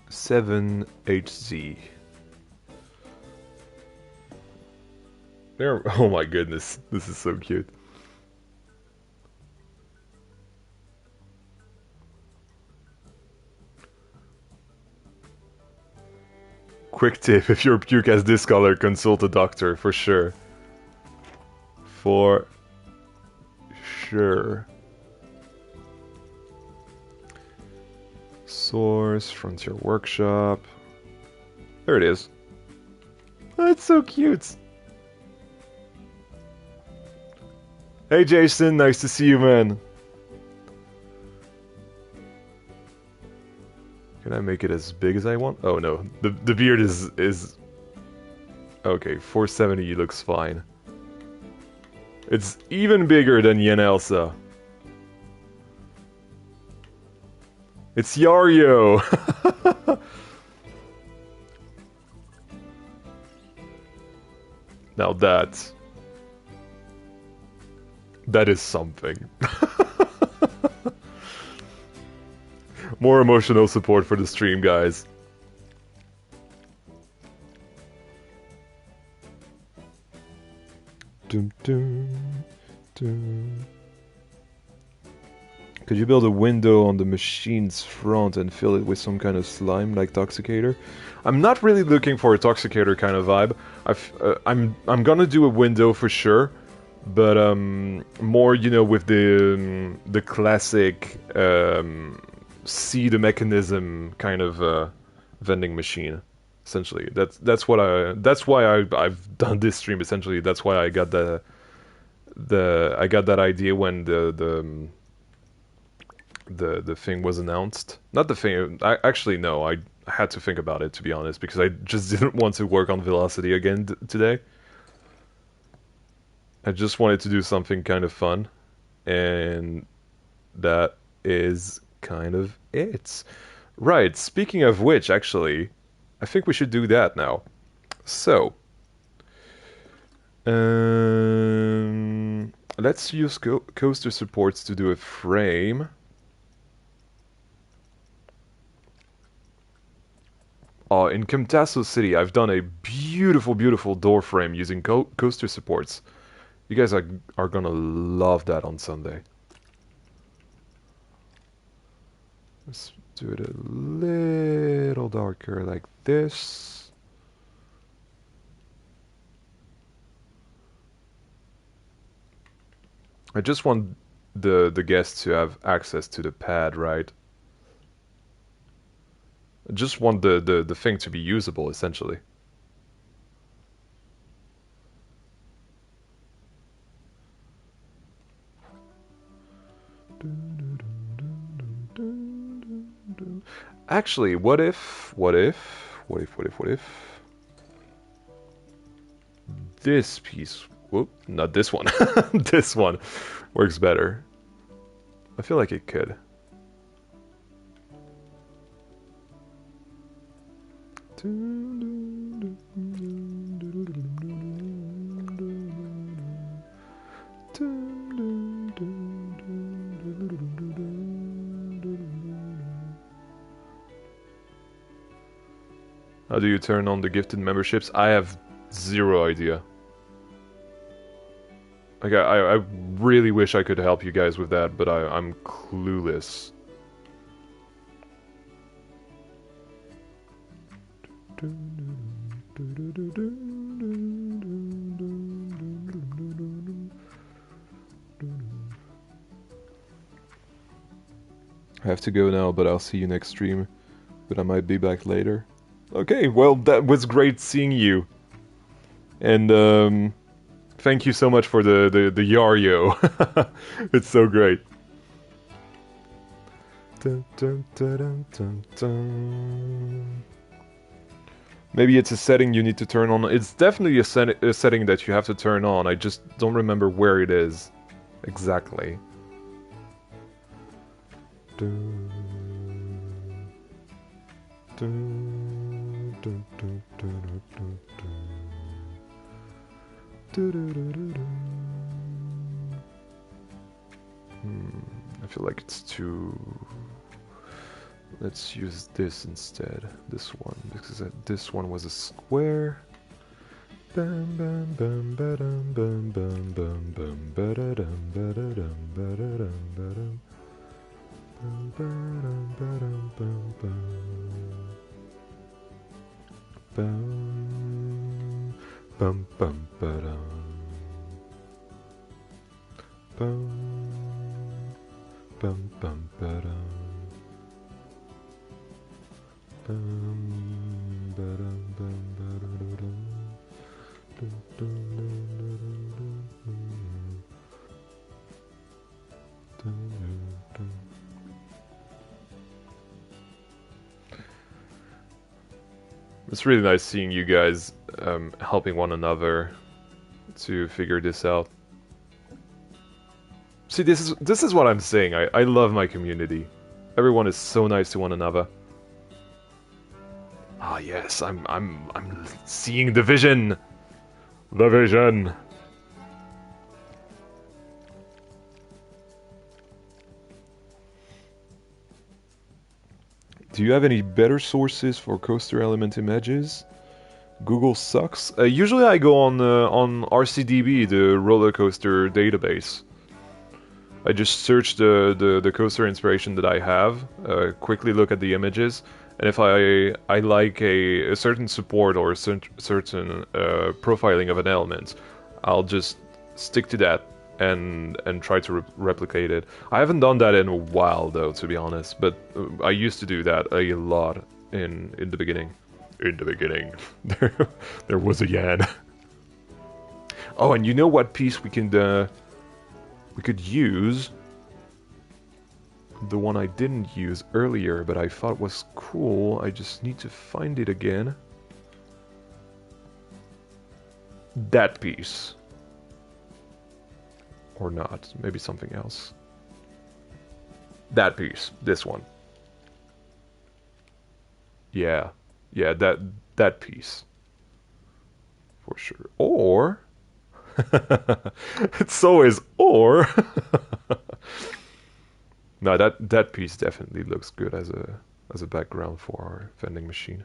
7HZ. There, oh my goodness, this is so cute. Quick tip, if your puke has this color, consult a doctor, for sure. For sure. Source, Frontier Workshop. There it is. Oh, it's so cute. Hey Jason, nice to see you, man. Can I make it as big as I want? Oh no, the beard is okay. 470 looks fine. It's even bigger than Yanelsa. It's Yario. Now that is something. More emotional support for the stream, guys. Dum, dum, dum. Could you build a window on the machine's front and fill it with some kind of slime like Toxicator? I'm not really looking for a Toxicator kind of vibe. I'm gonna do a window for sure, but more, you know, with the classic see the mechanism kind of vending machine. Essentially, that's why I've done this stream. Essentially, that's why I got that idea when the thing was announced. Not the thing. Actually, no. I had to think about it, to be honest, because I just didn't want to work on velocity again today. I just wanted to do something kind of fun, and that is kind of it. Right. Speaking of which, actually, I think we should do that now. So, let's use coaster supports to do a frame. In Camtaso City, I've done a beautiful, beautiful door frame using coaster supports. You guys are gonna love that on Sunday. Let's do it a little darker like this. I just want the guests to have access to the pad, right? I just want the thing to be usable, essentially. Actually, what if this piece, whoop, not this one, this one works better. I feel like it could. How do you turn on the gifted memberships? I have zero idea. Like, I really wish I could help you guys with that, but I'm clueless. I have to go now, but I'll see you next stream. But I might be back later. Okay, well, that was great seeing you. And thank you so much for the Yario. It's so great. Dun, dun, dun, dun, dun. Maybe it's a setting you need to turn on. It's definitely a setting that you have to turn on. I just don't remember where it is exactly. Dun, dun, dun, dun, dun, dun, dun. I feel like it's too... Let's use this instead. This one, because this one was a square. Bam bam bam ba-dum bam bam bam bam ba-da-dum ba-da-dum ba-da-dum ba-dum bam ba-dum ba-dum bam bam bam bam ba-dum bam bam bam ba-dum bam ba-dum bam ba-da-dum. It's really nice seeing you guys helping one another to figure this out. See, this is what I'm saying. I love my community. Everyone is so nice to one another. Ah yes, I'm seeing the vision. The vision. Do you have any better sources for coaster element images? Google sucks. Usually I go on RCDB, the roller coaster database. I just search the coaster inspiration that I have, quickly look at the images, and if I like a certain support or a certain profiling of an element, I'll just stick to that and try to replicate it. I haven't done that in a while though, to be honest, but I used to do that a lot in the beginning. In the beginning, there was a Yan. Oh, and you know what piece we could use? The one I didn't use earlier, but I thought was cool. I just need to find it again. That piece. Or not. Maybe something else. That piece. This one. Yeah. Yeah, that piece. For sure. Or... it's always or... No, that piece definitely looks good as a background for our vending machine.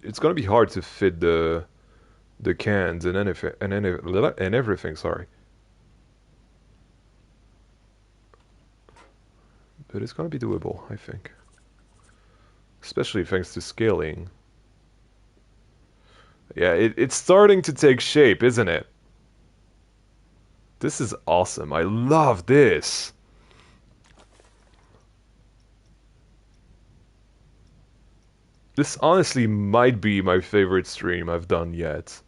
It's gonna be hard to fit the cans and everything. Sorry, but it's gonna be doable, I think. Especially thanks to scaling. Yeah, it's starting to take shape, isn't it? This is awesome. I love this. This honestly might be my favorite stream I've done yet.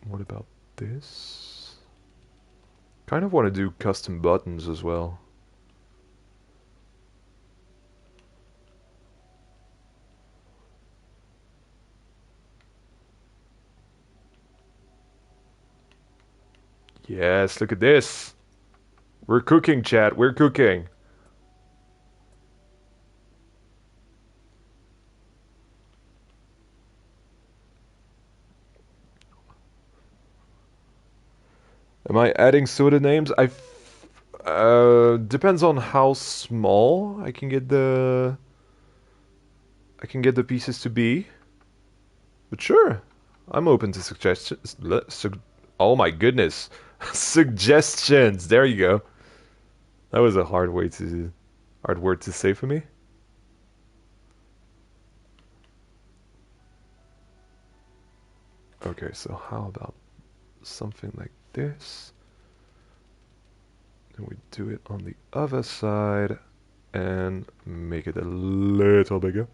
What about this? Kind of want to do custom buttons as well. Yes, look at this. We're cooking, chat. We're cooking. Am I adding soda names? Depends on how small I can get the pieces to be. But sure, I'm open to suggestions. Oh my goodness, suggestions. There you go. That was a hard word to say for me. Okay, so how about something like this? Then we do it on the other side and make it a little bigger.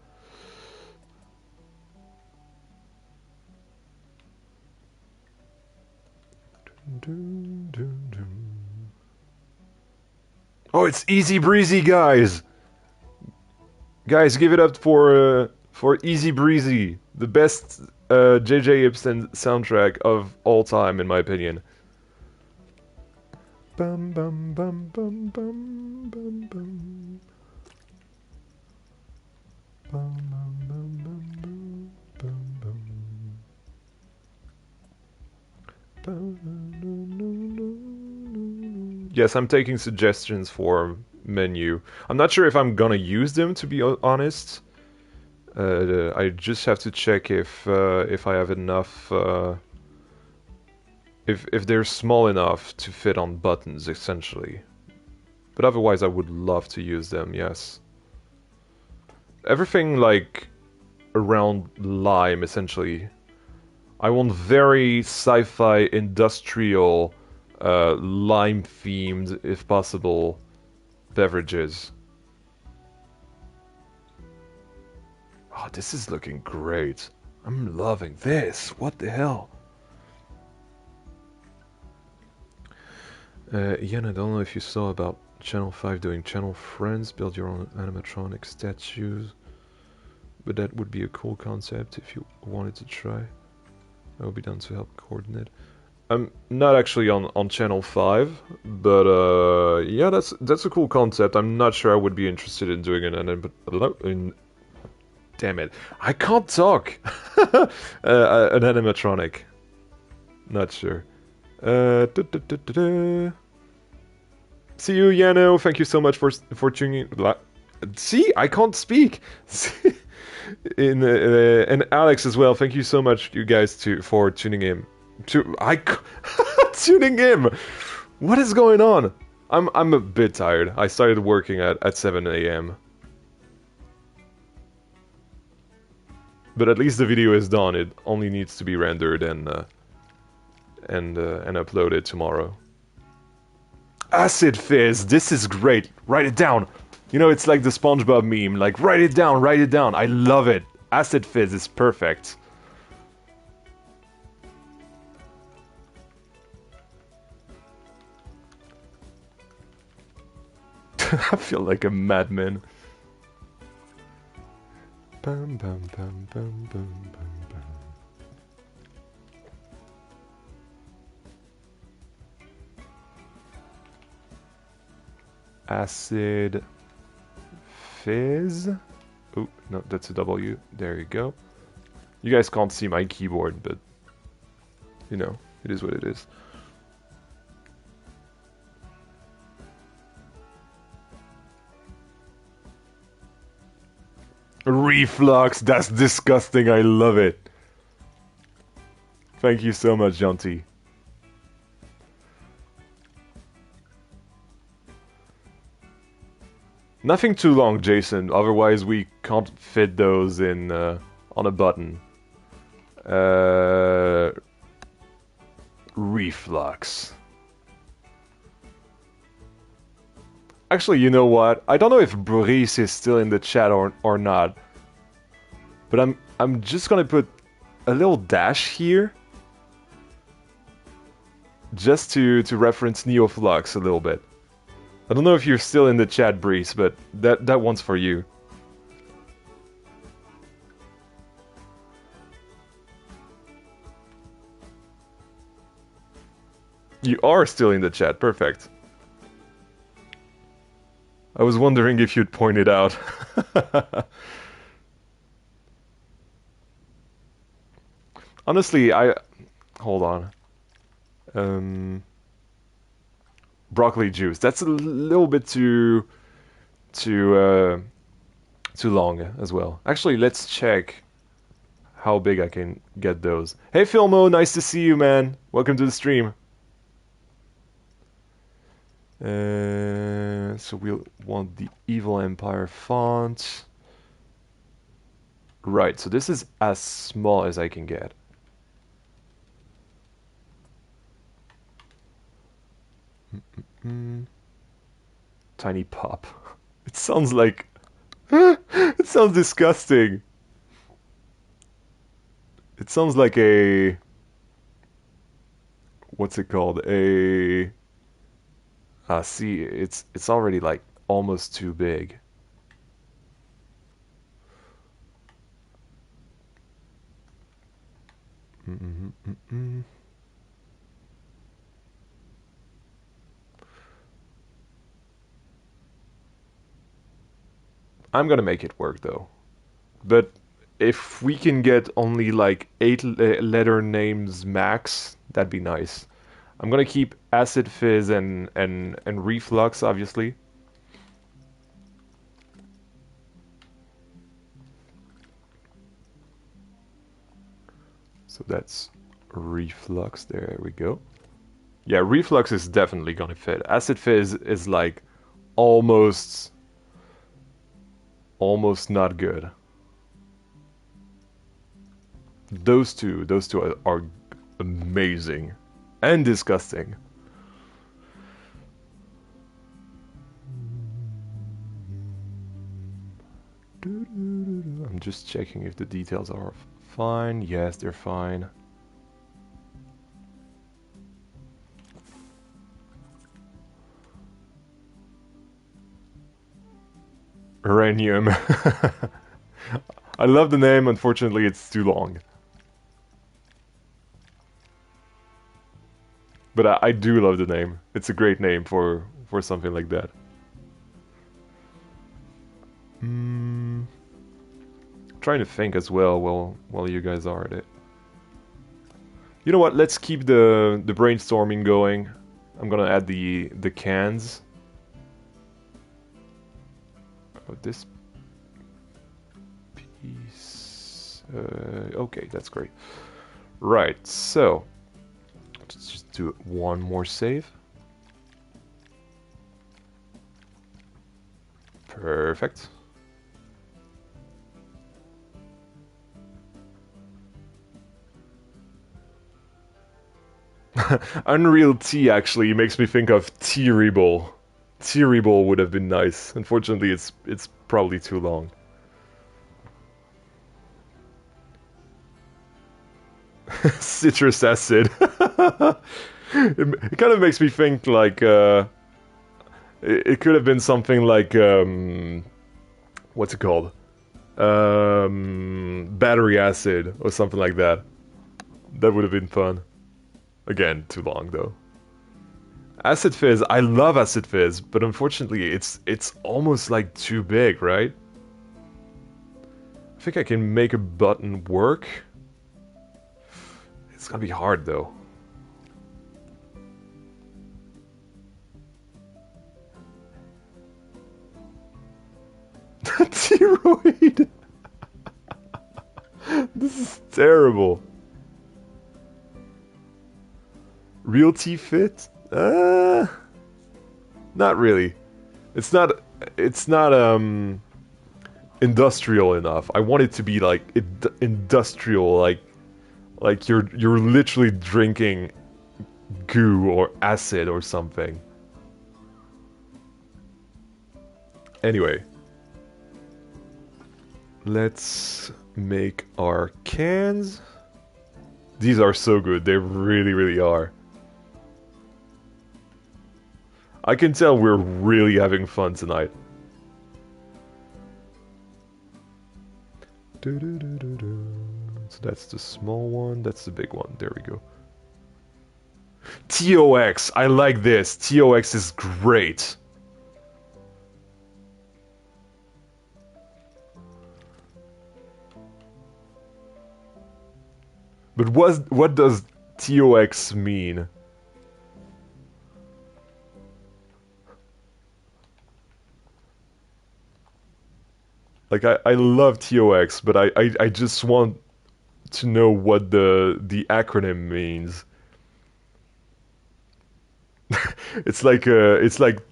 Oh, it's easy breezy, guys! Guys, give it up for Easy Breezy, the best J.J. Ibsen soundtrack of all time, in my opinion. Bum bum bum bum bum bum bum. Bum bum bum bum bum bum. Yes, I'm taking suggestions for menu. I'm not sure if I'm gonna use them, to be honest. I just have to check if I have enough. If they're small enough to fit on buttons, essentially. But otherwise, I would love to use them. Yes. Everything like around lime, essentially. I want very sci-fi industrial, lime-themed, if possible, beverages. Oh, this is looking great. I'm loving this. What the hell? Ian, I don't know if you saw about Channel 5 doing Channel Friends, build your own animatronic statues. But that would be a cool concept if you wanted to try. I would be down to help coordinate. I'm not actually on Channel 5, but yeah, that's a cool concept. I'm not sure I would be interested in doing damn it, I can't talk. An animatronic. Not sure. See you, Yano. Thank you so much for tuning in. See, I can't speak. And Alex as well. Thank you so much, you guys, for tuning in. Tuning in. What is going on? I'm a bit tired. I started working at 7 a.m. But at least the video is done. It only needs to be rendered and uploaded tomorrow. Acid Fizz. This is great. Write it down. You know, it's like the SpongeBob meme. Like, write it down. Write it down. I love it. Acid Fizz is perfect. I feel like a madman. Bum, bum, bum, bum, bum, bum, bum. Acid Fizz. Oh, no, that's a W. There you go. You guys can't see my keyboard, but you know, it is what it is. Reflux, that's disgusting. I love it. Thank you so much, Jonty. Nothing too long, Jason. Otherwise, we can't fit those in on a button. Reflux. Actually, you know what? I don't know if Boris is still in the chat or not. But I'm just gonna put a little dash here. Just to reference Neoflux a little bit. I don't know if you're still in the chat, Breeze, but that one's for you. You are still in the chat, perfect. I was wondering if you'd point it out. Honestly, hold on. broccoli juice. That's a little bit too too long as well. Actually, let's check how big I can get those. Hey Filmo, nice to see you, man. Welcome to the stream. So we'll want the Evil Empire font. Right, so this is as small as I can get. Tiny pop. It sounds like... It sounds disgusting. It sounds like a... What's it called? A... see, it's already like almost too big. I'm gonna make it work though. But if we can get only like 8 letter names max, that'd be nice. I'm gonna keep acid fizz and reflux, obviously. So that's reflux. There we go. Yeah, reflux is definitely gonna fit. Acid fizz is like almost not good. Those two are amazing and disgusting. I'm just checking if the details are fine. Yes, they're fine. Uranium. I love the name, unfortunately it's too long. But I do love the name. It's a great name for something like that. Trying to think as well while you guys are at it. You know what? Let's keep the brainstorming going. I'm gonna add the cans. Oh, this piece. Okay, that's great. Right, so let's just do one more save. Perfect. Unreal T actually makes me think of T-Rebel. T-Rebel would have been nice. Unfortunately, it's probably too long. Citrus acid. It kind of makes me think like it could have been something like what's it called? Battery acid or something like that. That would have been fun. Again, too long though. Acid fizz, I love acid fizz, but unfortunately it's almost like too big, right? I think I can make a button work. It's gonna be hard though. Tiroid! This is terrible. Real tea fit? Not really. It's not industrial enough. I want it to be like industrial, like you're literally drinking goo or acid or something. Anyway, let's make our cans. These are so good. They really are. I can tell we're really having fun tonight. So that's the small one, that's the big one. There we go. TOX, I like this. TOX is great. But what does TOX mean? Like I love TOX, but I just want to know what the acronym means. It's like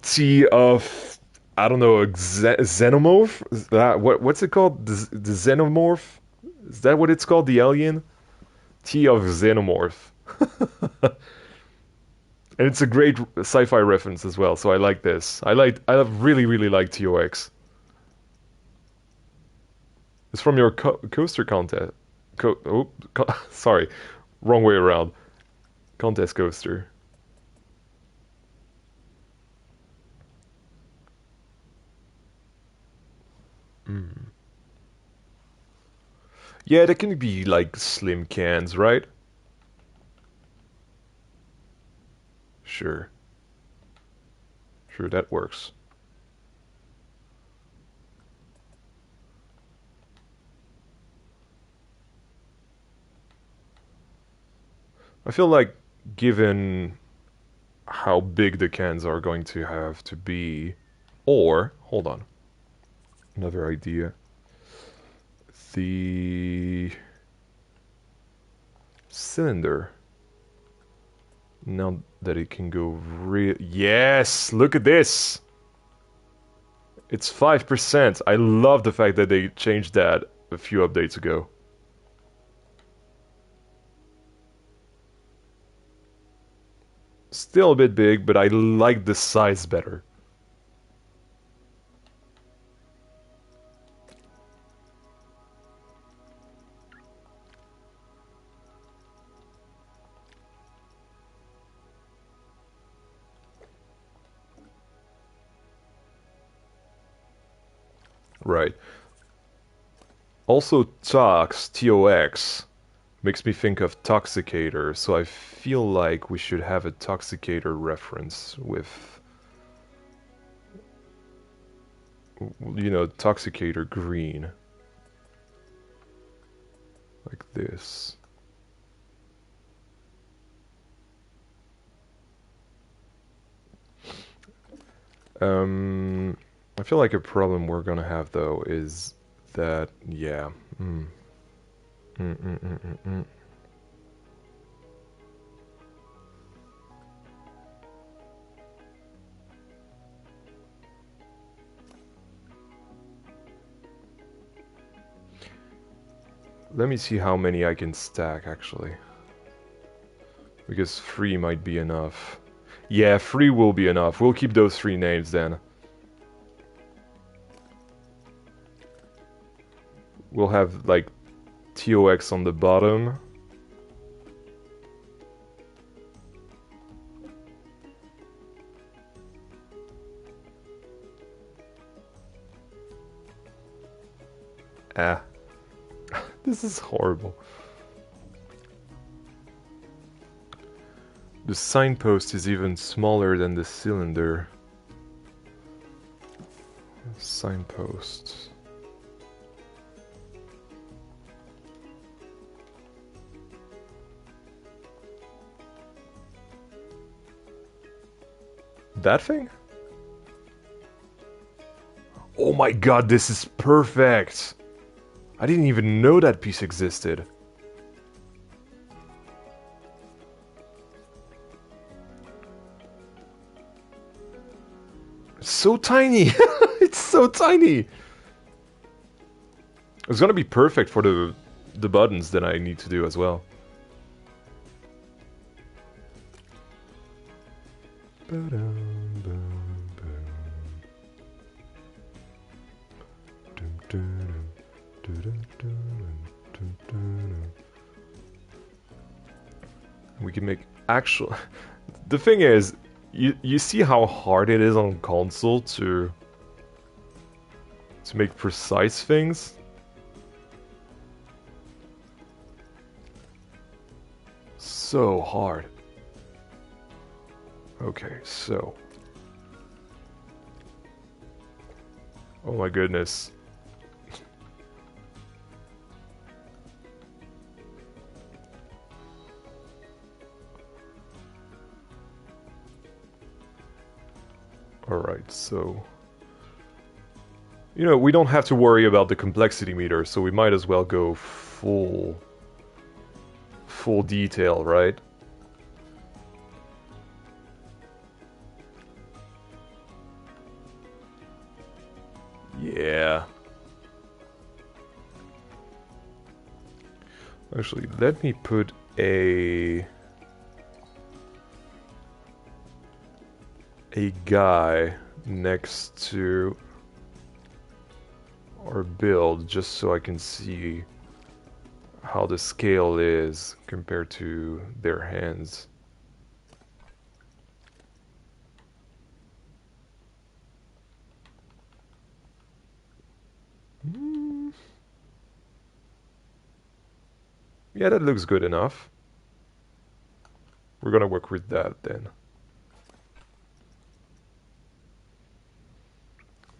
T of I don't know xenomorph. Is that what's it called? The xenomorph? Is that what it's called? The alien? T of xenomorph. And it's a great sci-fi reference as well. So I like this. I really like TOX. It's from your coaster contest. Sorry, wrong way around. Contest coaster. Mm. Yeah, they can be like slim cans, right? Sure. Sure, that works. I feel like given how big the cans are going to have to be, or, hold on, another idea. The cylinder. Now that it can go real. Yes! Look at this! It's 5%. I love the fact that they changed that a few updates ago. Still a bit big, but I like the size better. Right. Also, TOX, makes me think of Toxicator, so I feel like we should have a Toxicator reference with, you know, Toxicator green. Like this. I feel like a problem we're gonna have though is that, yeah. Mm. Mm, mm, mm, mm, mm. Let me see how many I can stack actually. Because 3 might be enough. Yeah, 3 will be enough. We'll keep those 3 names then. We'll have like TOX on the bottom. Ah. This is horrible. The signpost is even smaller than the cylinder. Signpost. That thing? Oh my god, this is perfect! I didn't even know that piece existed. It's so tiny! It's so tiny! It's gonna be perfect for the buttons that I need to do as well. We can make actual... The thing is, you see how hard it is on console to make precise things? So hard. Okay, so... Oh my goodness. Alright, so... You know, we don't have to worry about the complexity meter, so we might as well go full detail, right? Yeah. Actually, let me put a guy next to our build just so I can see how the scale is compared to their hands. Yeah, that looks good enough. We're gonna work with that then.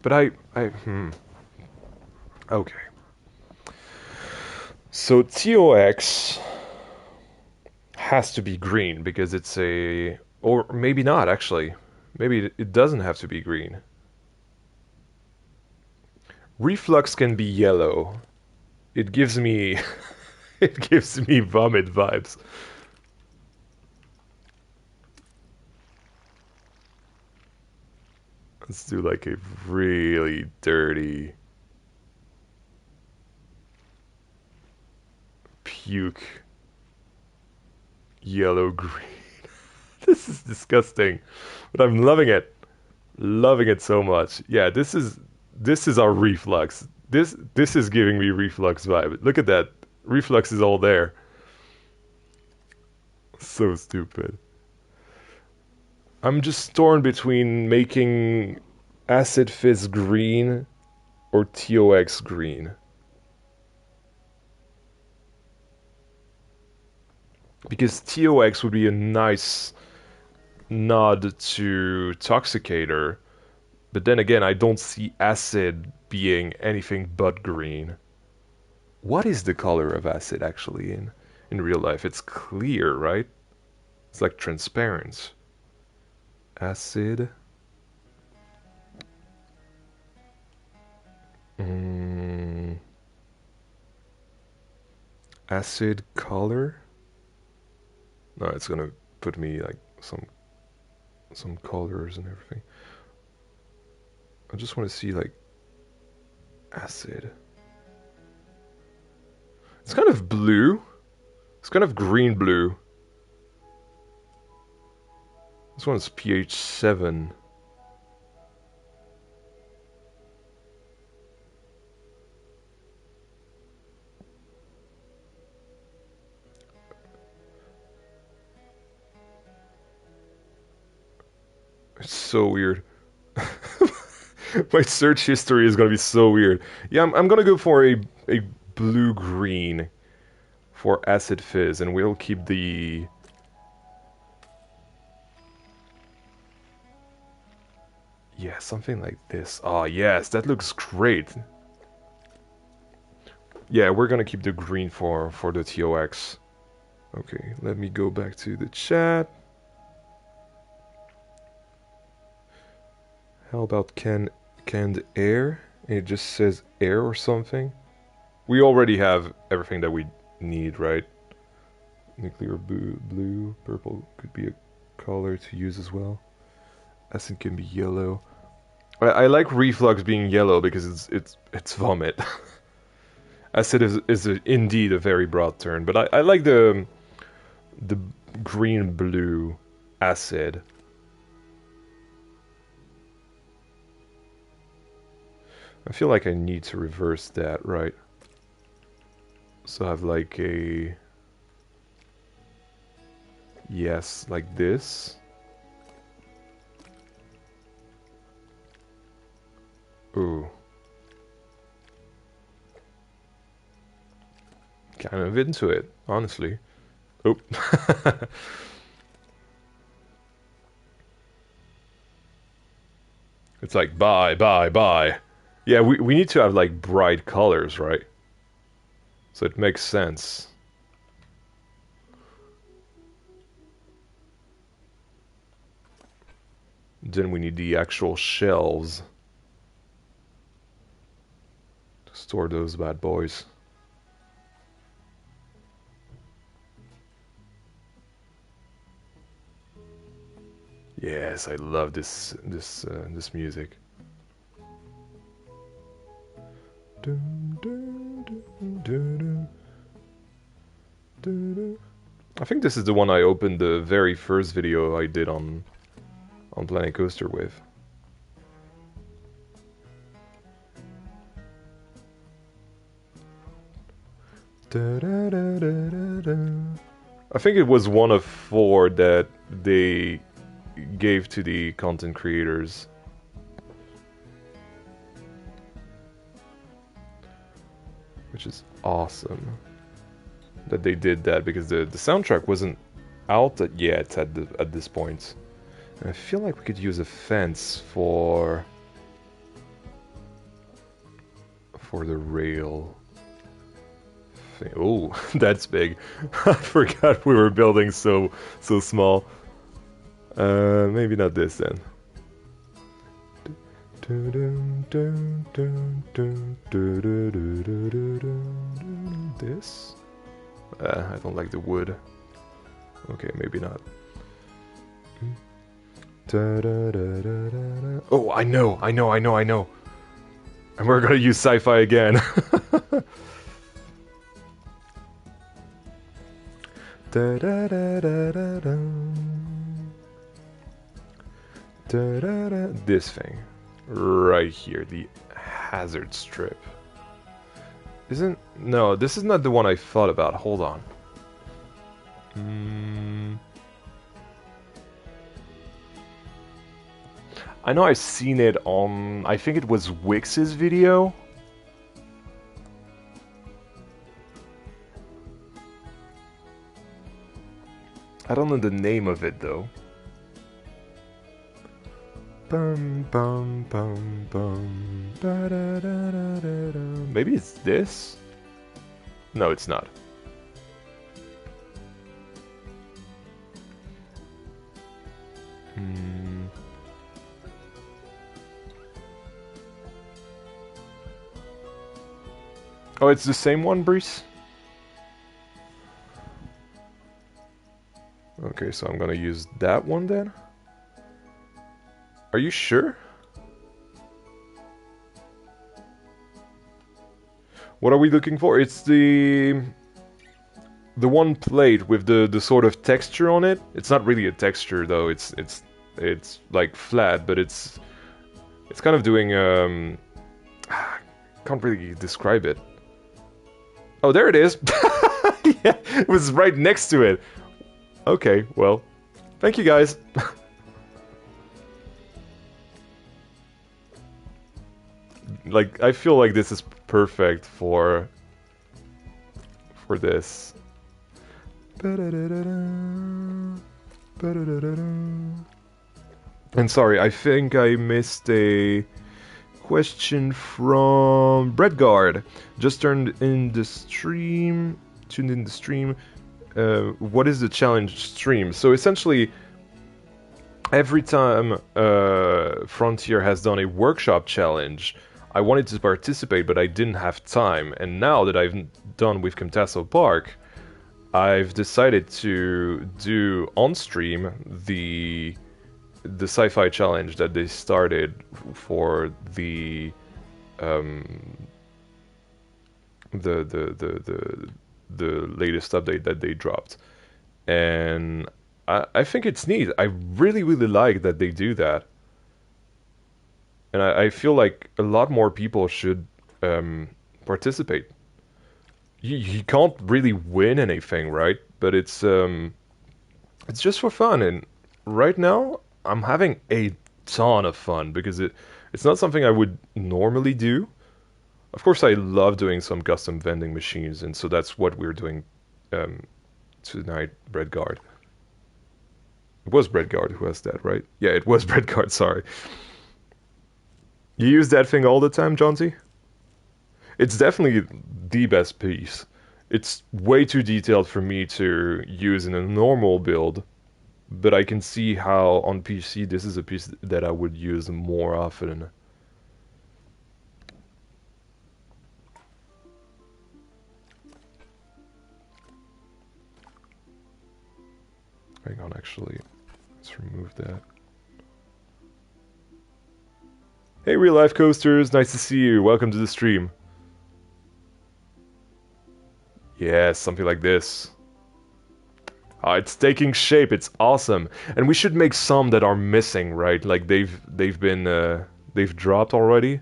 But okay. So TOX has to be green because it's a, or maybe not actually. Maybe it doesn't have to be green. Reflux can be yellow. It gives me, it gives me vomit vibes. Let's do like a really dirty puke yellow green. This is disgusting, but I'm loving it. Loving it so much. Yeah, this is our reflux. This is giving me reflux vibe. Look at that. Reflux is all there. So stupid. I'm just torn between making acid fizz green or TOX green. Because TOX would be a nice nod to Toxicator, but then again, I don't see acid being anything but green. What is the color of acid actually in real life? It's clear, right? It's like transparent. Acid. Mm, acid color. No, it's gonna put me like some colors and everything. I just want to see like acid. It's kind of blue. It's kind of green blue. This one's pH 7. It's so weird. My search history is gonna be so weird. Yeah, I'm gonna go for a blue green for acid fizz, and we'll keep the. Yeah, something like this. Oh yes, that looks great. Yeah, we're gonna keep the green for the TOX. Okay, let me go back to the chat. How about canned air? It just says air or something. We already have everything that we need, right? Nuclear blue, purple could be a color to use as well. Acid can be yellow. I like reflux being yellow because it's vomit. Acid is indeed a very broad term, but I like the green blue acid. I feel like I need to reverse that, right? So I have like a yes, like this. Ooh. Kind of into it, honestly. Oh. It's like bye, bye, bye. Yeah, we need to have like bright colors, right? So it makes sense. Then we need the actual shells. Store those bad boys. Yes, I love this music. I think this is the one I opened the very first video I did on Planet Coaster with. I think it was one of 4 that they gave to the content creators. Which is awesome that they did that, because the soundtrack wasn't out yet at this point. And I feel like we could use a fence for the rail thing. Oh, that's big. I forgot we were building so small. Maybe not this then. This? I don't like the wood. Okay, maybe not. Oh, I know. And we're gonna use Sci-Fi again. This thing. Right here, the hazard strip. No, this is not the one I thought about. Hold on. I know I've seen it on, I think it was Wix's video. I don't know the name of it though. Bum, bum, bum, bum, da, da, da, da, da, da. Maybe it's this? No, it's not. Oh, it's the same one, Brees? Okay, so I'm gonna use that one then. Are you sure? What are we looking for? It's the one plate with the sort of texture on it. It's not really a texture though. It's like flat, but it's kind of doing can't really describe it. Oh, there it is. Yeah, it was right next to it. Okay, well, thank you guys. Like, I feel like this is perfect for this. And sorry, I think I missed a question from Breadguard. Just tuned in the stream. What is the challenge stream? So essentially, every time Frontier has done a workshop challenge, I wanted to participate, but I didn't have time. And now that I've done with Camtaso Park, I've decided to do on stream the Sci-Fi challenge that they started for the latest update that they dropped. And I think it's neat. I really like that they do that. And I feel like a lot more people should participate. You can't really win anything, right? But it's just for fun. And right now, I'm having a ton of fun because it's not something I would normally do. Of course, I love doing some custom vending machines, and so that's what we're doing tonight, Breadguard. It was Breadguard who has that, right? Yeah, it was Breadguard, sorry. You use that thing all the time, Johnsy? It's definitely the best piece. It's way too detailed for me to use in a normal build, but I can see how on PC this is a piece that I would use more often. hang on, actually. Let's remove that. Hey, real life coasters, nice to see you. Welcome to the stream. Yes, something like this. It's taking shape. It's awesome, and we should make some that are missing, right? Like they've been they've dropped already.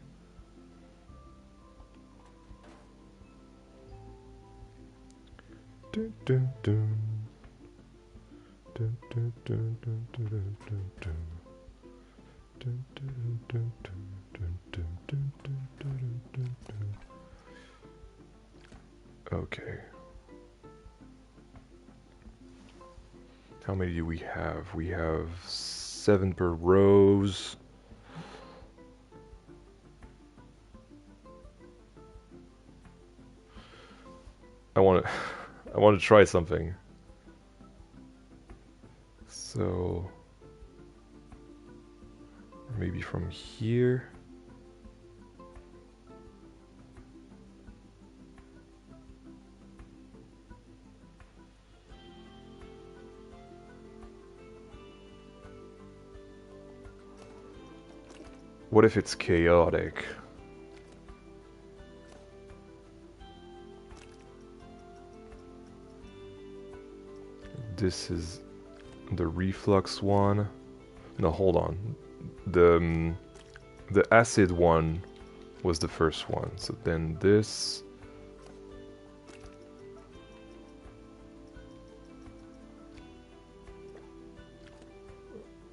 Dun, dun, dun. Dun, dun, dun, dun, dun, dun, dun. Dun, dun, dun, dun, dun, dun, dun, dun, dun, dun, dun. Okay. How many do we have? We have 7 per rows. I want to try something. So maybe from here. What if it's chaotic? This is the reflux one. No, hold on. The acid one was the first one. So then this.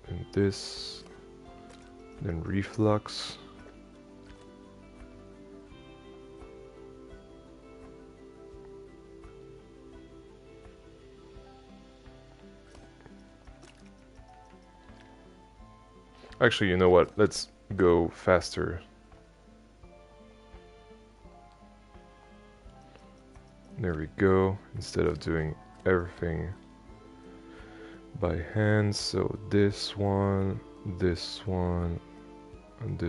And this. Then reflux. Actually, you know what? Let's go faster. There we go. Instead of doing everything by hand. So this one, and this one, and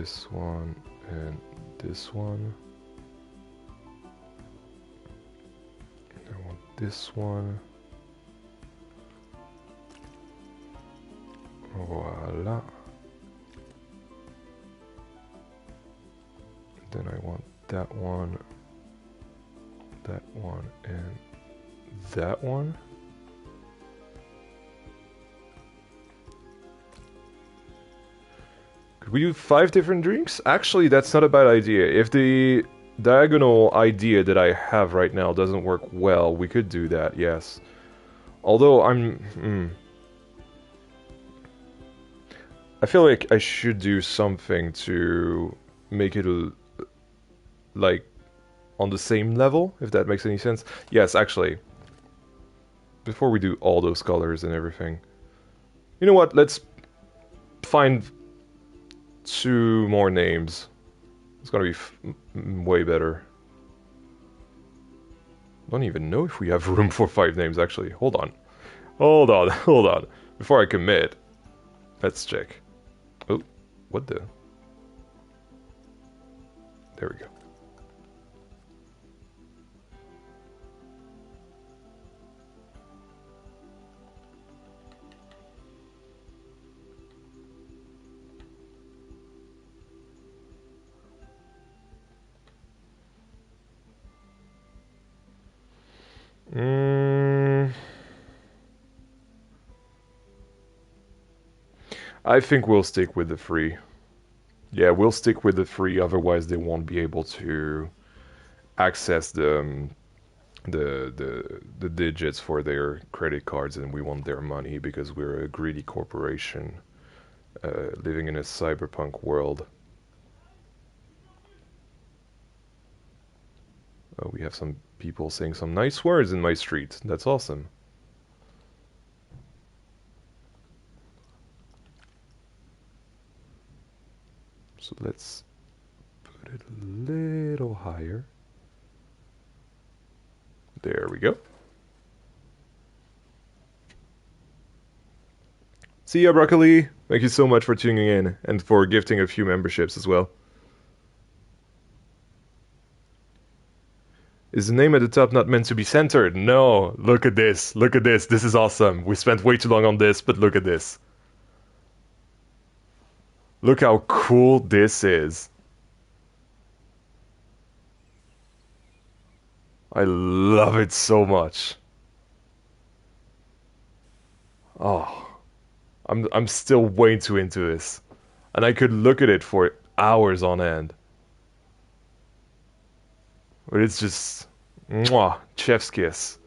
this one. I want this one. Voila. Then I want that one, and that one. Could we do 5 different drinks? Actually, that's not a bad idea. If the diagonal idea that I have right now doesn't work well, we could do that, yes. Although I feel like I should do something to make it like on the same level, if that makes any sense. Yes, actually, before we do all those colors and everything, you know what, let's find 2 more names. It's gonna be way better. I don't even know if we have room for 5 names, actually. Hold on. Before I commit, let's check. Oh, what the? There we go. I think we'll stick with the free. Yeah, we'll stick with the free, otherwise they won't be able to access the digits for their credit cards, and we want their money because we're a greedy corporation living in a cyberpunk world. Oh, we have some people saying some nice words in my street. That's awesome. So let's put it a little higher. There we go. See ya, Broccoli. Thank you so much for tuning in and for gifting a few memberships as well. Is the name at the top not meant to be centered? No, look at this. Look at this. This is awesome. We spent way too long on this, but look at this. Look how cool this is. I love it so much. Oh, I'm still way too into this. And I could look at it for hours on end. But it's just mwah, chef's kiss.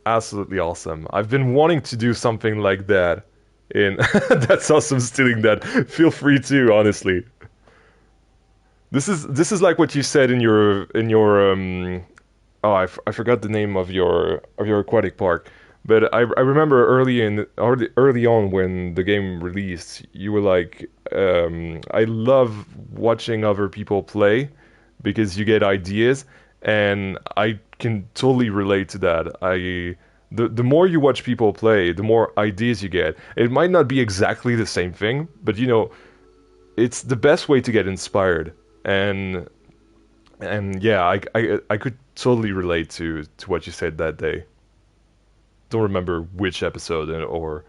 Absolutely awesome. I've been wanting to do something like that in that's awesome stealing that. Feel free to, honestly. This is like what you said in your oh I forgot the name of your aquatic park. But I remember early on when the game released, you were like, I love watching other people play because you get ideas, and I can totally relate to that. The more you watch people play, the more ideas you get. It might not be exactly the same thing, but you know, it's the best way to get inspired. And yeah, I could totally relate to what you said that day. Don't remember which episode or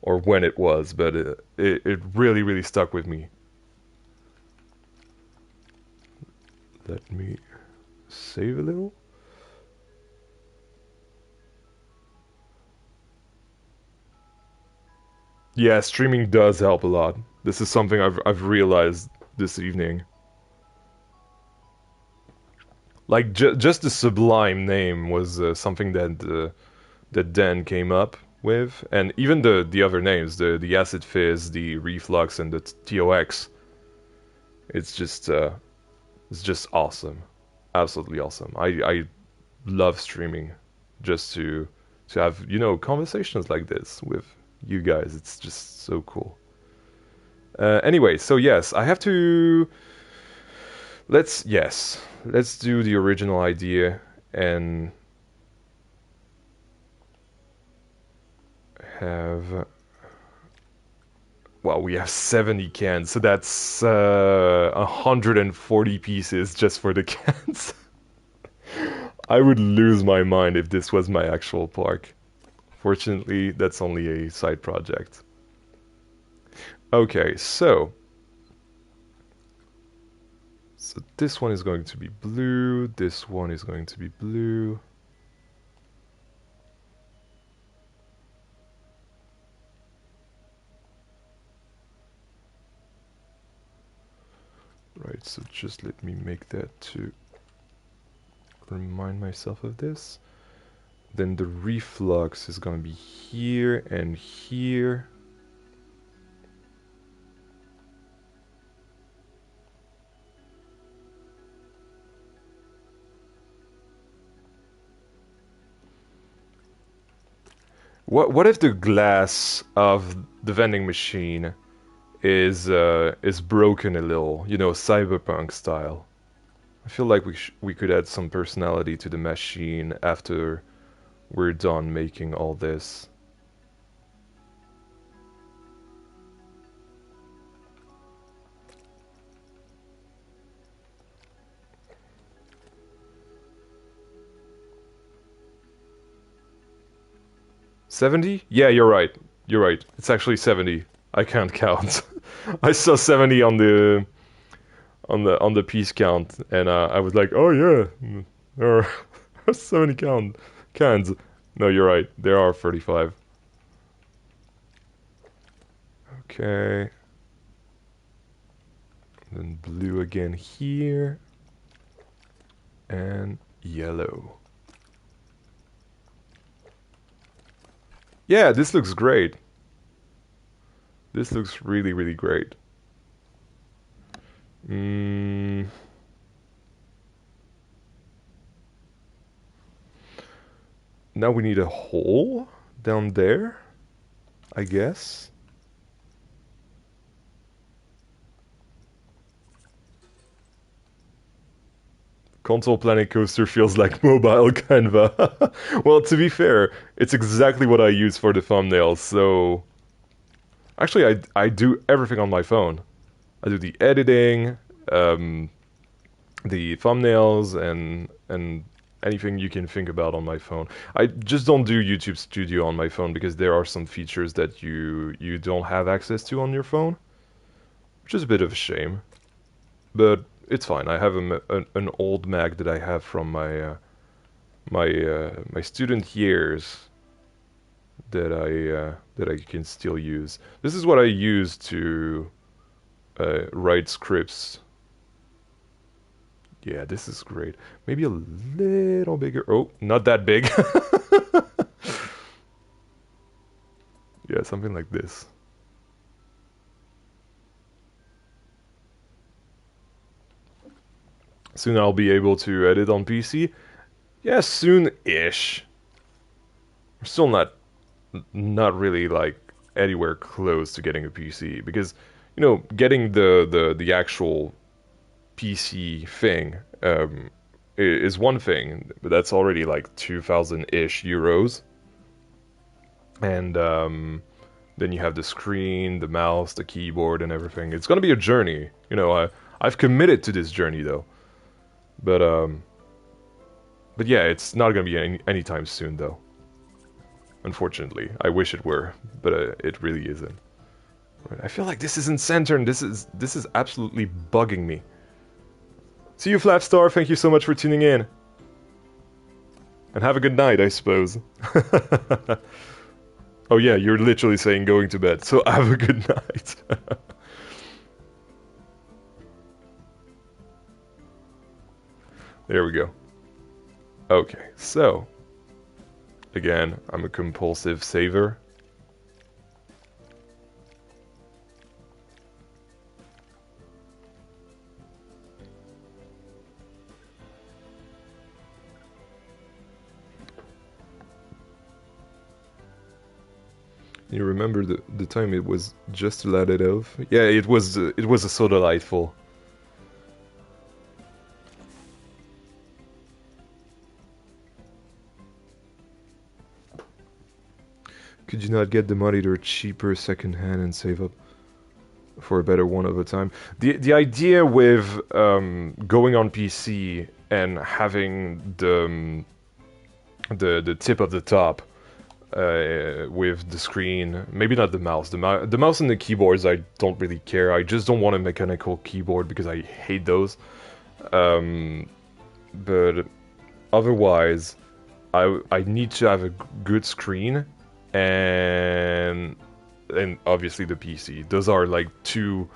when it was, but it really stuck with me. Let me save a little. Yeah, streaming does help a lot. This is something I've realized this evening. Like just the Sublime name was something that Dan came up with, and even the other names, the Acid Fizz, the Reflux, and the TOX. It's just it's just awesome, absolutely awesome. I love streaming just to have conversations like this with you guys. It's just so cool. Anyway, so yes, I have to. Let's do the original idea and have. Well, we have 70 cans, so that's 140 pieces just for the cans. I would lose my mind if this was my actual park. Fortunately, that's only a side project. Okay, so this one is going to be blue, this one is going to be blue. Right, so just let me make that to remind myself of this. Then the reflux is going to be here and here. What if the glass of the vending machine is broken a little, cyberpunk style? I feel like we could add some personality to the machine after we're done making all this. $70? Yeah, you're right. You're right. It's actually 70. I can't count. I saw 70 on the piece count, and I was like, oh yeah, there are 70 cans. No, you're right. There are 35. Okay. Then blue again here, and yellow. Yeah, this looks great. This looks really great. Mm. Now we need a hole down there, I guess. Console Planet Coaster feels like mobile Canva. Well, to be fair, it's exactly what I use for the thumbnails, so... Actually, I do everything on my phone. I do the editing, the thumbnails and anything you can think about on my phone. I just don't do YouTube Studio on my phone because there are some features that you don't have access to on your phone, which is a bit of a shame. But it's fine. I have an old Mac that I have from my student years that I can still use. This is what I use to write scripts. Yeah, this is great. Maybe a little bigger. Oh, not that big. Yeah, something like this. Soon I'll be able to edit on PC. Yeah, soon-ish. I'm still not really like anywhere close to getting a PC because getting the actual PC thing is one thing, but that's already like 2,000-ish euros. And then you have the screen, the mouse, the keyboard, and everything. It's gonna be a journey. I've committed to this journey though. But but yeah, it's not gonna be anytime soon though. Unfortunately, I wish it were, but it really isn't. Right. I feel like this isn't centered. This is absolutely bugging me. See you, Flapstar. Thank you so much for tuning in, and have a good night, I suppose. Oh yeah, you're literally saying going to bed, so have a good night. There we go. Okay, so again, I'm a compulsive saver. You remember the time it was just to let it off? Yeah, it was so delightful. Could you not get the monitor cheaper secondhand and save up for a better one over time? The idea with going on PC and having the tip of the top with the screen, maybe not the mouse. The mouse and the keyboards, I don't really care. I just don't want a mechanical keyboard because I hate those. But otherwise, I need to have a good screen and obviously the PC. Those are like two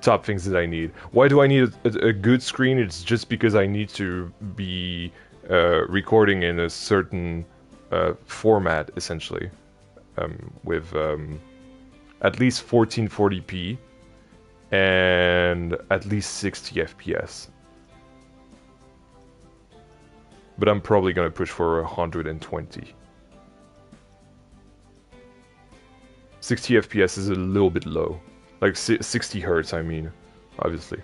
top things that I need. Why do I need a good screen? It's just because I need to be recording in a certain format, essentially, with at least 1440p and at least 60 FPS. But I'm probably gonna push for 120. 60 FPS is a little bit low. Like 60 hertz, I mean, obviously.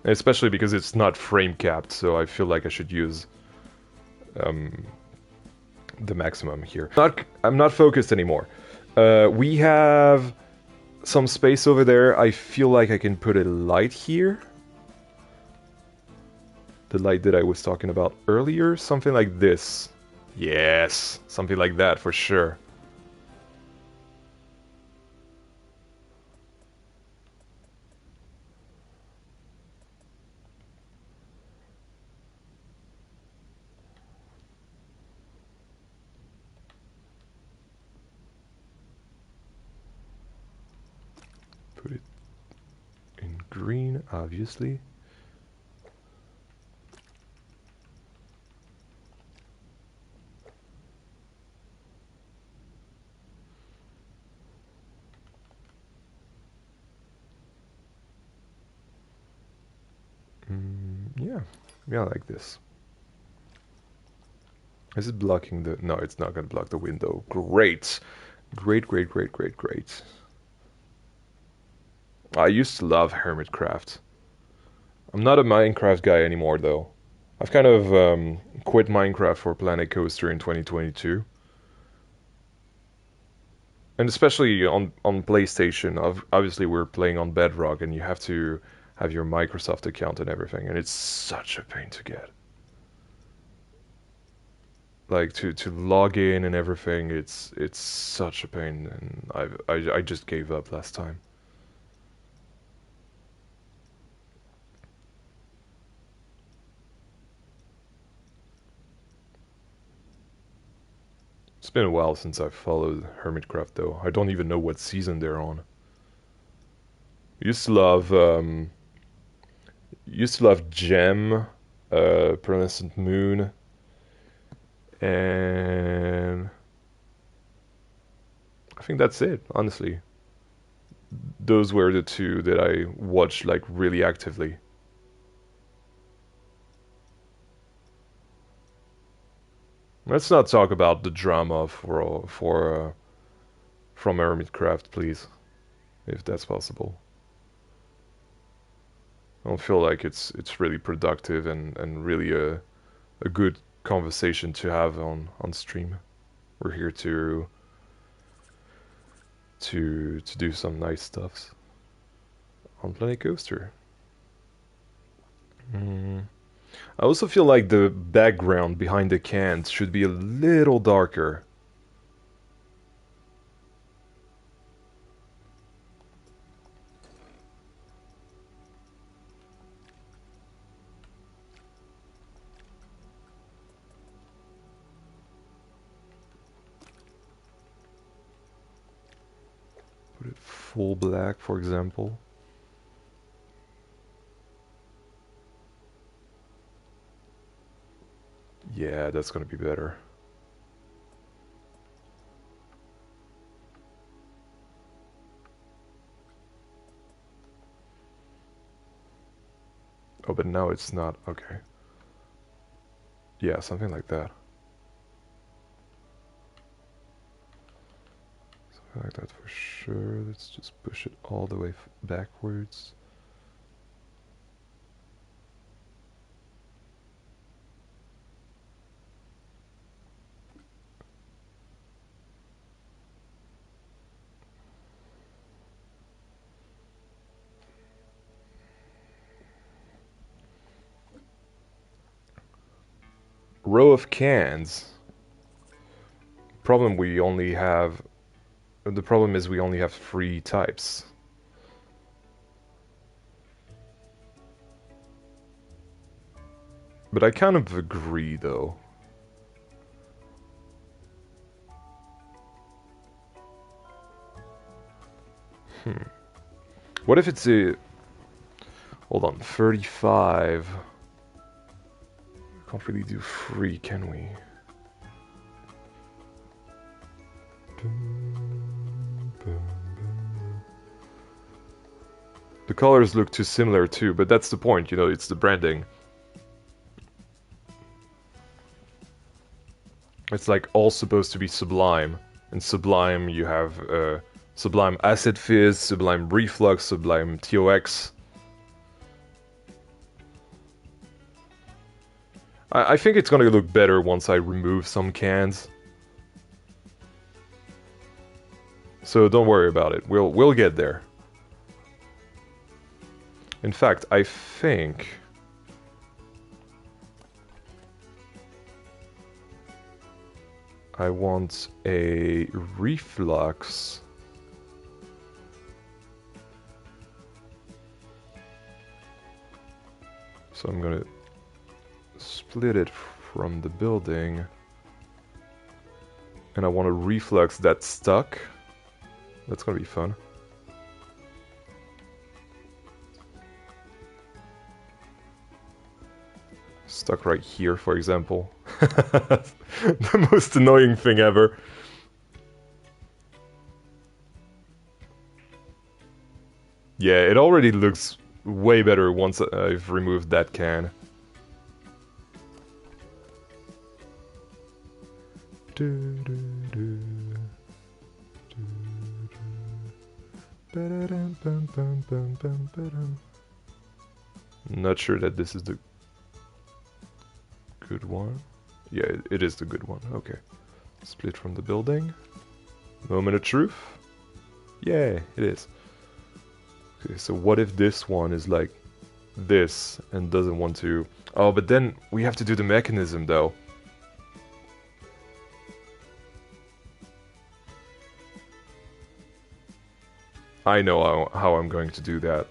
And especially because it's not frame capped, so I feel like I should use the maximum here. I'm not focused anymore. We have some space over there. I feel like I can put a light here. The light that I was talking about earlier, something like this. Yes, something like that for sure. Put it in green, obviously. Yeah, like this. Is it blocking the... No, it's not going to block the window. Great. Great, great, great, great, great. I used to love Hermitcraft. I'm not a Minecraft guy anymore, though. I've kind of quit Minecraft for Planet Coaster in 2022. And especially on PlayStation, obviously we're playing on Bedrock, and you have to have your Microsoft account and everything, and it's such a pain to get. Like to log in and everything, it's such a pain, and I just gave up last time. It's been a while since I've followed Hermitcraft though. I don't even know what season they're on. Used to love Gem, Pearlescent Moon, and I think that's it, honestly. Those were the two that I watched like really actively. Let's not talk about the drama from Hermitcraft, please, if that's possible. I don't feel like it's really productive and really a good conversation to have on stream. We're here to do some nice stuffs on Planet Coaster. Mm. I also feel like the background behind the cans should be a little darker. Put it full black, for example. Yeah, that's gonna be better. Oh, but now it's not. Okay. Yeah, something like that. Something like that for sure. Let's just push it all the way backwards. Row of cans. Problem we only have. The problem is we only have 3 types. But I kind of agree, though. What if it's a... Hold on, 35. Can't really do 3, can we? The colors look too similar too, but that's the point, you know, it's the branding. It's like all supposed to be Sublime. In Sublime you have Sublime Acid Fizz, Sublime Reflux, Sublime TOX. I think it's gonna look better once I remove some cans. So don't worry about it. We'll get there. In fact, I think I want a reflux. So I'm gonna split it from the building. And I want a reflux that's stuck. That's gonna be fun. Stuck right here, for example. The most annoying thing ever. Yeah, it already looks way better once I've removed that can. Not sure that this is the good one. Yeah, it is the good one. Okay. Split from the building. Moment of truth? Yeah, it is. Okay, so what if this one is like this and doesn't want to... Oh, but then we have to do the mechanism though. I know how I'm going to do that.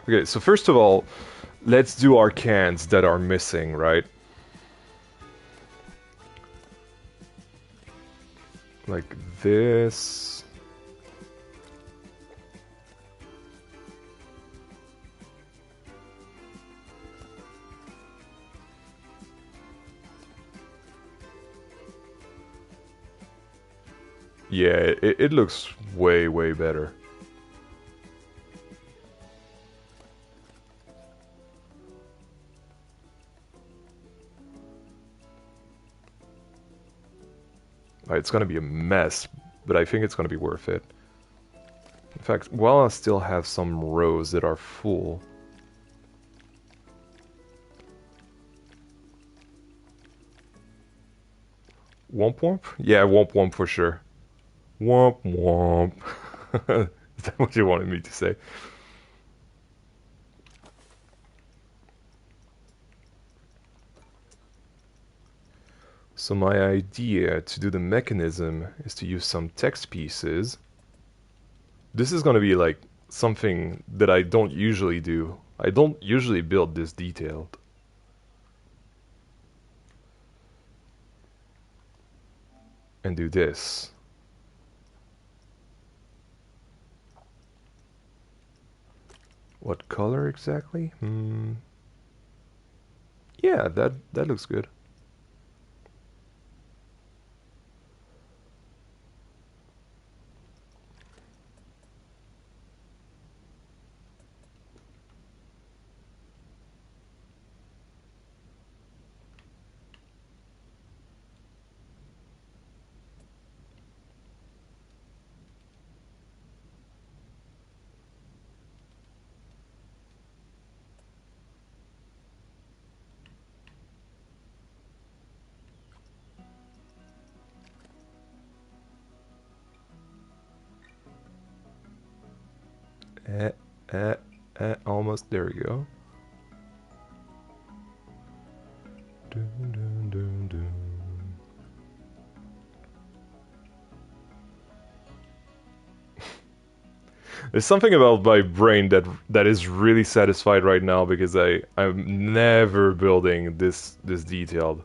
Okay, so first of all, let's do our cans that are missing, right? Like this. Yeah, it looks way, way better. It's gonna be a mess, but I think it's gonna be worth it. In fact, while I still have some rows that are full... Womp womp? Yeah, womp womp for sure. Womp womp. Is that what you wanted me to say? So my idea to do the mechanism is to use some text pieces. This is going to be like something that I don't usually do. I don't usually build this detailed. And do this. What color exactly? Yeah, that looks good. Almost. There we go. Dun, dun, dun, dun. There's something about my brain that is really satisfied right now because I'm never building this detailed.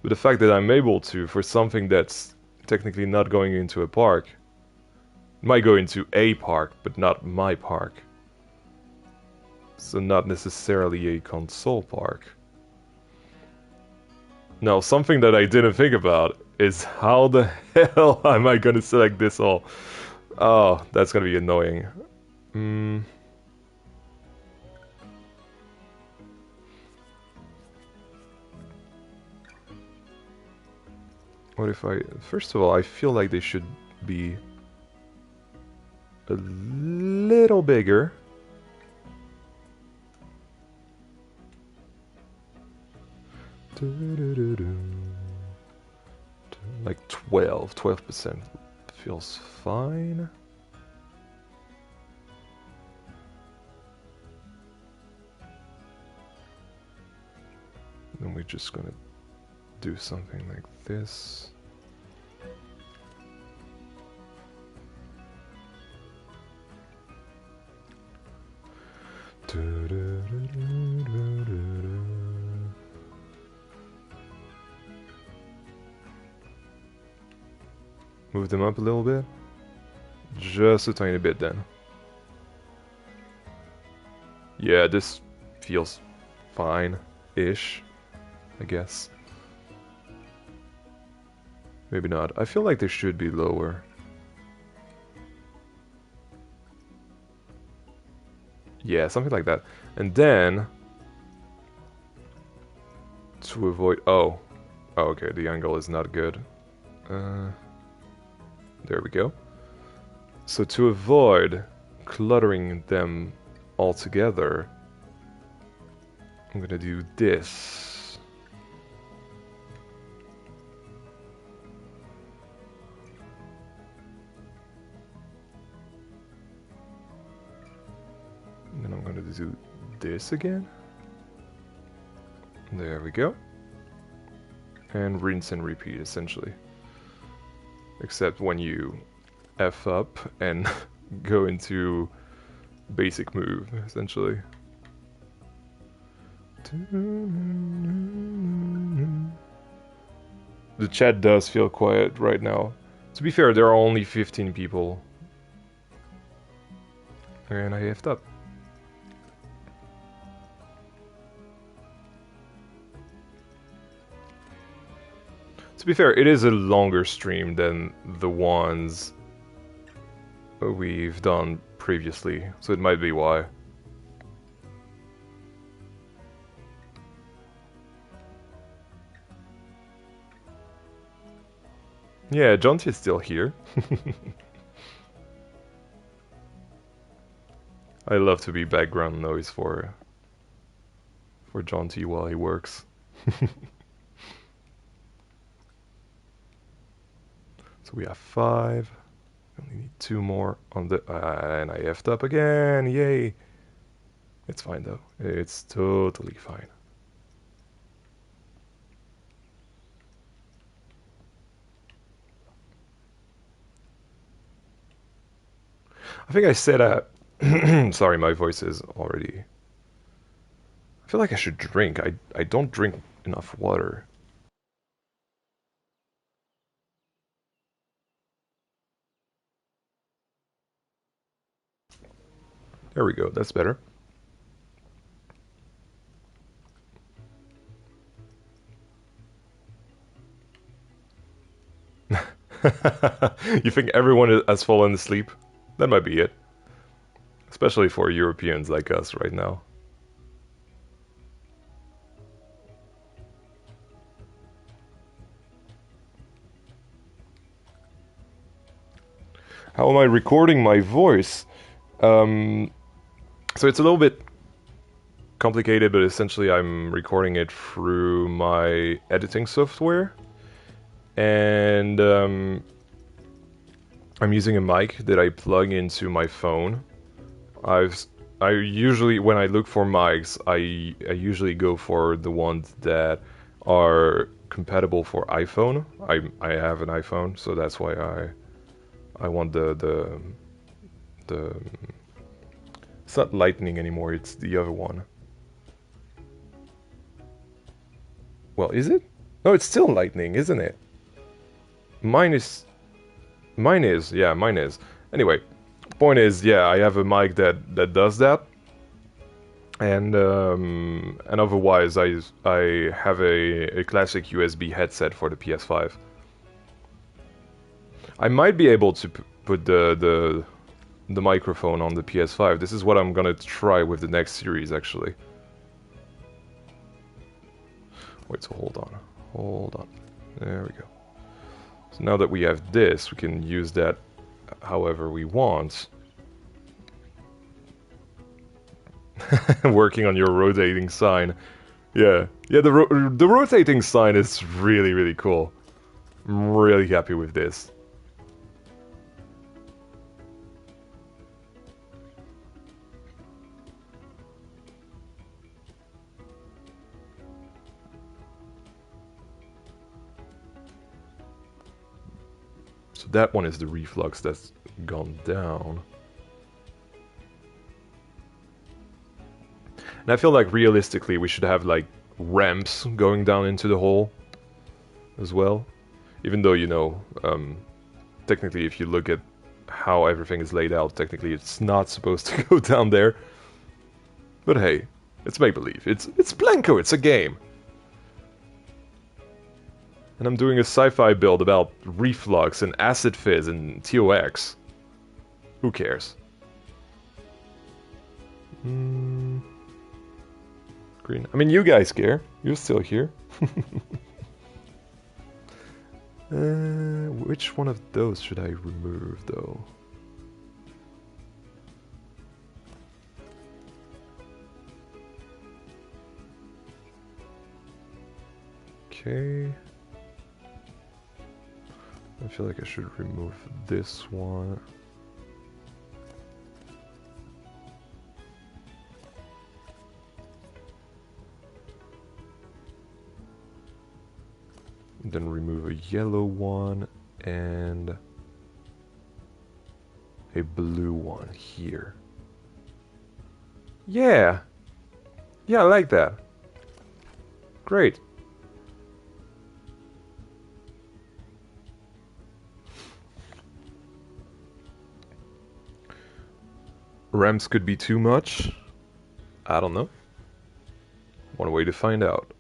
But the fact that I'm able to for something that's technically not going into a park, might go into a park, but not my park. So not necessarily a console park. Now, something that I didn't think about is how the hell am I gonna select this all? Oh, that's gonna be annoying. What if I... First of all, I feel like they should be a little bigger. Like 12% feels fine. Then we're just gonna do something like this. Move them up a little bit. Just a tiny bit then. Yeah, this feels fine-ish, I guess. Maybe not. I feel like they should be lower. Yeah, something like that. And then... to avoid... Oh, okay, the angle is not good. There we go. So to avoid cluttering them all together, I'm gonna do this. gonna do this again. There we go. And rinse and repeat, essentially. Except when you F up and go into basic move, essentially. The chat does feel quiet right now. To be fair, there are only 15 people. And I F'd up. To be fair, it is a longer stream than the ones we've done previously, so it might be why. Yeah, John T is still here. I love to be background noise for John T while he works. So we have 5. Only need 2 more on the... and I F'd up again, yay! It's fine though, it's totally fine. I think I said sorry, my voice is already... I feel like I should drink. I don't drink enough water. There we go, that's better. You think everyone has fallen asleep? That might be it. Especially for Europeans like us right now. How am I recording my voice? So it's a little bit complicated, but essentially I'm recording it through my editing software. And I'm using a mic that I plug into my phone. I usually, when I look for mics, I usually go for the ones that are compatible for iPhone. I have an iPhone, so that's why I want the it's not Lightning anymore, it's the other one. Well, is it? No, it's still Lightning, isn't it? Mine is, yeah, mine is. Anyway, point is, yeah, I have a mic that does that. And otherwise I have a classic USB headset for the PS5. I might be able to put the microphone on the PS5. This is what I'm gonna try with the next series, actually. Wait, so hold on. There we go. So now that we have this, we can use that however we want. Working on your rotating sign. Yeah, the rotating sign is really, really cool. I'm really happy with this. So that one is the reflux that's gone down. And I feel like realistically we should have like ramps going down into the hole as well. Even though, you know, technically if you look at how everything is laid out, technically it's not supposed to go down there. But hey, it's make-believe. It's Blanco, it's a game. And I'm doing a sci-fi build about reflux and acid fizz and TOX. Who cares? Green. I mean, you guys care. You're still here. Which one of those should I remove, though? Okay. I feel like I should remove this one. then remove a yellow one and a blue one here. Yeah! Yeah, I like that. Great. Ramps could be too much. I don't know. One way to find out.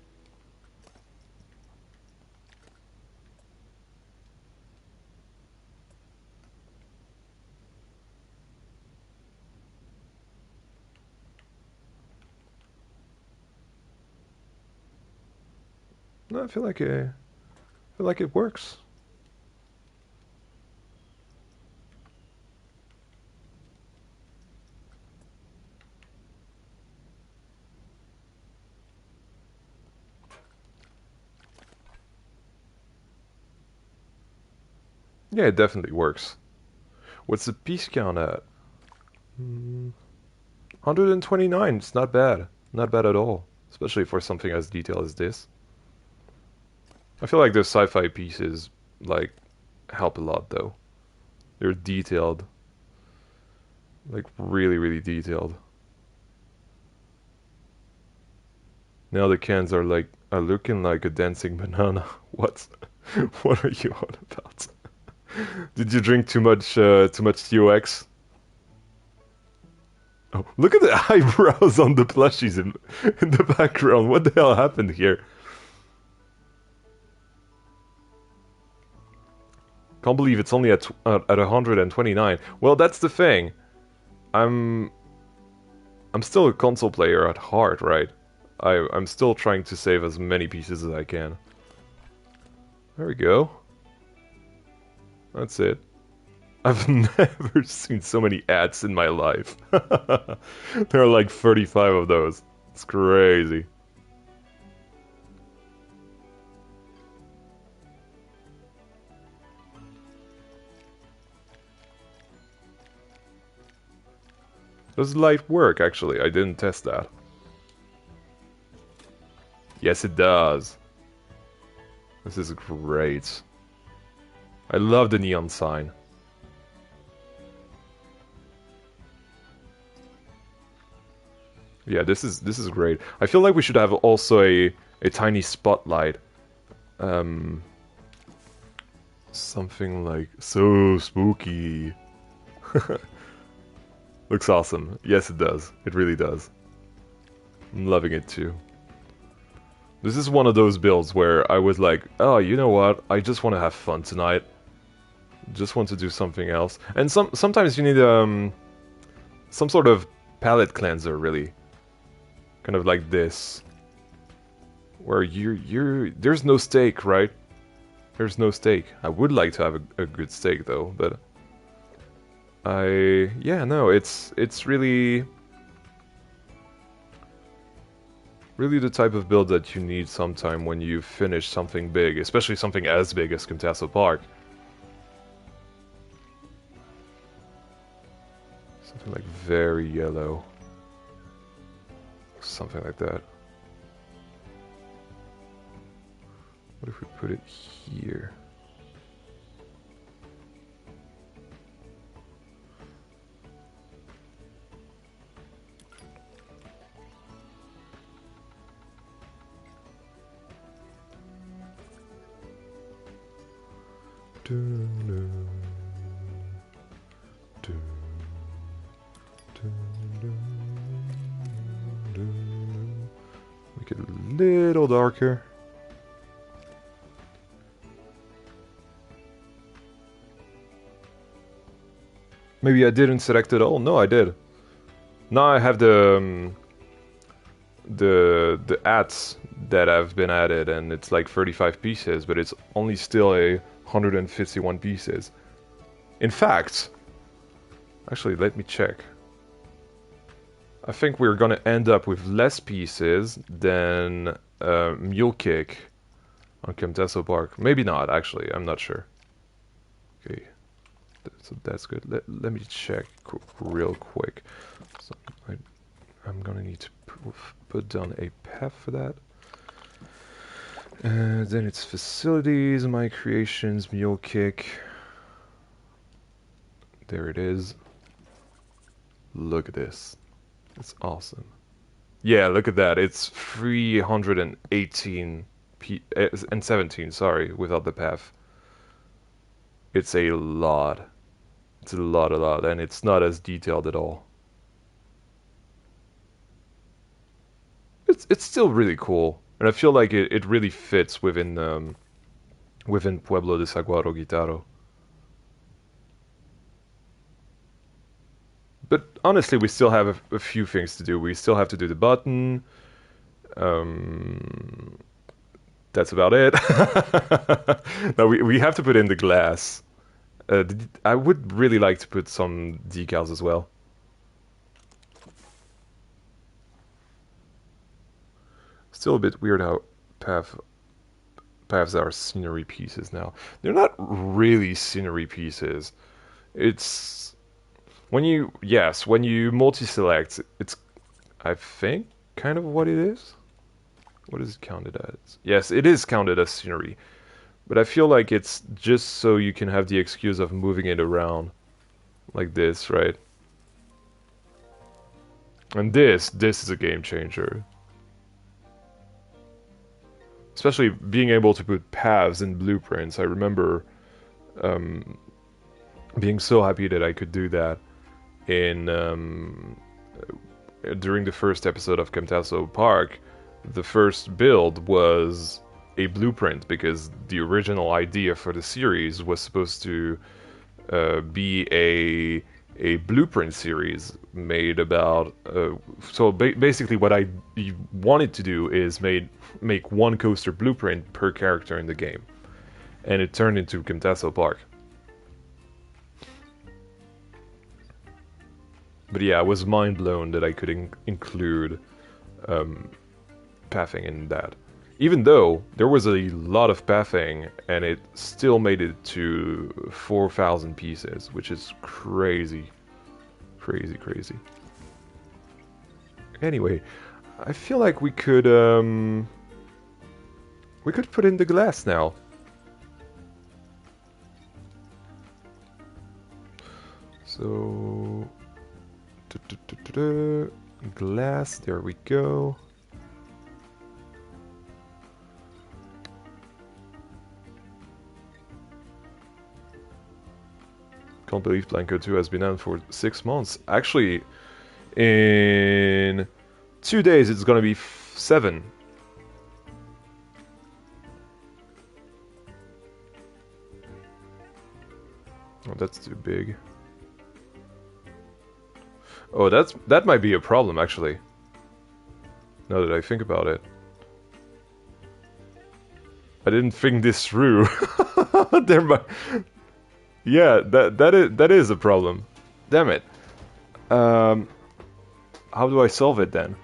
No, I feel like it works. Yeah, it definitely works. What's the piece count at? 129. It's not bad. Not bad at all. Especially for something as detailed as this. I feel like the sci-fi pieces, like, help a lot though. They're detailed. Like, really, really detailed. Now the cans are like, are looking like a dancing banana. What? What are you on about? Did you drink too much TOX? Oh, look at the eyebrows on the plushies in the background. What the hell happened here? Can't believe it's only at 129. Well, that's the thing. I'm still a console player at heart, right? I'm still trying to save as many pieces as I can. There we go. That's it. I've never seen so many ads in my life. There are like 35 of those. It's crazy. Does light work, actually? I didn't test that. Yes, it does. This is great. I love the neon sign. Yeah, this is great. I feel like we should have also a tiny spotlight. Something like so spooky. Looks awesome. Yes, it does. It really does. I'm loving it too. This is one of those builds where I was like, oh, you know what? I just want to have fun tonight. Just want to do something else. And sometimes you need some sort of palette cleanser, really. Kind of like this. Where there's no stake, right? There's no stake. I would like to have a good stake though, but yeah, no, it's really the type of build that you need sometime when you finish something big, especially something as big as Camtaso Park. Something like very yellow. Something like that. What if we put it here? Make it a little darker. Maybe I didn't select it all. No, I did. Now I have the ads that have been added, and it's like 35 pieces, but it's only still 151 pieces. In fact, actually, let me check. I think we're gonna end up with less pieces than Mule Kick on Camtaso Park. Maybe not, actually. I'm not sure. Okay, so that's good. Let me check real quick. So I'm gonna need to put down a path for that. Then it's facilities, my creations, mule kick. There it is. Look at this. It's awesome. Yeah, look at that. It's 318 and 17, sorry, without the path. It's a lot. It's a lot, and it's not as detailed at all. It's still really cool, and I feel like it really fits within Pueblo de Saguaro Guitaro. But honestly, we still have a few things to do. We still have to do the button. Um, that's about it. No, we have to put in the glass. I would really like to put some decals as well. Still a bit weird how paths are scenery pieces now. They're not really scenery pieces. It's when you multi-select, it's I think kind of what it is. What is it counted as? Yes, it is counted as scenery. But I feel like it's just so you can have the excuse of moving it around like this, right? And this is a game changer. Especially being able to put paths in blueprints. I remember being so happy that I could do that in during the first episode of Camtaso Park. The first build was a blueprint because the original idea for the series was supposed to be a blueprint series made about. Basically, what I wanted to do is make one coaster blueprint per character in the game, and it turned into Camtaso Park. But yeah, I was mind blown that I could include pathing in that. Even though there was a lot of pathing, and it still made it to 4,000 pieces, which is crazy. Crazy. Anyway, I feel like we could put in the glass now. So glass, there we go. Can't believe Blanco 2 has been out for 6 months. Actually, in 2 days it's gonna be 7. Oh, that's too big. Oh, that might be a problem, actually. Now that I think about it. I didn't think this through. There might... Yeah, that is a problem. Damn it. How do I solve it then?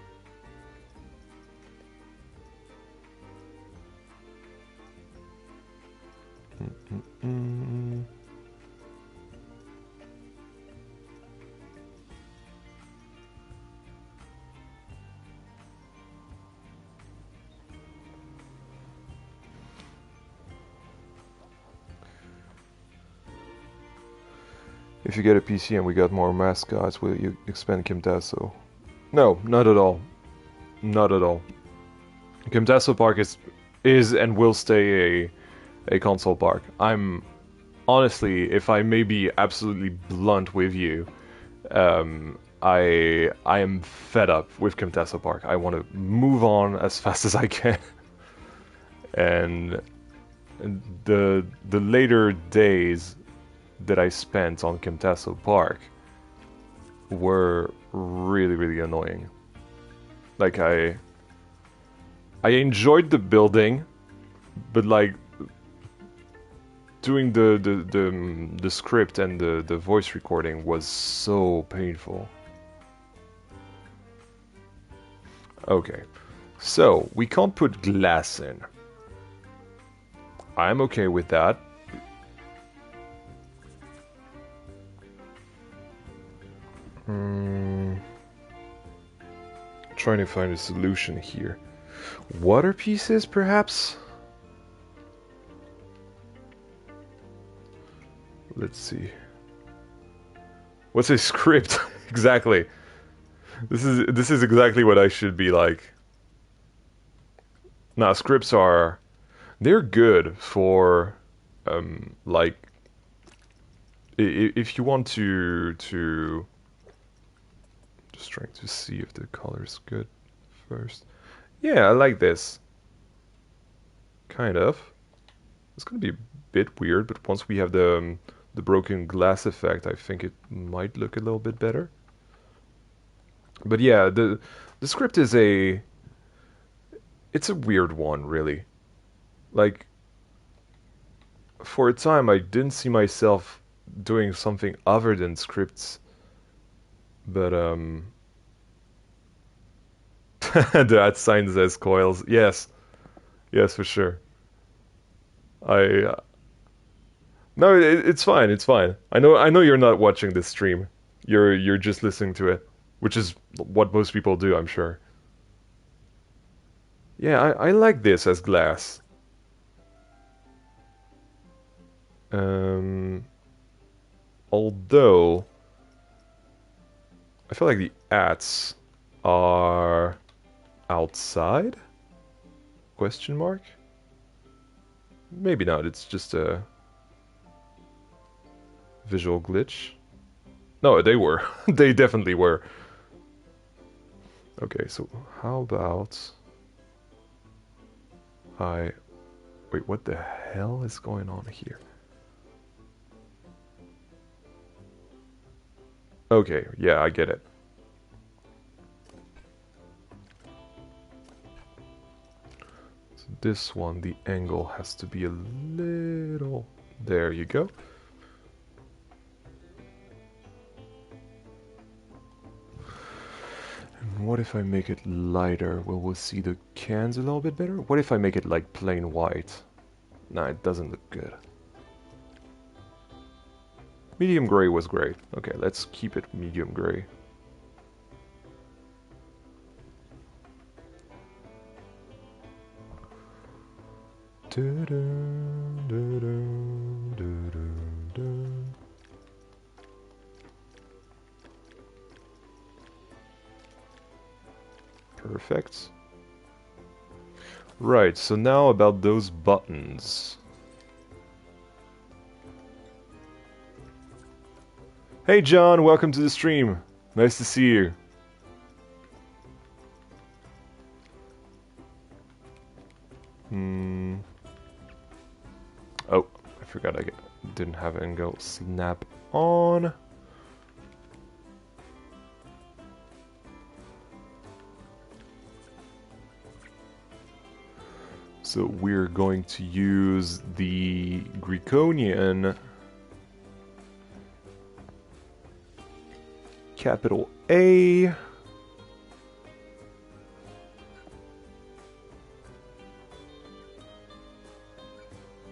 If you get a PC and we got more mascots, will you expand Camtaso? No, not at all. Not at all. Camtaso Park is and will stay a console park. I'm honestly, if I may be absolutely blunt with you, I am fed up with Camtaso Park. I want to move on as fast as I can. And the later days that I spent on Camtaso Park were really annoying. Like I enjoyed the building, but like doing the script and the voice recording was so painful. Okay, so we can't put glass in. I'm okay with that. Trying to find a solution here. Water pieces, perhaps? Let's see. What's a script? Exactly. This is exactly what I should be like. Now, scripts they're good for like if you want to just trying to see if the color's good first. Yeah, I like this. Kind of. It's gonna be a bit weird, but once we have the broken glass effect, I think it might look a little bit better. But yeah, the script is it's a weird one, really. Like, for a time, I didn't see myself doing something other than scripts, but the sign says coils. Yes, yes, for sure. I no, it's fine. It's fine. I know you're not watching this stream. You're just listening to it, which is what most people do, I'm sure. Yeah, I like this as glass. Um, Although I feel like the ats are outside? Question mark? Maybe not. It's just a visual glitch. No, they were. They definitely were. Okay, so how about I... Wait, what the hell is going on here? Okay, yeah, I get it. So this one, the angle has to be a little... There you go. And what if I make it lighter? Will we see the cans a little bit better? What if I make it like plain white? Nah, it doesn't look good. Medium gray was great. Okay, let's keep it medium gray. Perfect. Right, so now about those buttons. Hey John, welcome to the stream. Nice to see you. Oh, I forgot I didn't have angle snap on. So we're going to use the Greekonian capital A.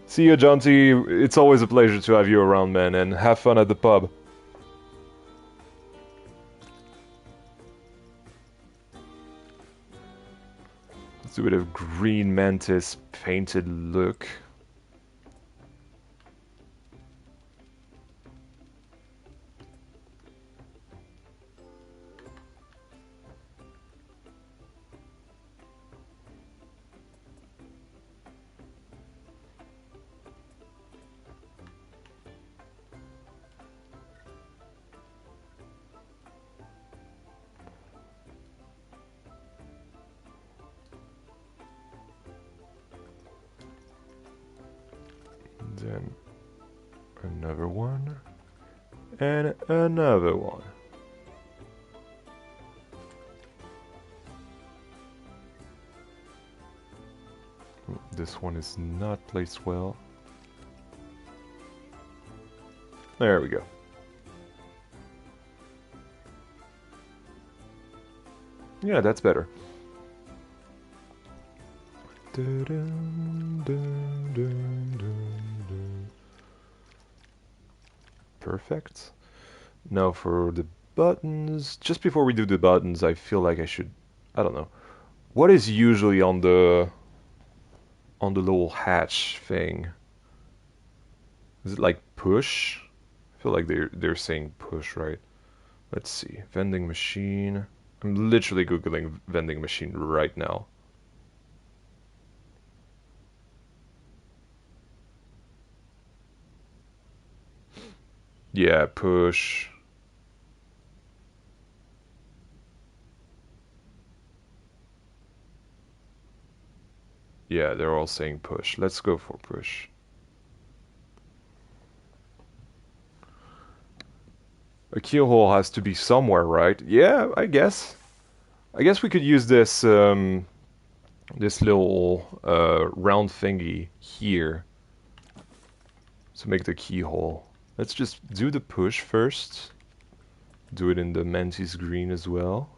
See you, John T. It's always a pleasure to have you around, man, and have fun at the pub. Let's do a bit of green mantis painted look. Then another one, and another one. This one is not placed well. There we go. Yeah, that's better. Perfect. Now for the buttons. Just before we do the buttons, I feel like I should... I don't know. What is usually on the little hatch thing? Is it like push? feel like they're saying push, right? Let's see. Vending machine. I'm literally Googling vending machine right now. Yeah, push. Yeah, they're all saying push. Let's go for push. A keyhole has to be somewhere, right? Yeah, I guess. I guess we could use this this little round thingy here to make the keyhole. Let's just do the push first. Do it in the mantis green as well.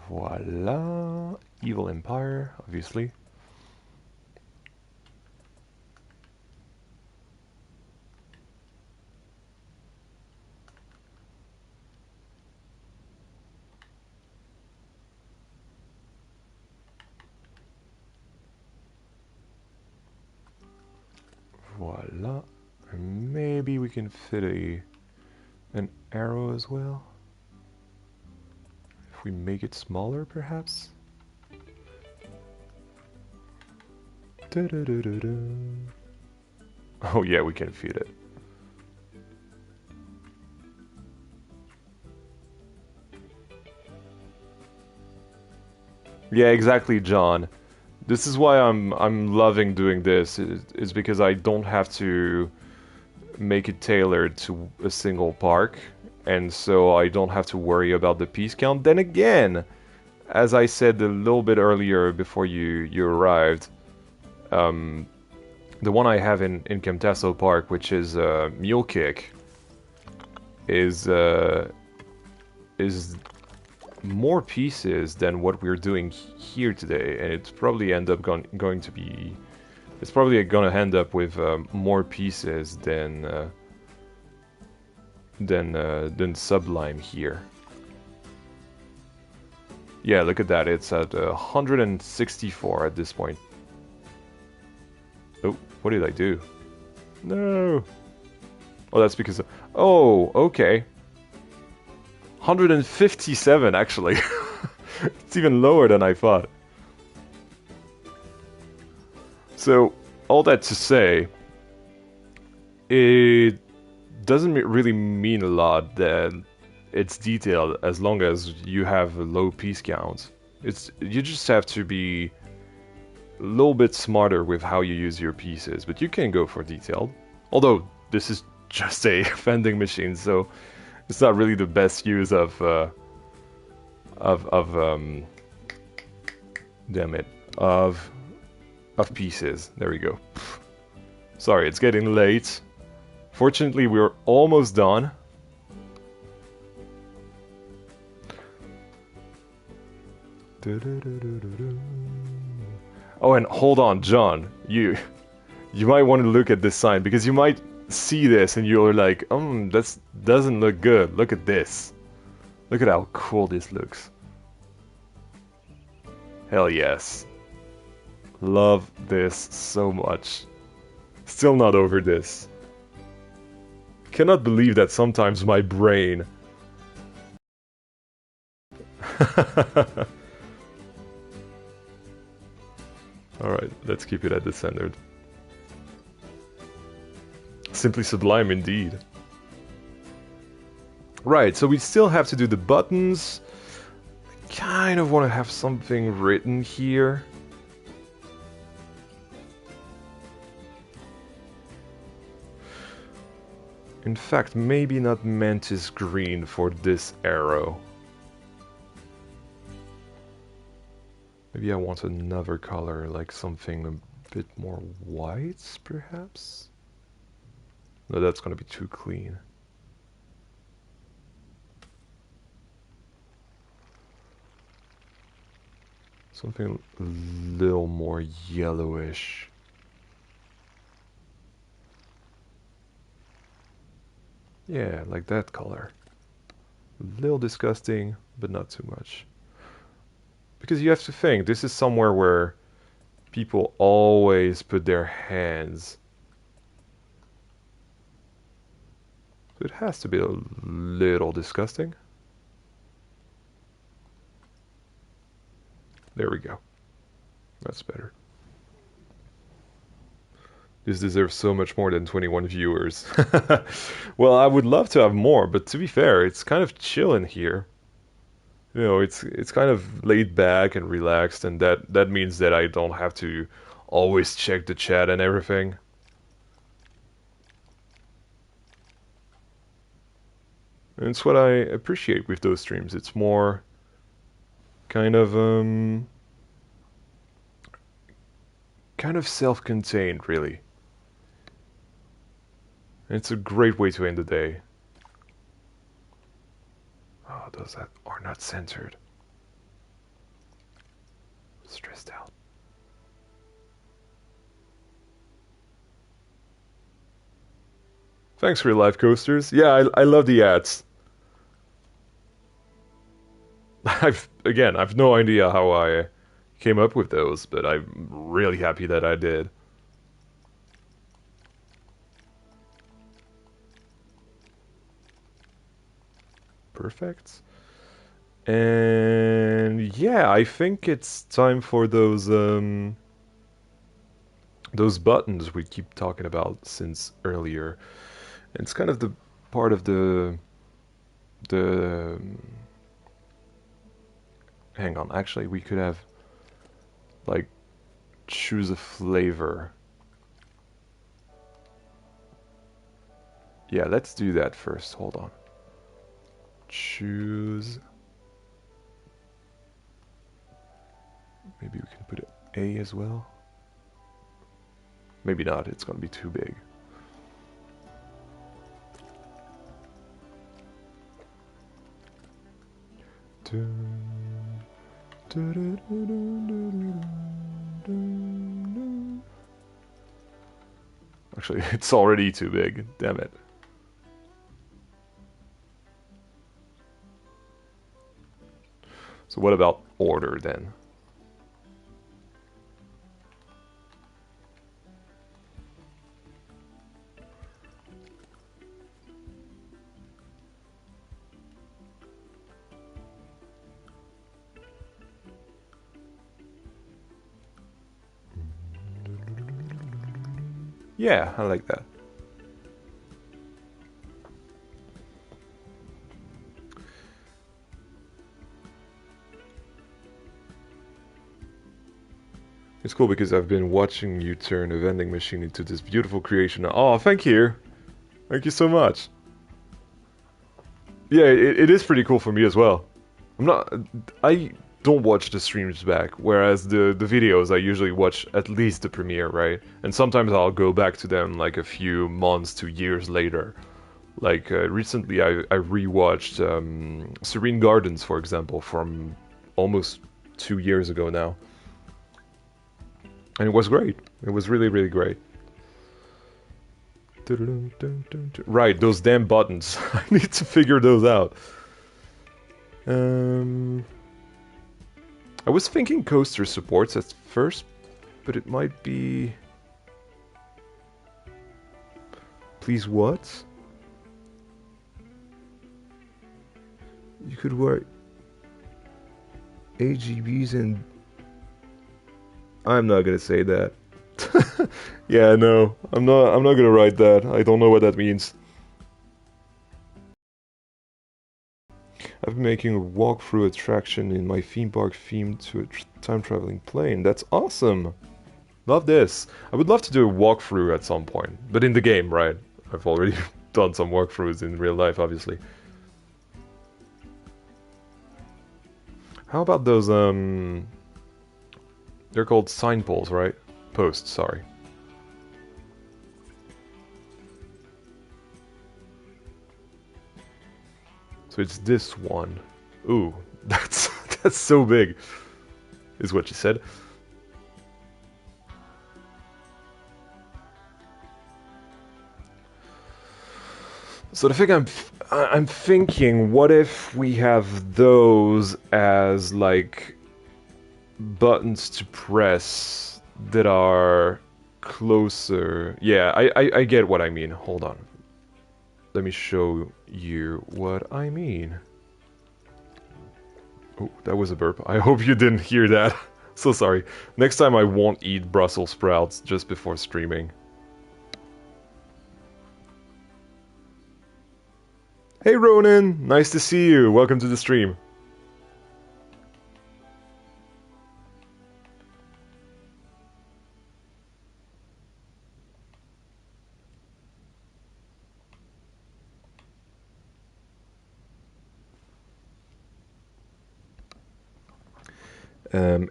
Voila. Evil Empire, obviously. Voila. And maybe we can fit an arrow as well. If we make it smaller, perhaps? Da -da -da -da -da. Oh yeah, we can fit it. Yeah, exactly, John. This is why I'm loving doing this, is because I don't have to make it tailored to a single park, and so I don't have to worry about the piece count. Then again, as I said a little bit earlier before you arrived, the one I have in Camtaso Park, which is Mule Kick, is more pieces than what we're doing here today, and it's probably going to be. It's probably gonna end up with more pieces than Sublime here. Yeah, look at that. It's at 164 at this point. Oh, what did I do? No. Oh, that's because. Oh, okay. 157 actually. It's even lower than I thought. So, all that to say, it doesn't really mean a lot that it's detailed as long as you have a low piece count. You just have to be a little bit smarter with how you use your pieces, but you can go for detailed. Although this is just a vending machine, so it's not really the best use of damn it, of pieces. There we go. Sorry, it's getting late. Fortunately, we're almost done. Oh, and hold on, John. You might want to look at this sign, because you might see this and you're like, that doesn't look good. Look at this. Look at how cool this looks. Hell yes. Love this so much. Still not over this. Cannot believe that sometimes my brain... Alright, let's keep it at the standard. Simply sublime indeed. Right, so we still have to do the buttons. I kind of want to have something written here. In fact, maybe not mantis green for this arrow. Maybe I want another color, like something a bit more white, perhaps? No, that's gonna be too clean. Something a little more yellowish. Yeah, like that color. A little disgusting, but not too much. Because you have to think, this is somewhere where people always put their hands. So it has to be a little disgusting. There we go. That's better. This deserves so much more than 21 viewers. Well, I would love to have more, but to be fair, it's kind of chill in here. You know, it's kind of laid back and relaxed, and that means that I don't have to always check the chat and everything. And it's what I appreciate with those streams. It's more kind of self-contained, really. And it's a great way to end the day. Oh, those that are not censored. Stressed out. Thanks for your live coasters. Yeah, I love the ads. I've no idea how I came up with those, but I'm really happy that I did. Perfect. And yeah, I think it's time for those buttons we keep talking about since earlier. And it's kind of the part of the hang on, actually we could have like choose a flavor. Yeah, let's do that first. Hold on. Choose. Maybe we can put A as well. Maybe not, it's gonna be too big. Actually, it's already too big. Damn it. So what about order then? Yeah, I like that. It's cool because I've been watching you turn a vending machine into this beautiful creation. Oh, thank you. Thank you so much. Yeah, it is pretty cool for me as well. I don't watch the streams back, whereas the videos I usually watch at least the premiere, right? And sometimes I'll go back to them like a few months to years later. Like recently I rewatched Serene Gardens, for example, from almost 2 years ago now. And it was great. It was really, really great. Right, those damn buttons. I need to figure those out. I was thinking coaster supports at first, but it might be... Please what? You could work AGBs and... I'm not gonna say that. Yeah, no, I'm not gonna write that. I don't know what that means. I've been making a walkthrough attraction in my theme park themed to a time-traveling plane. That's awesome! Love this. I would love to do a walkthrough at some point, but in the game, right? I've already done some walkthroughs in real life, obviously. How about those, they're called sign poles, right? Posts, sorry. So it's this one. Ooh, that's so big, is what she said. So the thing I'm thinking, what if we have those as like buttons to press that are closer. Yeah, I get what I mean. Hold on. Let me show you what I mean. Oh, that was a burp. I hope you didn't hear that. So sorry. Next time I won't eat Brussels sprouts just before streaming. Hey Ronan, nice to see you. Welcome to the stream.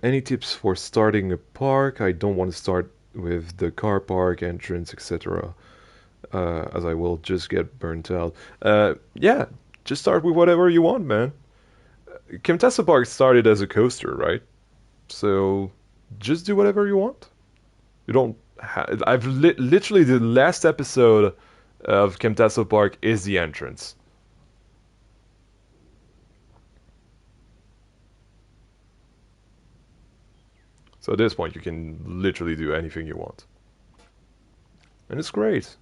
Any tips for starting a park? I don't want to start with the car park entrance, etc. As I will just get burnt out. Yeah, just start with whatever you want, man. Camtaso Park started as a coaster, right? So just do whatever you want. You don't. I've literally the last episode of Camtaso Park is the entrance. So at this point, you can literally do anything you want. And it's great.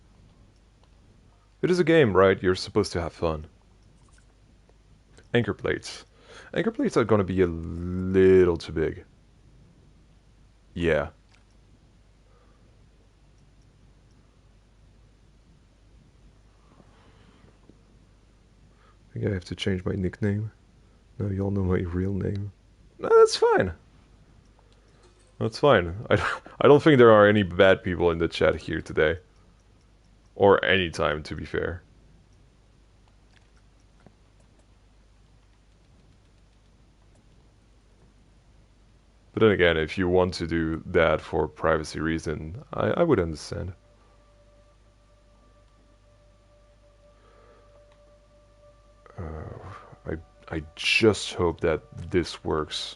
It is a game, right? You're supposed to have fun. Anchor plates. Anchor plates are gonna be a little too big. Yeah. I think I have to change my nickname. Now you all know my real name. No, that's fine. That's fine. I don't think there are any bad people in the chat here today. Or any time, to be fair. But then again, if you want to do that for privacy reason, I would understand. I just hope that this works.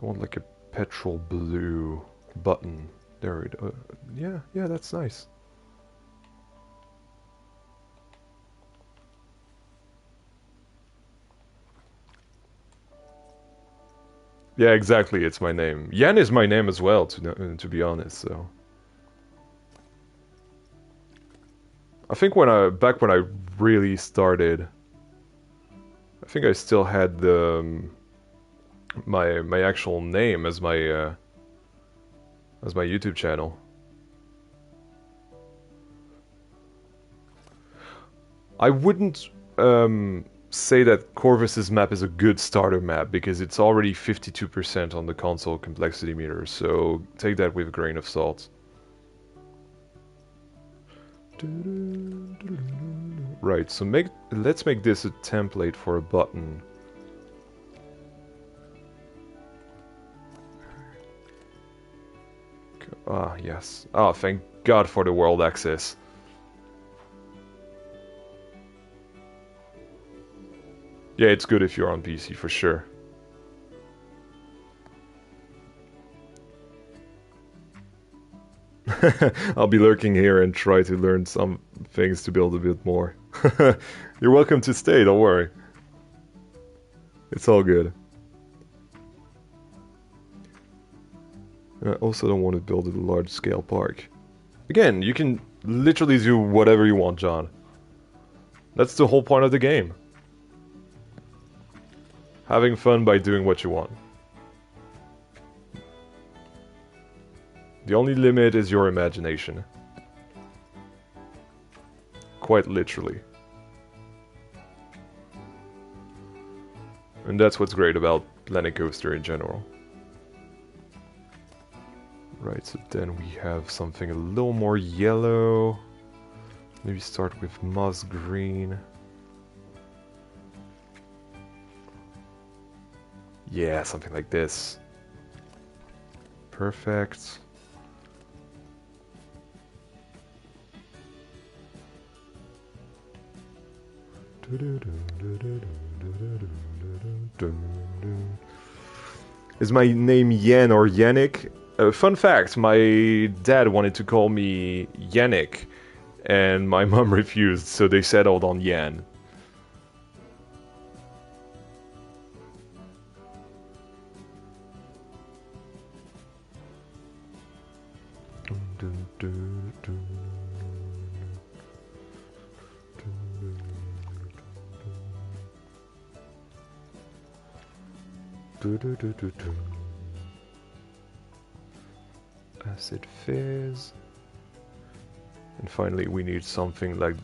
I want like a petrol blue button. There we go. Yeah, that's nice. Yeah, exactly. It's my name. Yan is my name as well, to be honest. So I think back when I really started, I think I still had the my actual name as my YouTube channel. I wouldn't say that Corvus's map is a good starter map because it's already 52% on the console complexity meter, so take that with a grain of salt. Right, so let's make this a template for a button. Ah, yes. Ah, thank God for the world access. Yeah, it's good if you're on PC, for sure. I'll be lurking here and try to learn some things to build a bit more. You're welcome to stay, don't worry. It's all good. And I also don't want to build a large-scale park. Again, you can literally do whatever you want, John. That's the whole point of the game. Having fun by doing what you want. The only limit is your imagination. Quite literally. And that's what's great about Planet Coaster in general. Right, so then we have something a little more yellow. Maybe start with moss green. Yeah, something like this. Perfect. Is my name Yen or Yannick? Fun fact, my dad wanted to call me Yannick, and my mom refused, so they settled on yen. Acid fizz. And finally we need something like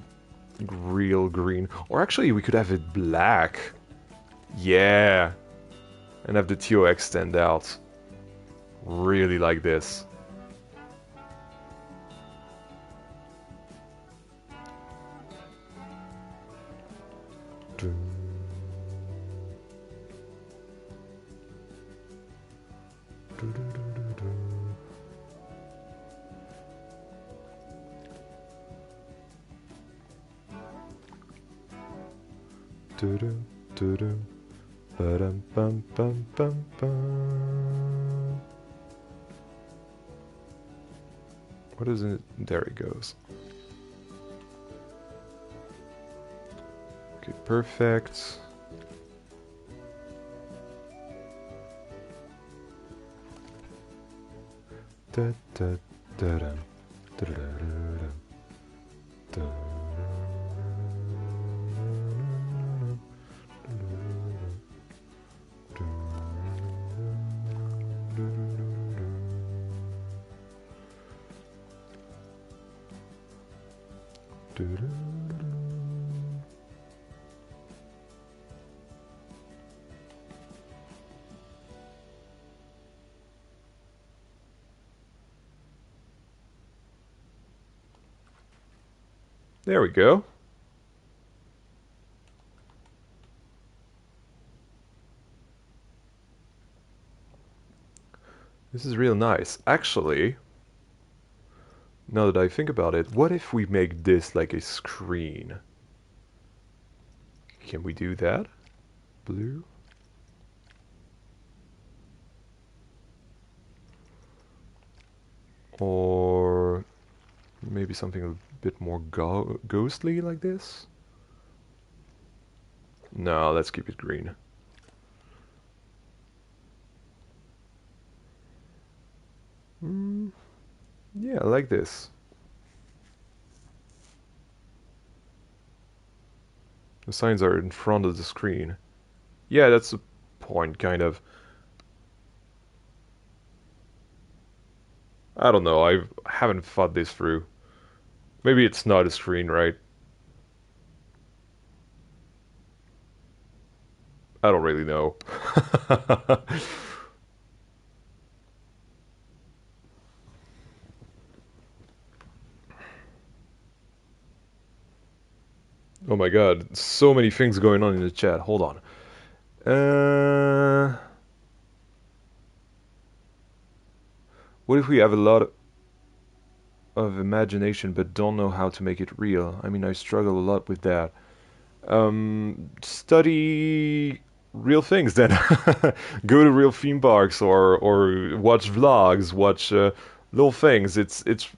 real green. Or actually we could have it black. Yeah. And have the TO extend out. Really like this. What is it? There it goes. Okay, perfect. Da, da, da, da, da, da, da, da. There we go. This is real nice. Actually, now that I think about it, what if we make this like a screen? Can we do that? Blue? Or maybe something a bit more ghostly like this? No, let's keep it green. Yeah, I like this. The signs are in front of the screen. Yeah, that's the point, kind of. I don't know, I haven't thought this through. Maybe it's not a screen, right? I don't really know. Oh my god, so many things going on in the chat. Hold on. What if we have a lot of imagination but don't know how to make it real? I mean, I struggle a lot with that. Study real things then. Go to real theme parks or watch vlogs, watch little things. It's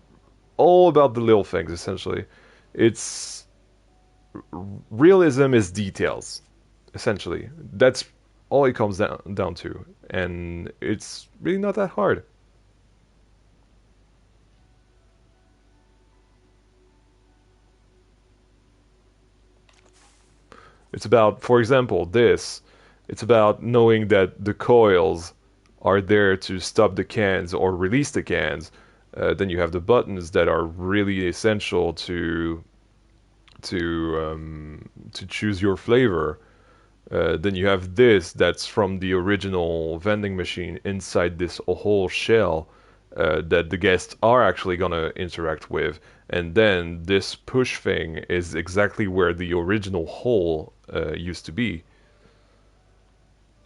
all about the little things essentially. It's realism is details essentially. That's all it comes down to, and it's really not that hard. It's about, for example, this. It's about knowing that the coils are there to stop the cans or release the cans. Then you have the buttons that are really essential to choose your flavor. Then you have this that's from the original vending machine inside this whole shell that the guests are actually gonna interact with. And then this push thing is exactly where the original hole used to be.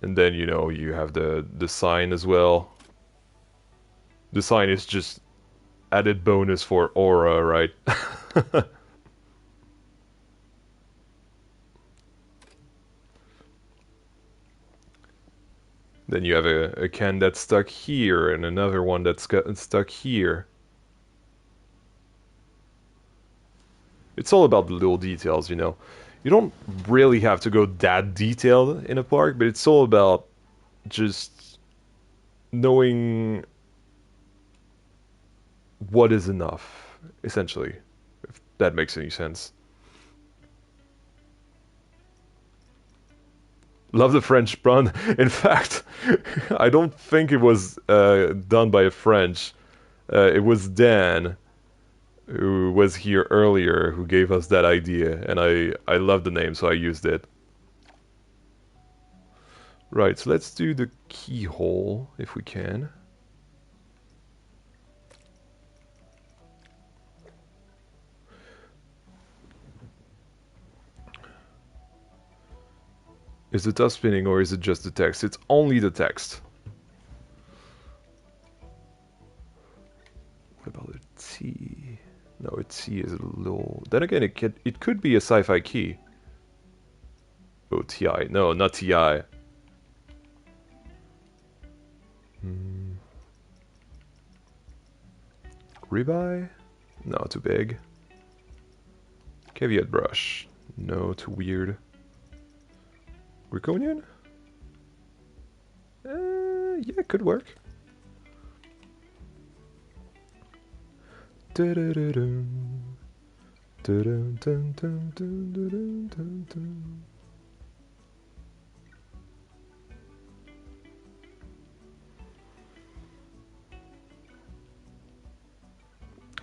And then you know you have the sign as well. The sign is just added bonus for aura, right? Then you have a can that's stuck here and another one that's stuck here. it's all about the little details, you know. You don't really have to go that detailed in a park, but it's all about just knowing what is enough, essentially, if that makes any sense. Love the French pun. In fact, I don't think it was done by a French. It was Dan, who was here earlier, who gave us that idea, and I love the name, so I used it. Right, so let's do the keyhole if we can. Is it us spinning or is it just the text? It's only the text. What about a T? No, a T is a little... Then again, it could be a sci-fi key. Oh, TI. No, not TI. Ribeye? No, too big. Caveat brush. No, too weird. Draconian? Yeah, it could work.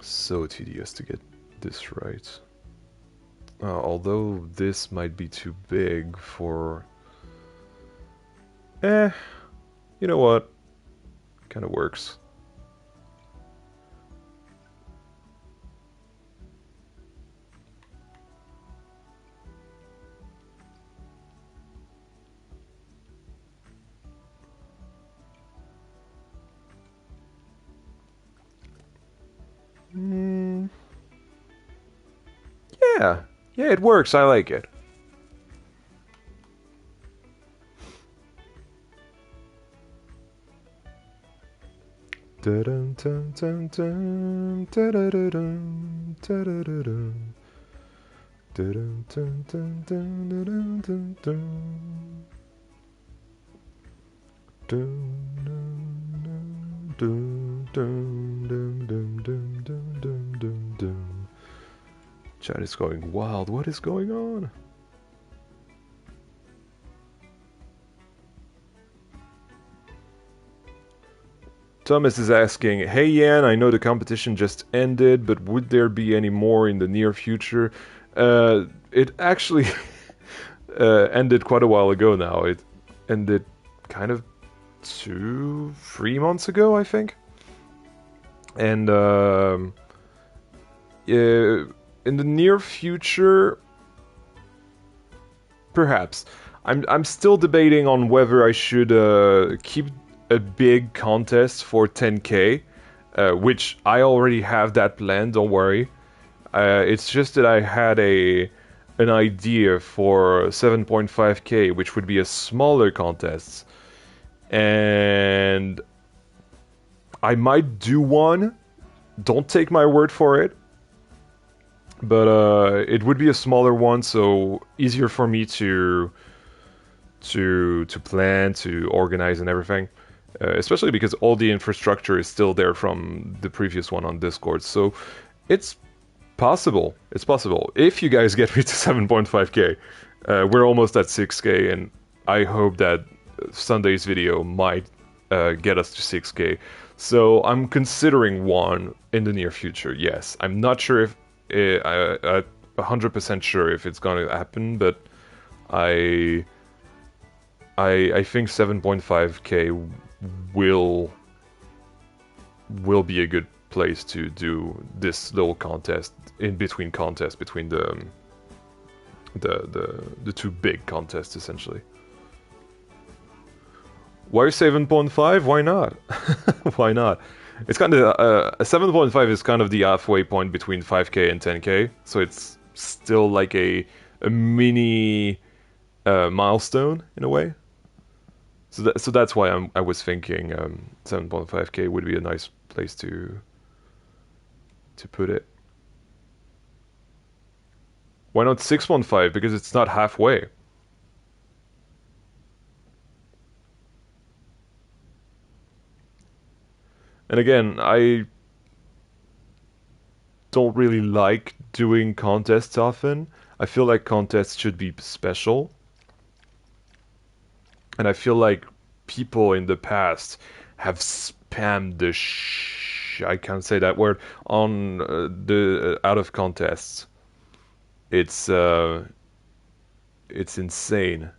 So tedious to get this right. Although this might be too big for... you know what? Kind of works. Yeah, it works. I like it. Dun dun dun dun dun dun dun dun dun dun dun dun dun dun. Chat is going wild. What is going on? Thomas is asking, hey Yan, I know the competition just ended, but would there be any more in the near future? It actually ended quite a while ago now. It ended kind of 2-3 months ago, I think. And in the near future, perhaps. I'm still debating on whether I should keep a big contest for 10K, which I already have that planned, don't worry. It's just that I had an idea for 7.5K, which would be a smaller contest. And I might do one. Don't take my word for it. But it would be a smaller one, so easier for me to plan, to organize and everything. Especially because all the infrastructure is still there from the previous one on Discord. So it's possible. It's possible. If you guys get me to 7.5k, we're almost at 6k, and I hope that Sunday's video might get us to 6k. So I'm considering one in the near future, yes. I'm not sure if... I'm 100% sure if it's gonna happen, but I think 7.5k will be a good place to do this little contest in between contests, between the two big contests essentially. Why 7.5? Why not? Why not? It's kind of 7.5 is kind of the halfway point between 5k and 10k, so it's still like a mini milestone in a way. So that's why I was thinking 7.5k would be a nice place to put it. Why not 615? Because it's not halfway. And again, I don't really like doing contests often. I feel like contests should be special. And I feel like people in the past have spammed I can't say that word on the out of contests. It's uh it's insane.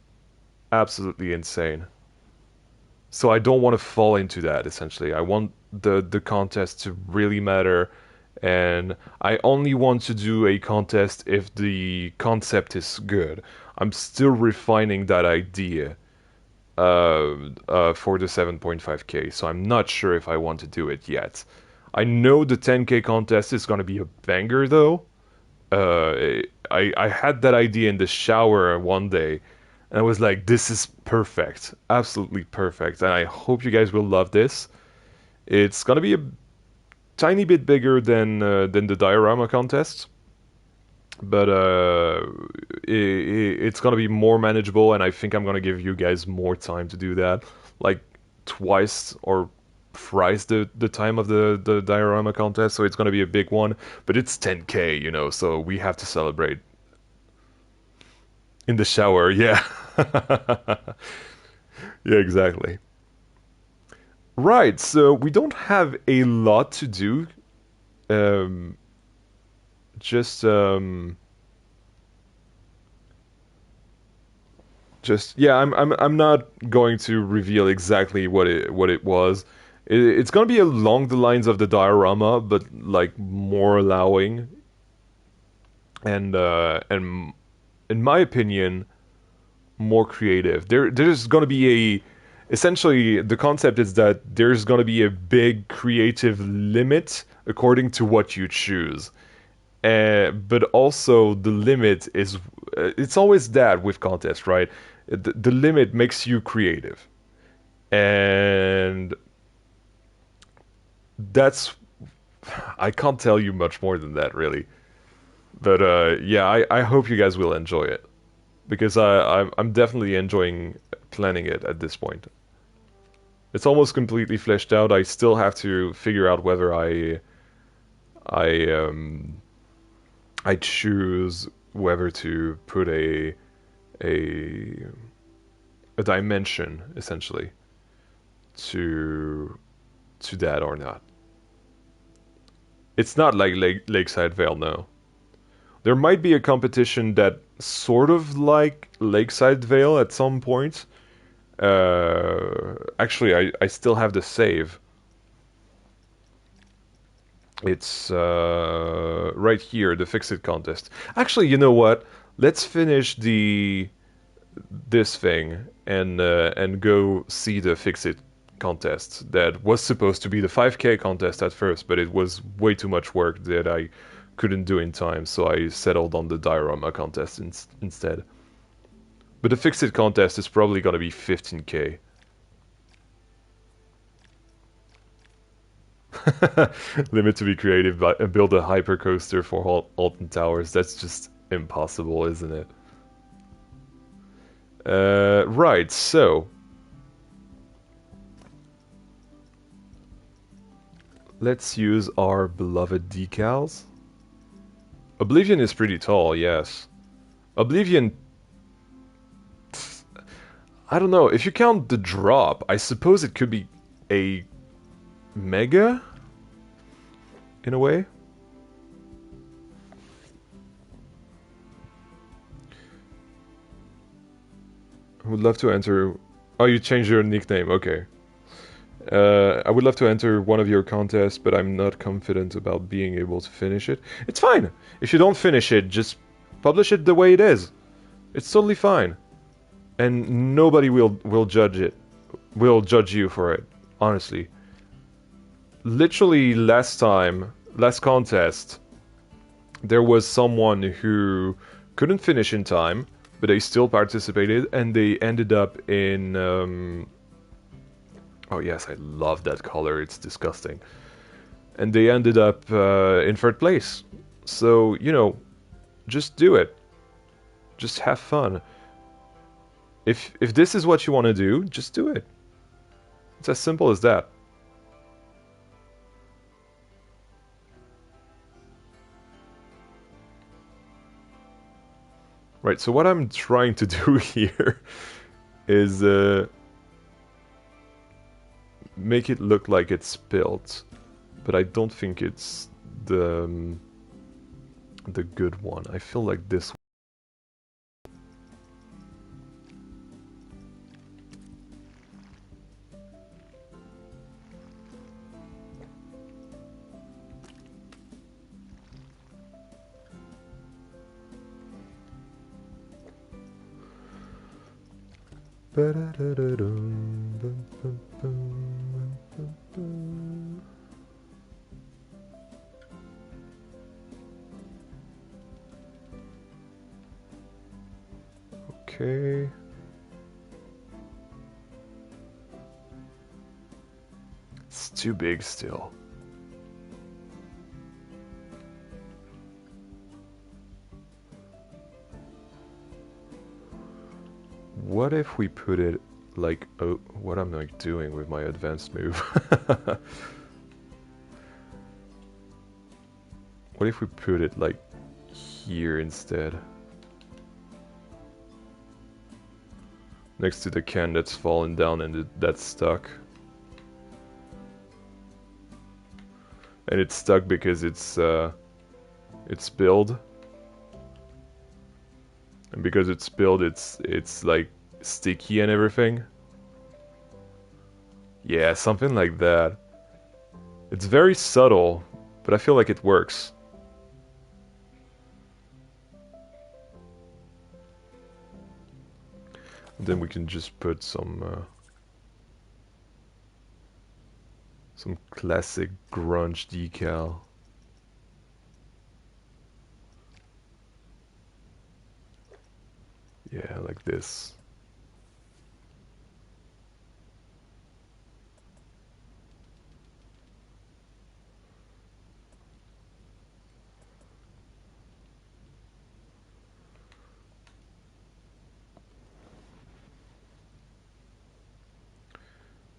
Absolutely insane. So I don't want to fall into that essentially. I want the contest to really matter, and I only want to do a contest if the concept is good. I'm still refining that idea for the 7.5k, so I'm not sure if I want to do it yet. I know the 10k contest is gonna be a banger though. I had that idea in the shower one day, and I was like, this is perfect, absolutely perfect, and I hope you guys will love this. It's gonna be a tiny bit bigger than the diorama contest, but it's gonna be more manageable, and I think I'm gonna give you guys more time to do that, like twice or thrice the time of the diorama contest. So it's gonna be a big one, but it's 10k, so we have to celebrate in the shower. Yeah, yeah, exactly. Right. So we don't have a lot to do. Um, just Just yeah, I'm not going to reveal exactly what it was. It's gonna be along the lines of the diorama, but like more allowing, and in my opinion, more creative. There's gonna be a essentially the concept is that there's gonna be a big creative limit according to what you choose. But also the limit is it's always that with contests, right? The limit makes you creative, and that's I can't tell you much more than that really. But yeah, I hope you guys will enjoy it because I'm definitely enjoying planning it at this point. It's almost completely fleshed out. I still have to figure out whether I I choose whether to put a a dimension essentially to that or not. It's not like Lakeside Vale, no. There might be a competition that sort of like Lakeside Vale at some point. Actually, I still have the save. It's right here, the Fix It contest. Actually, you know what? Let's finish this thing and go see the Fix It contest that was supposed to be the 5k contest at first, but it was way too much work that I couldn't do in time, so I settled on the diorama contest instead. But the Fix It contest is probably gonna be 15k. Limit to be creative and build a hypercoaster for Alton Towers. That's just impossible, isn't it? Right, so let's use our beloved decals. Oblivion is pretty tall, yes. Oblivion, I don't know, if you count the drop, I suppose it could be a mega in a way. I would love to enter. Oh, you changed your nickname. Okay. I would love to enter one of your contests, but I'm not confident about being able to finish it. It's fine. If you don't finish it, just publish it the way it is. It's totally fine. And nobody will judge it. Will judge you for it, honestly. Literally last contest, there was someone who couldn't finish in time, but they still participated, and they ended up in oh yes, I love that color, it's disgusting. And they ended up in third place. So, just do it. Just have fun. If this is what you want to do, just do it. It's as simple as that. Right, so what I'm trying to do here is make it look like it's built, but I don't think it's the good one. I feel like this one. Okay. It's too big still. What if we put it like, oh, what am I doing with my advanced move? What if we put it like here instead? Next to the can that's fallen down and that's stuck. And it's stuck because it's spilled. And because it's spilled, it's like sticky and everything. Yeah, something like that. It's very subtle, but I feel like it works. And then we can just put some classic grunge decal. Yeah, like this.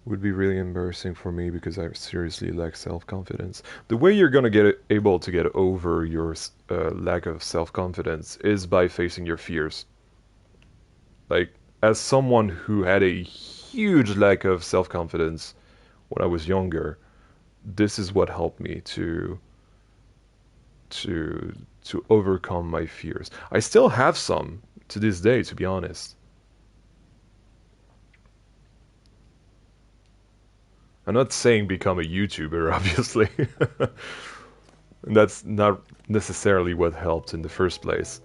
Would be really embarrassing for me because I seriously lack self-confidence. The way you're gonna get able to get over your lack of self-confidence is by facing your fears. Like, as someone who had a huge lack of self-confidence when I was younger, this is what helped me to overcome my fears. I still have some to this day, to be honest. I'm not saying become a YouTuber, obviously. That's not necessarily what helped in the first place.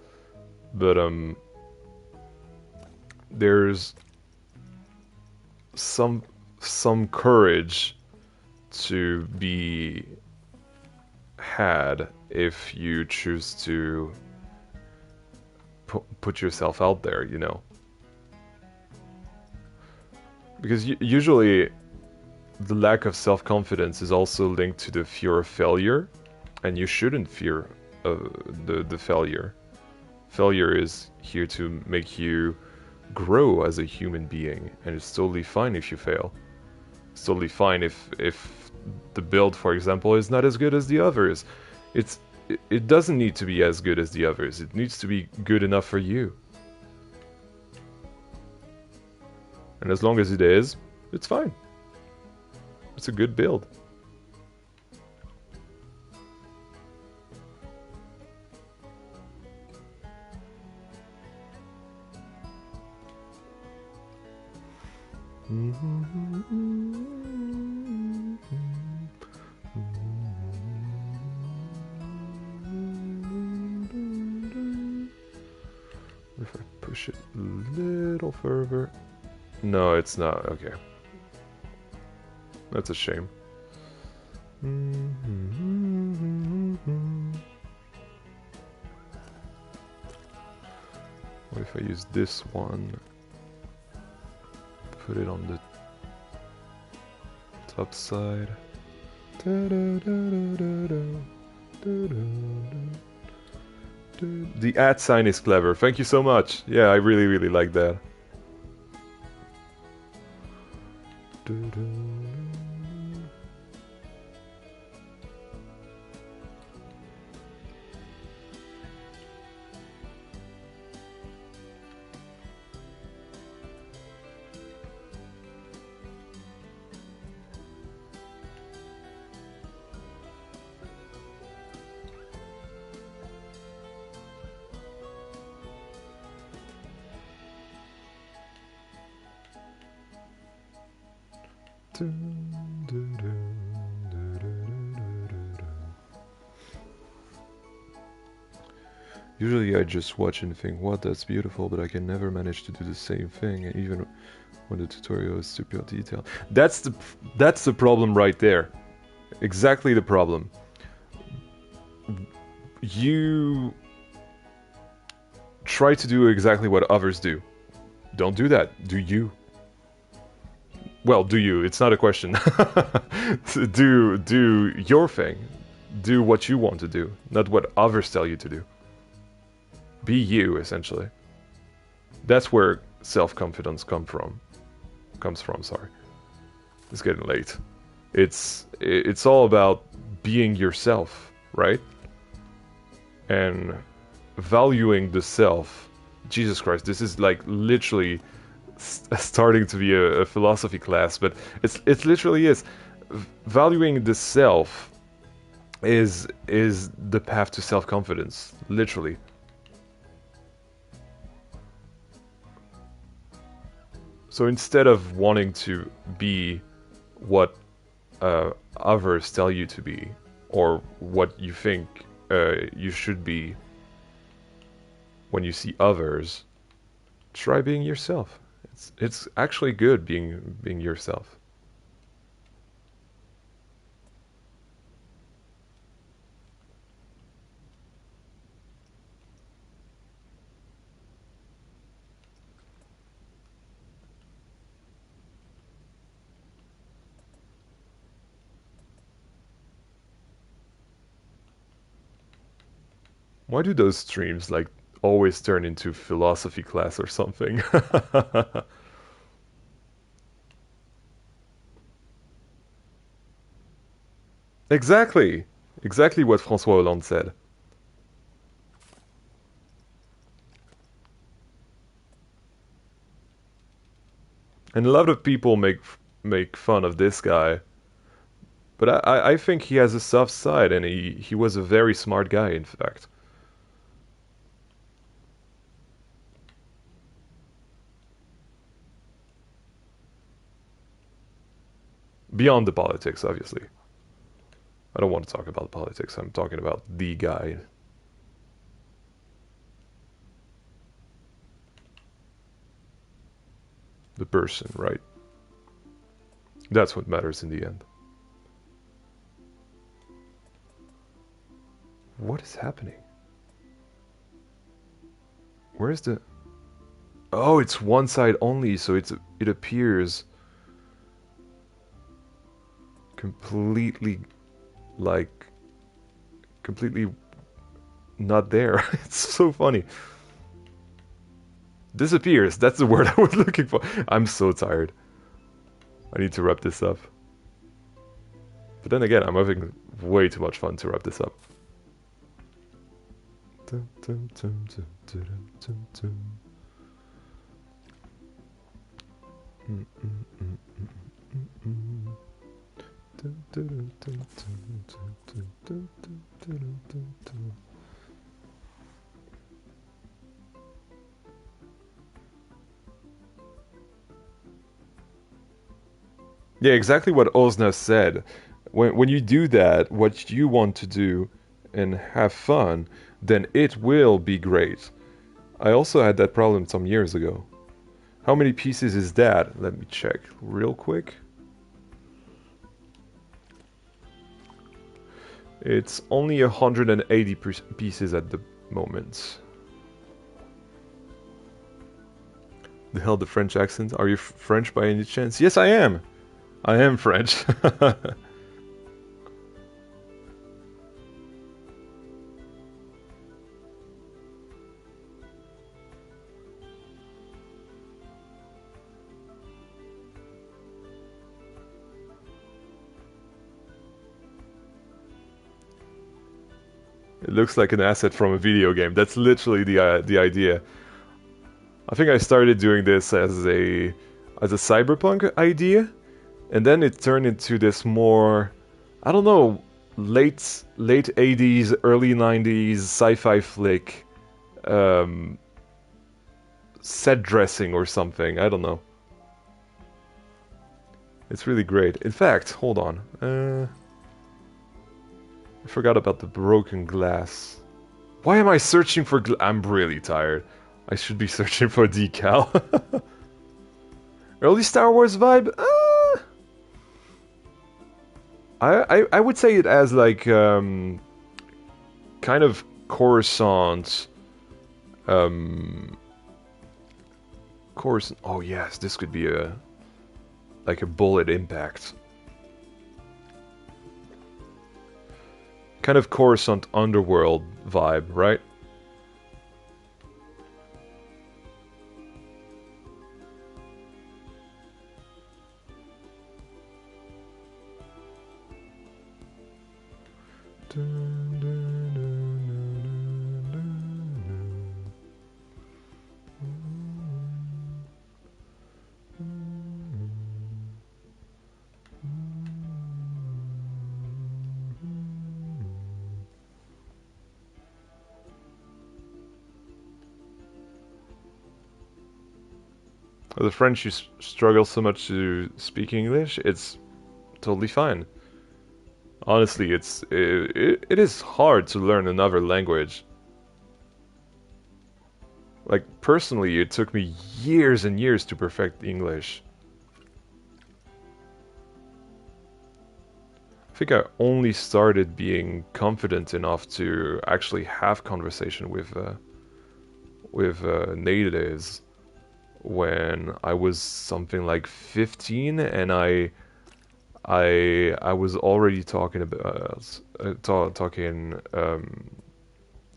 But there's some courage to be had if you choose to put yourself out there, you know. Because usually the lack of self-confidence is also linked to the fear of failure, and you shouldn't fear the failure. Failure is here to make you grow as a human being, and it's totally fine if you fail. It's totally fine if the build, for example, is not as good as the others. It doesn't need to be as good as the others. It needs to be good enough for you. And as long as it is, it's fine. It's a good build. If I push it a little further. No, it's not. Okay. That's a shame. What if I use this one? Put it on the top side. The @ sign is clever. Thank you so much. Yeah, I really, really like that. Usually I just watch and think, what, that's beautiful, but I can never manage to do the same thing, even when the tutorial is super detailed. That's the problem right there. Exactly the problem. You try to do exactly what others do. Don't do that. Do you? Well, do you? It's not a question. do your thing. Do what you want to do, not what others tell you to do. Be you, essentially. That's where self-confidence comes from, sorry. It's getting late. It's all about being yourself, right? And valuing the self. Jesus Christ, this is like literally starting to be a philosophy class, but it literally is. Valuing the self is the path to self-confidence, literally. So instead of wanting to be what others tell you to be, or what you think you should be when you see others, try being yourself. It's actually good being yourself. Why do those streams like always turn into philosophy class or something? Exactly. Exactly what François Hollande said. And a lot of people make fun of this guy. But I think he has a soft side, and he was a very smart guy, in fact. Beyond the politics, obviously. I don't want to talk about politics, I'm talking about the guy. The person, right? That's what matters in the end. What is happening? Where's the... Oh, it's one side only, so it appears completely, like, completely not there. It's so funny. Disappears, that's the word I was looking for. I'm so tired. I need to wrap this up. But then again, I'm having way too much fun to wrap this up. Yeah, exactly what Ozna said. When you do that, what you want to do, and have fun, then it will be great. I also had that problem some years ago. How many pieces is that? Let me check real quick. It's only 180 pieces at the moment. The hell, the French accent? Are you French by any chance? Yes, I am. I am French. It looks like an asset from a video game. That's literally the idea. I think I started doing this as a cyberpunk idea, and then it turned into this more, I don't know, late 80s, early 90s sci-fi flick, um, set dressing or something. I don't know. It's really great. In fact, hold on. I forgot about the broken glass. Why am I searching for I'm really tired. I should be searching for a decal. Early Star Wars vibe? I would say it as like kind of Coruscant. Coruscant. Oh yes, this could be a like a bullet impact. Kind of Coruscant underworld vibe, right? As a French, you struggle so much to speak English, it's totally fine. Honestly, it is hard to learn another language. Like, personally, it took me years and years to perfect English. I think I only started being confident enough to actually have conversation with natives when I was something like 15, and I was already talking about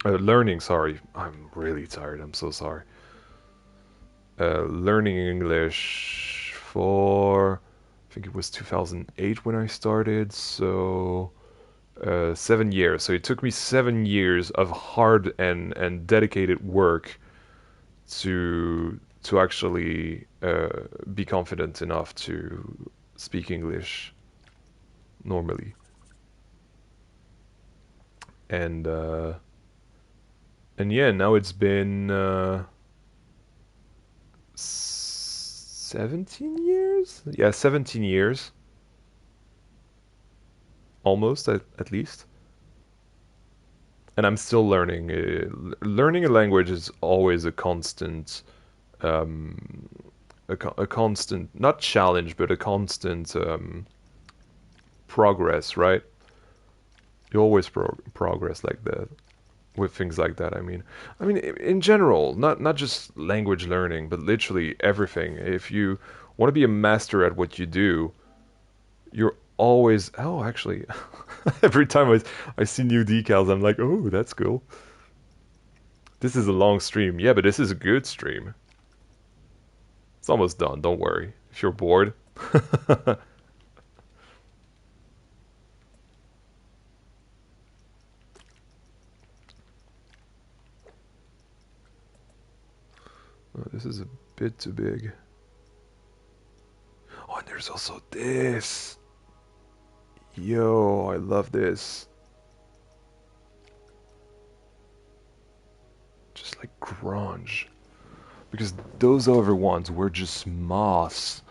learning. Sorry, I'm really tired. I'm so sorry. Learning English for I think it was 2008 when I started. So 7 years. So it took me 7 years of hard and dedicated work to actually be confident enough to speak English normally. And yeah, now it's been 17 years? Yeah, 17 years. Almost, at least. And I'm still learning. Learning a language is always a constant, um, a constant, not challenge, but a constant progress, right? You always progress like that with things like that. I mean, in general, not just language learning, but literally everything. If you want to be a master at what you do, you're always. Oh, actually, every time I see new decals, I'm like, oh, that's cool. This is a long stream. Yeah, but this is a good stream. It's almost done. Don't worry. If you're bored. Oh, this is a bit too big. Oh, and there's also this. Yo, I love this. Just like grunge. Because those other ones were just moss.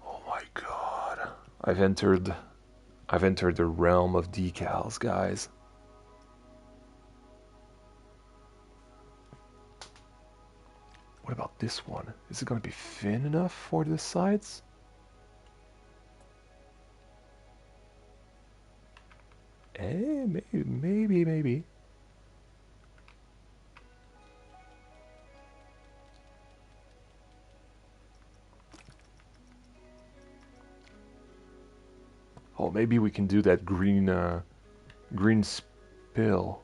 Oh my god. I've entered the realm of decals, guys. What about this one? Is it gonna be thin enough for the sides? Maybe. Oh, maybe we can do that green spill.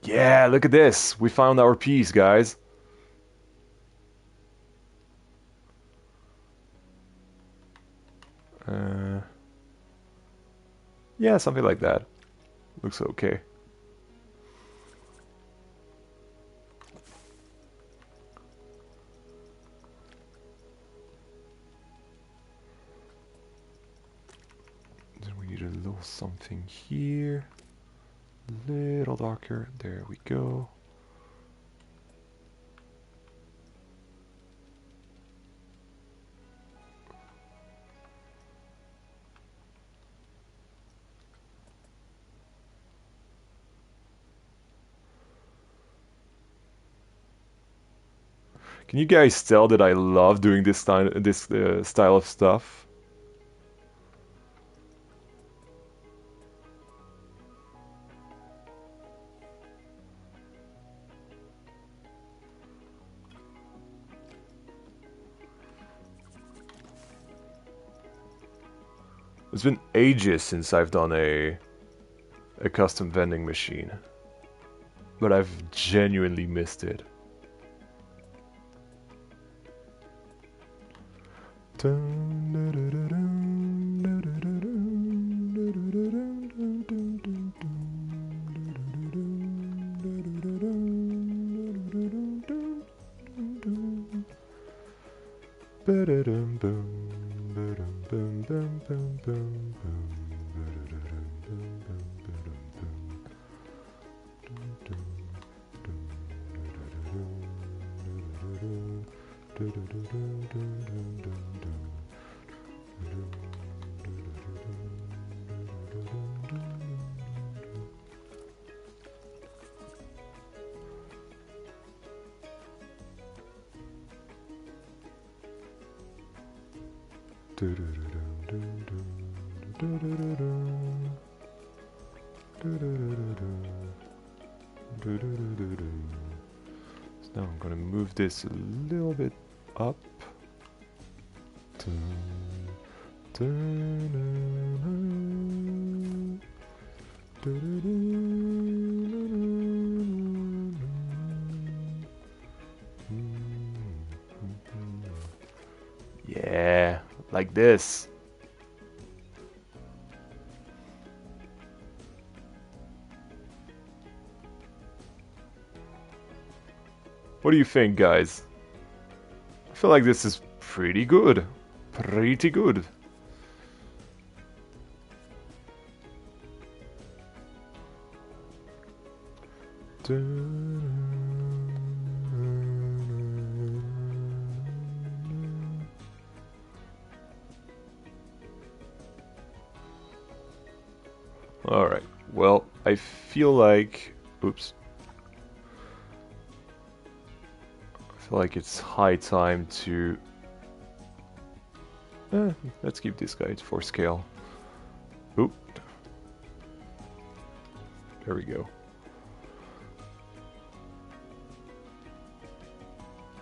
Yeah, look at this. We found our piece, guys. Yeah, something like that. Looks okay. Then we need a little something here. A little darker. There we go. Can you guys tell that I love doing this style of stuff? It's been ages since I've done a custom vending machine, but I've genuinely missed it. So now I'm gonna move this a little bit up. Yeah, like this. What do you think, guys? I feel like this is pretty good. Pretty good. Alright, well, I feel like... Oops. I feel like it's high time to... let's keep this guy for scale. Oop. There we go.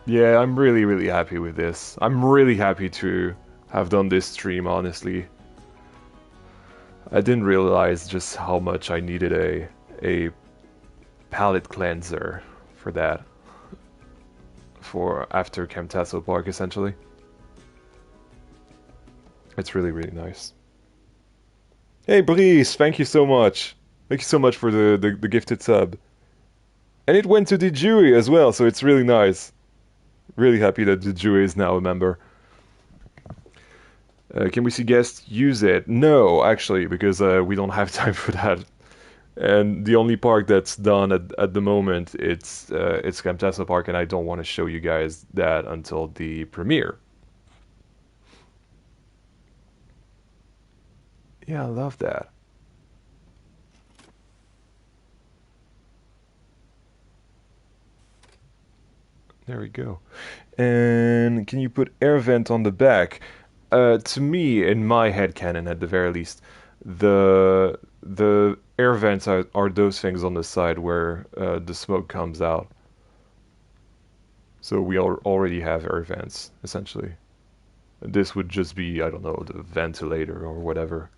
Yeah, I'm really happy with this. I'm really happy to have done this stream, honestly. I didn't realize just how much I needed a palette cleanser for that. For after Camtaso Park, essentially. It's really nice. Hey, Brice, thank you so much. Thank you so much for the gifted sub. And it went to the Dewey as well, so it's really nice. Really happy that the Dewey is now a member. Can we see guests use it? No, actually, because we don't have time for that. And the only park that's done at the moment, it's Camtaso Park, and I don't want to show you guys that until the premiere. Yeah, I love that. There we go. And can you put air vent on the back? To me, in my headcanon at the very least, the air vents are those things on the side where the smoke comes out. So we already have air vents, essentially. This would just be, I don't know, the ventilator or whatever.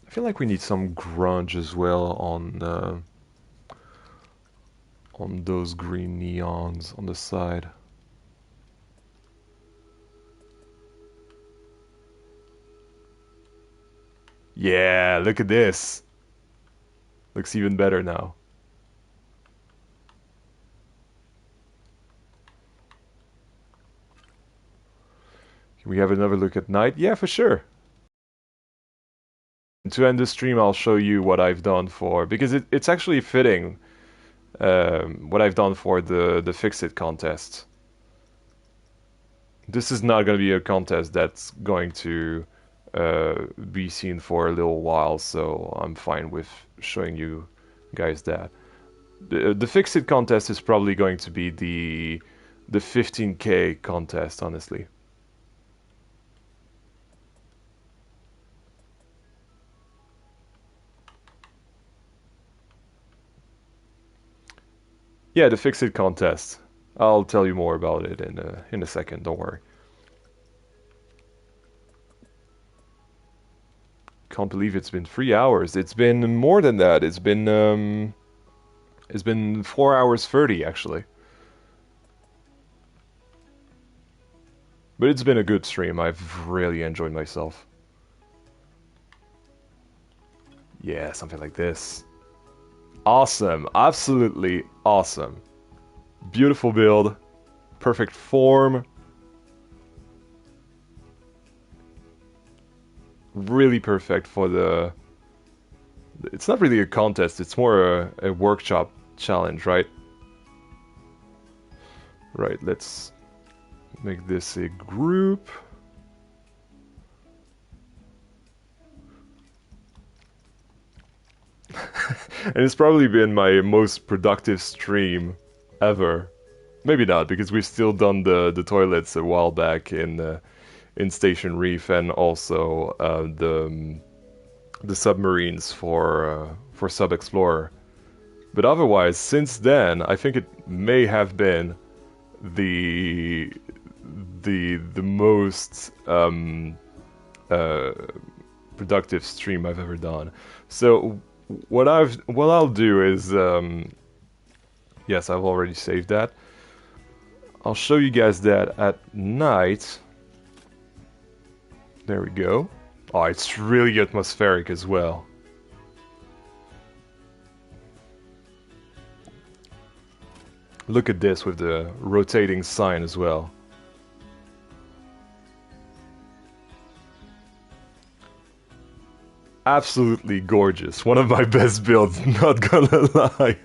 I feel like we need some grunge as well on those green neons on the side. Yeah, look at this. Looks even better now. Can we have another look at night? Yeah, for sure. To end the stream, I'll show you what I've done for, because it's actually fitting, what I've done for the Fix-It contest. This is not going to be a contest that's going to be seen for a little while, so I'm fine with showing you guys that. The Fix-It contest is probably going to be the 15K contest, honestly. Yeah, the Fix-It contest. I'll tell you more about it in a second, don't worry. Can't believe it's been 3 hours. It's been more than that. It's been 4 hours 30 actually. But it's been a good stream. I've really enjoyed myself. Yeah, something like this. Awesome. Absolutely awesome. Beautiful build. Perfect form. Really perfect for the... It's not really a contest, it's more a workshop challenge, right? Right, let's make this a group. And it's probably been my most productive stream ever. Maybe not, because we've still done the toilets a while back in Station Reef, and also the submarines for Sub Explorer. But otherwise, since then, I think it may have been the most productive stream I've ever done. So what I'll do is yes, I've already saved that. I'll show you guys that at night. There we go. Oh, it's really atmospheric as well. Look at this with the rotating sign as well. Absolutely gorgeous. One of my best builds, not gonna lie.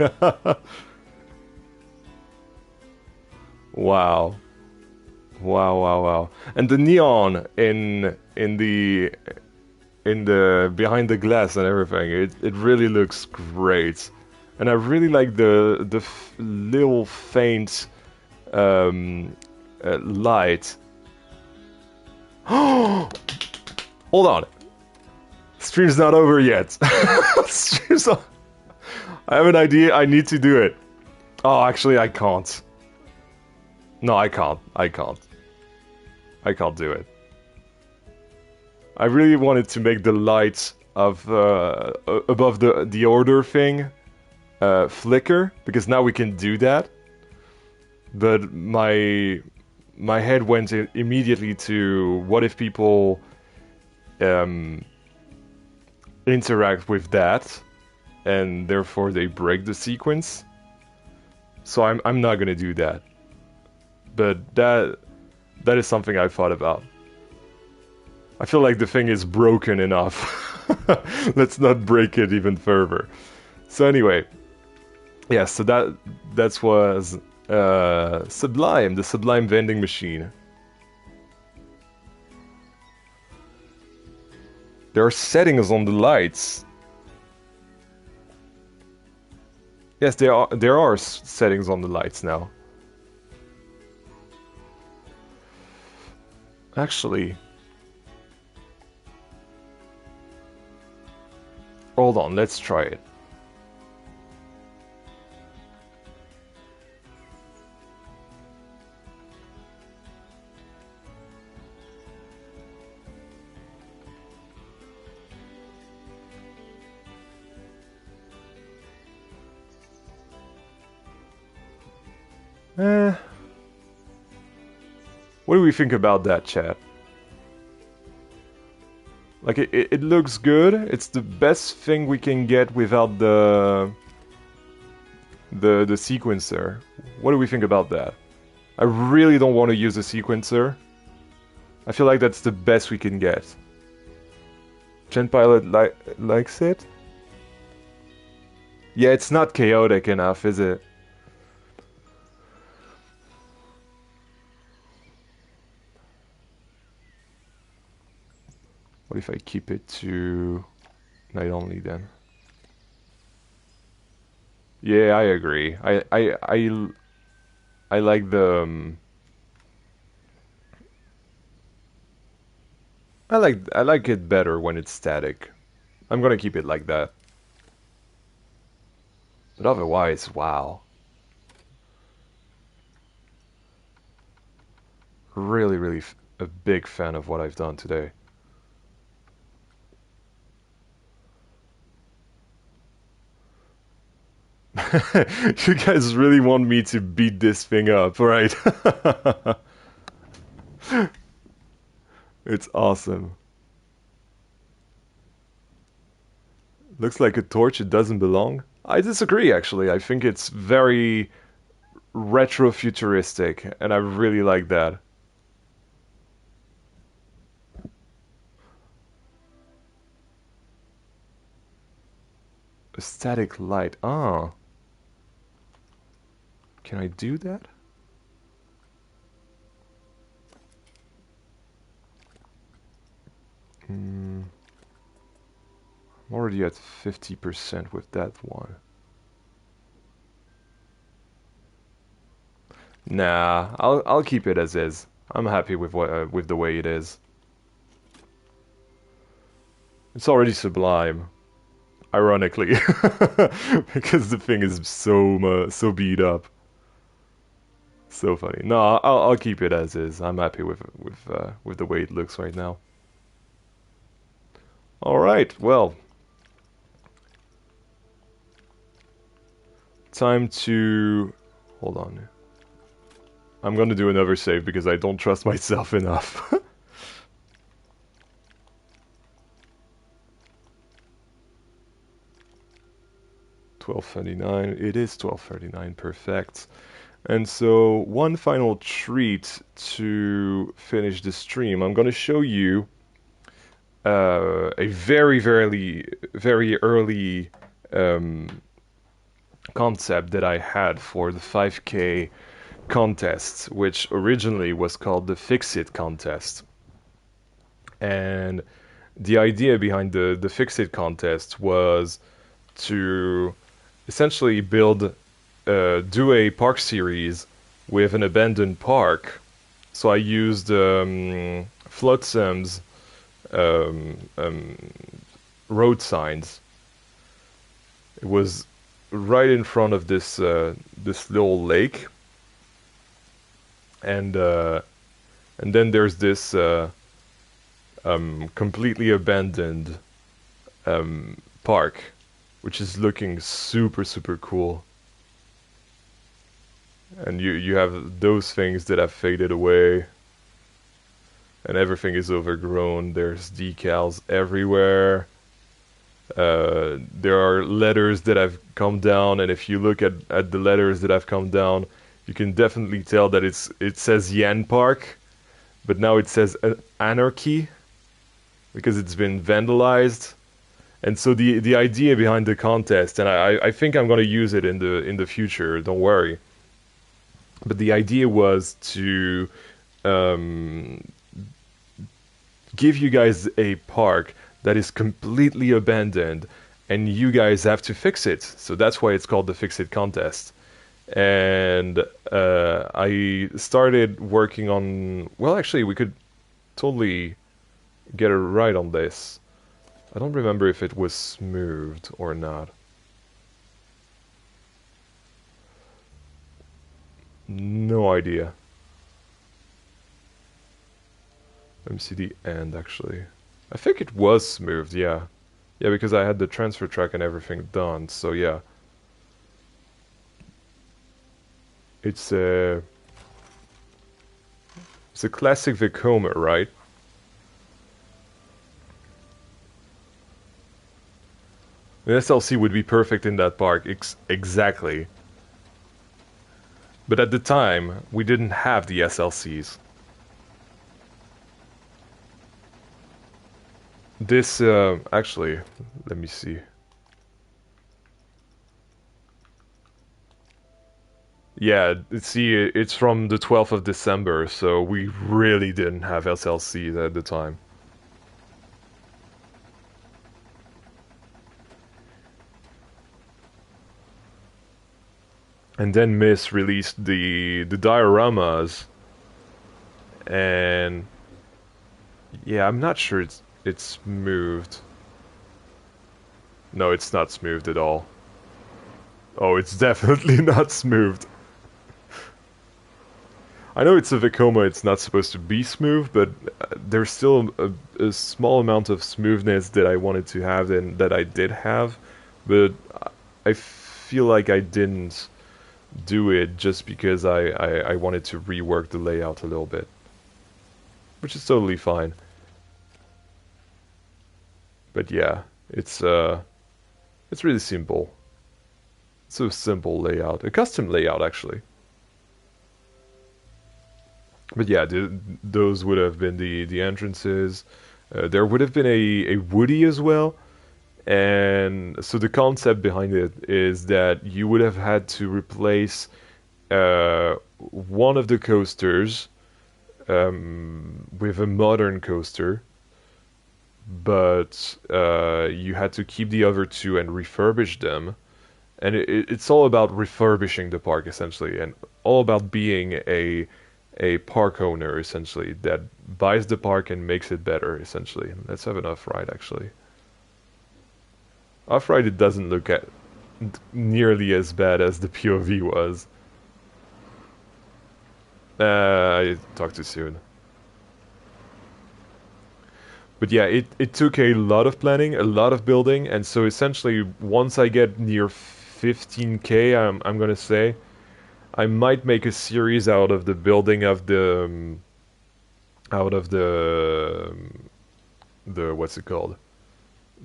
Wow. Wow, wow, wow. And the neon in the behind the glass and everything, it really looks great. And I really like the little faint light. Hold on. Stream's not over yet. Stream's not... I have an idea. I need to do it. Oh, actually, I can't. No, I can't. I can't. I can't do it. I really wanted to make the lights of above the order thing flicker, because now we can do that. But my head went immediately to what if people interact with that, and therefore they break the sequence. So I'm not gonna do that. But that is something I thought about. I feel like the thing is broken enough. Let's not break it even further. So anyway, yeah. So that was Sublime, the Sublime vending machine. There are settings on the lights. Yes, there are settings on the lights now. Actually, hold on, let's try it. What do we think about that, chat? Like, it looks good. It's the best thing we can get without the sequencer. What do we think about that? I really don't want to use a sequencer. I feel like that's the best we can get. Gen Pilot likes it? Yeah, it's not chaotic enough, is it? What if I keep it to night only then? Yeah, I agree. I like the I like it better when it's static. I'm gonna keep it like that. But otherwise, wow. Really, really a big fan of what I've done today. You guys really want me to beat this thing up, right? It's awesome. Looks like a torch it doesn't belong. I disagree, actually. I think it's very retro-futuristic, and I really like that. A static light. Ah. Can I do that? I'm already at 50% with that one. Nah, I'll keep it as is. I'm happy with with the way it is. It's already sublime, ironically, because the thing is so beat up. So funny. No, I'll keep it as is. I'm happy with the way it looks right now. All right, well, time to hold on. I'm gonna do another save because I don't trust myself enough. 12:39. It is 12:39. Perfect. And so one final treat to finish the stream. I'm gonna show you a very early concept that I had for the 5K contest, which originally was called the Fix It contest. And the idea behind the Fix It contest was to essentially do a park series with an abandoned park. So I used Floatsam's road signs. It was right in front of this little lake, and then there's this completely abandoned park, which is looking super cool. And you have those things that have faded away, and everything is overgrown. There's decals everywhere. There are letters that have come down, and if you look at the letters that have come down, you can definitely tell that it says Yan Park, but now it says Anarchy because it's been vandalized. And so the idea behind the contest, and I think I'm gonna use it in the future. Don't worry. But the idea was to give you guys a park that is completely abandoned, and you guys have to fix it. So that's why it's called the Fix It contest. And I started working on. Well, actually, we could totally get it right on this. I don't remember if it was smoothed or not. No idea. Let me see the end, actually. I think it was smoothed, yeah. Yeah, because I had the transfer track and everything done, so yeah. It's a classic Vekoma, right? An SLC would be perfect in that park, exactly. But at the time, we didn't have the SLCs. This, actually, let me see. Yeah, see, it's from the 12th of December, so we really didn't have SLCs at the time. And then Miss released the dioramas, and yeah, I'm not sure it's smoothed. No, it's not smoothed at all. Oh, it's definitely not smoothed. I know it's a Vekoma, it's not supposed to be smooth, but there's still a small amount of smoothness that I wanted to have and that I did have, but I feel like I didn't do it just because I wanted to rework the layout a little bit, which is totally fine. But yeah, it's really simple. It's a simple layout, a custom layout actually. But yeah, those would have been the entrances. There would have been a Woody as well, and so the concept behind it is that you would have had to replace one of the coasters with a modern coaster, but you had to keep the other two and refurbish them. And it's all about refurbishing the park essentially, and all about being a park owner essentially that buys the park and makes it better essentially. Let's have an off-ride actually. Off-ride it doesn't look at nearly as bad as the POV was. I talked too soon. But yeah, it took a lot of planning, a lot of building, and so essentially once I get near 15k, I'm gonna say, I might make a series out of the building of the what's it called?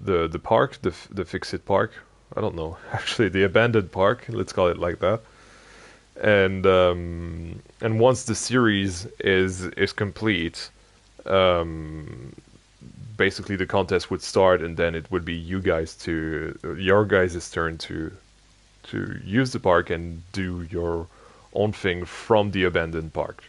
The park, the Fix-It Park. I don't know. Actually, the abandoned park. Let's call it like that. And once the series is complete, basically the contest would start, and then it would be your guys' turn to use the park and do your own thing from the abandoned park.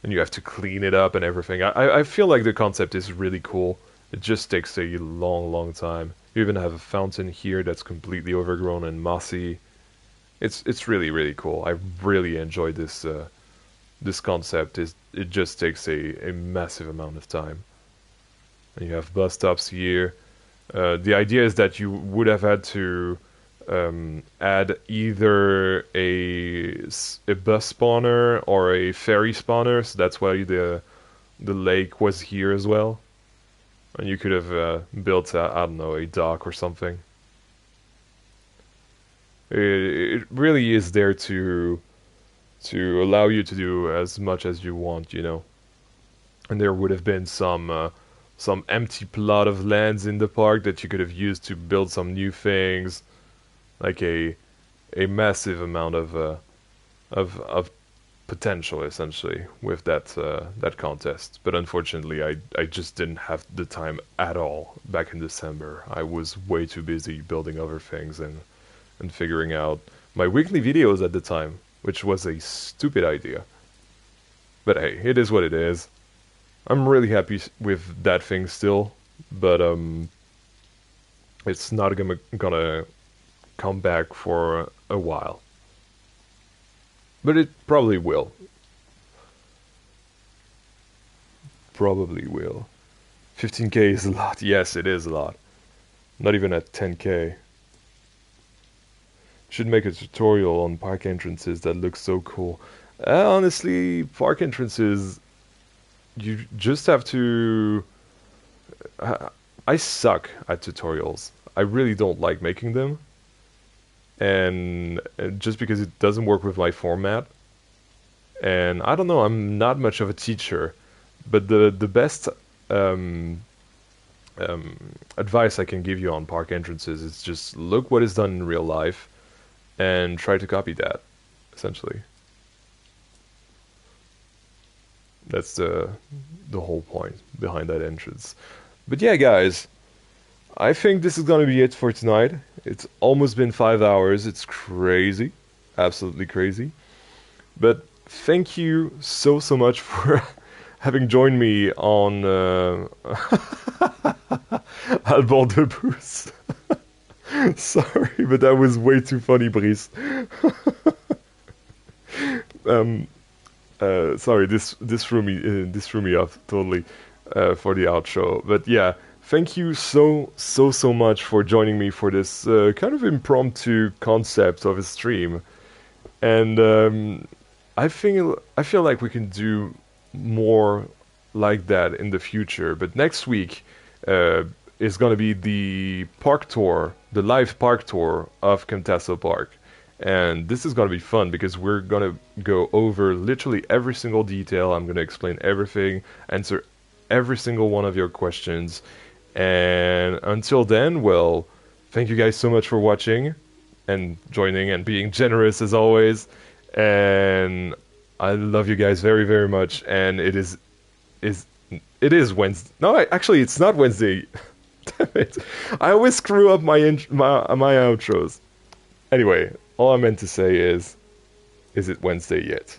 And you have to clean it up and everything. I feel like the concept is really cool. It just takes a long, long time. You even have a fountain here that's completely overgrown and mossy. It's really, really cool. I really enjoy this concept. It just takes a massive amount of time. And you have bus stops here. The idea is that you would have had to add either a bus spawner or a ferry spawner, so that's why the lake was here as well. And you could have built I don't know, a dock or something. It really is there to allow you to do as much as you want, you know. And there would have been some empty plot of lands in the park that you could have used to build some new things, like a massive amount of potential essentially with that contest. But unfortunately, I just didn't have the time at all back in December. I was way too busy building other things and figuring out my weekly videos at the time, which was a stupid idea. But hey, it is what it is. I'm really happy with that thing still, but it's not gonna come back for a while. But it probably will. Probably will. 15k is a lot. Yes, it is a lot. Not even at 10k. Should make a tutorial on park entrances that looks so cool. Honestly, park entrances, you just have to... I suck at tutorials. I really don't like making them. And just because it doesn't work with my format. And I don't know, I'm not much of a teacher. But the best advice I can give you on park entrances is just look what is done in real life and try to copy that, essentially. That's the whole point behind that entrance. But yeah, guys, I think this is gonna be it for tonight. It's almost been 5 hours. It's crazy, absolutely crazy. But thank you so much for having joined me on Albert de Boost. Sorry, but that was way too funny, Brice. um, Sorry, this threw me off totally for the outro. But yeah, thank you so much for joining me for this kind of impromptu concept of a stream. And I feel like we can do more like that in the future. But next week is going to be the park tour, the live park tour of Camtaso Park. And this is going to be fun because we're going to go over literally every single detail. I'm going to explain everything, answer every single one of your questions. And until then, well, thank you guys so much for watching and joining and being generous as always. And I love you guys very much. And it is Wednesday. No, actually, it's not Wednesday. Damn it! I always screw up my outros. Anyway, all I meant to say is it Wednesday yet?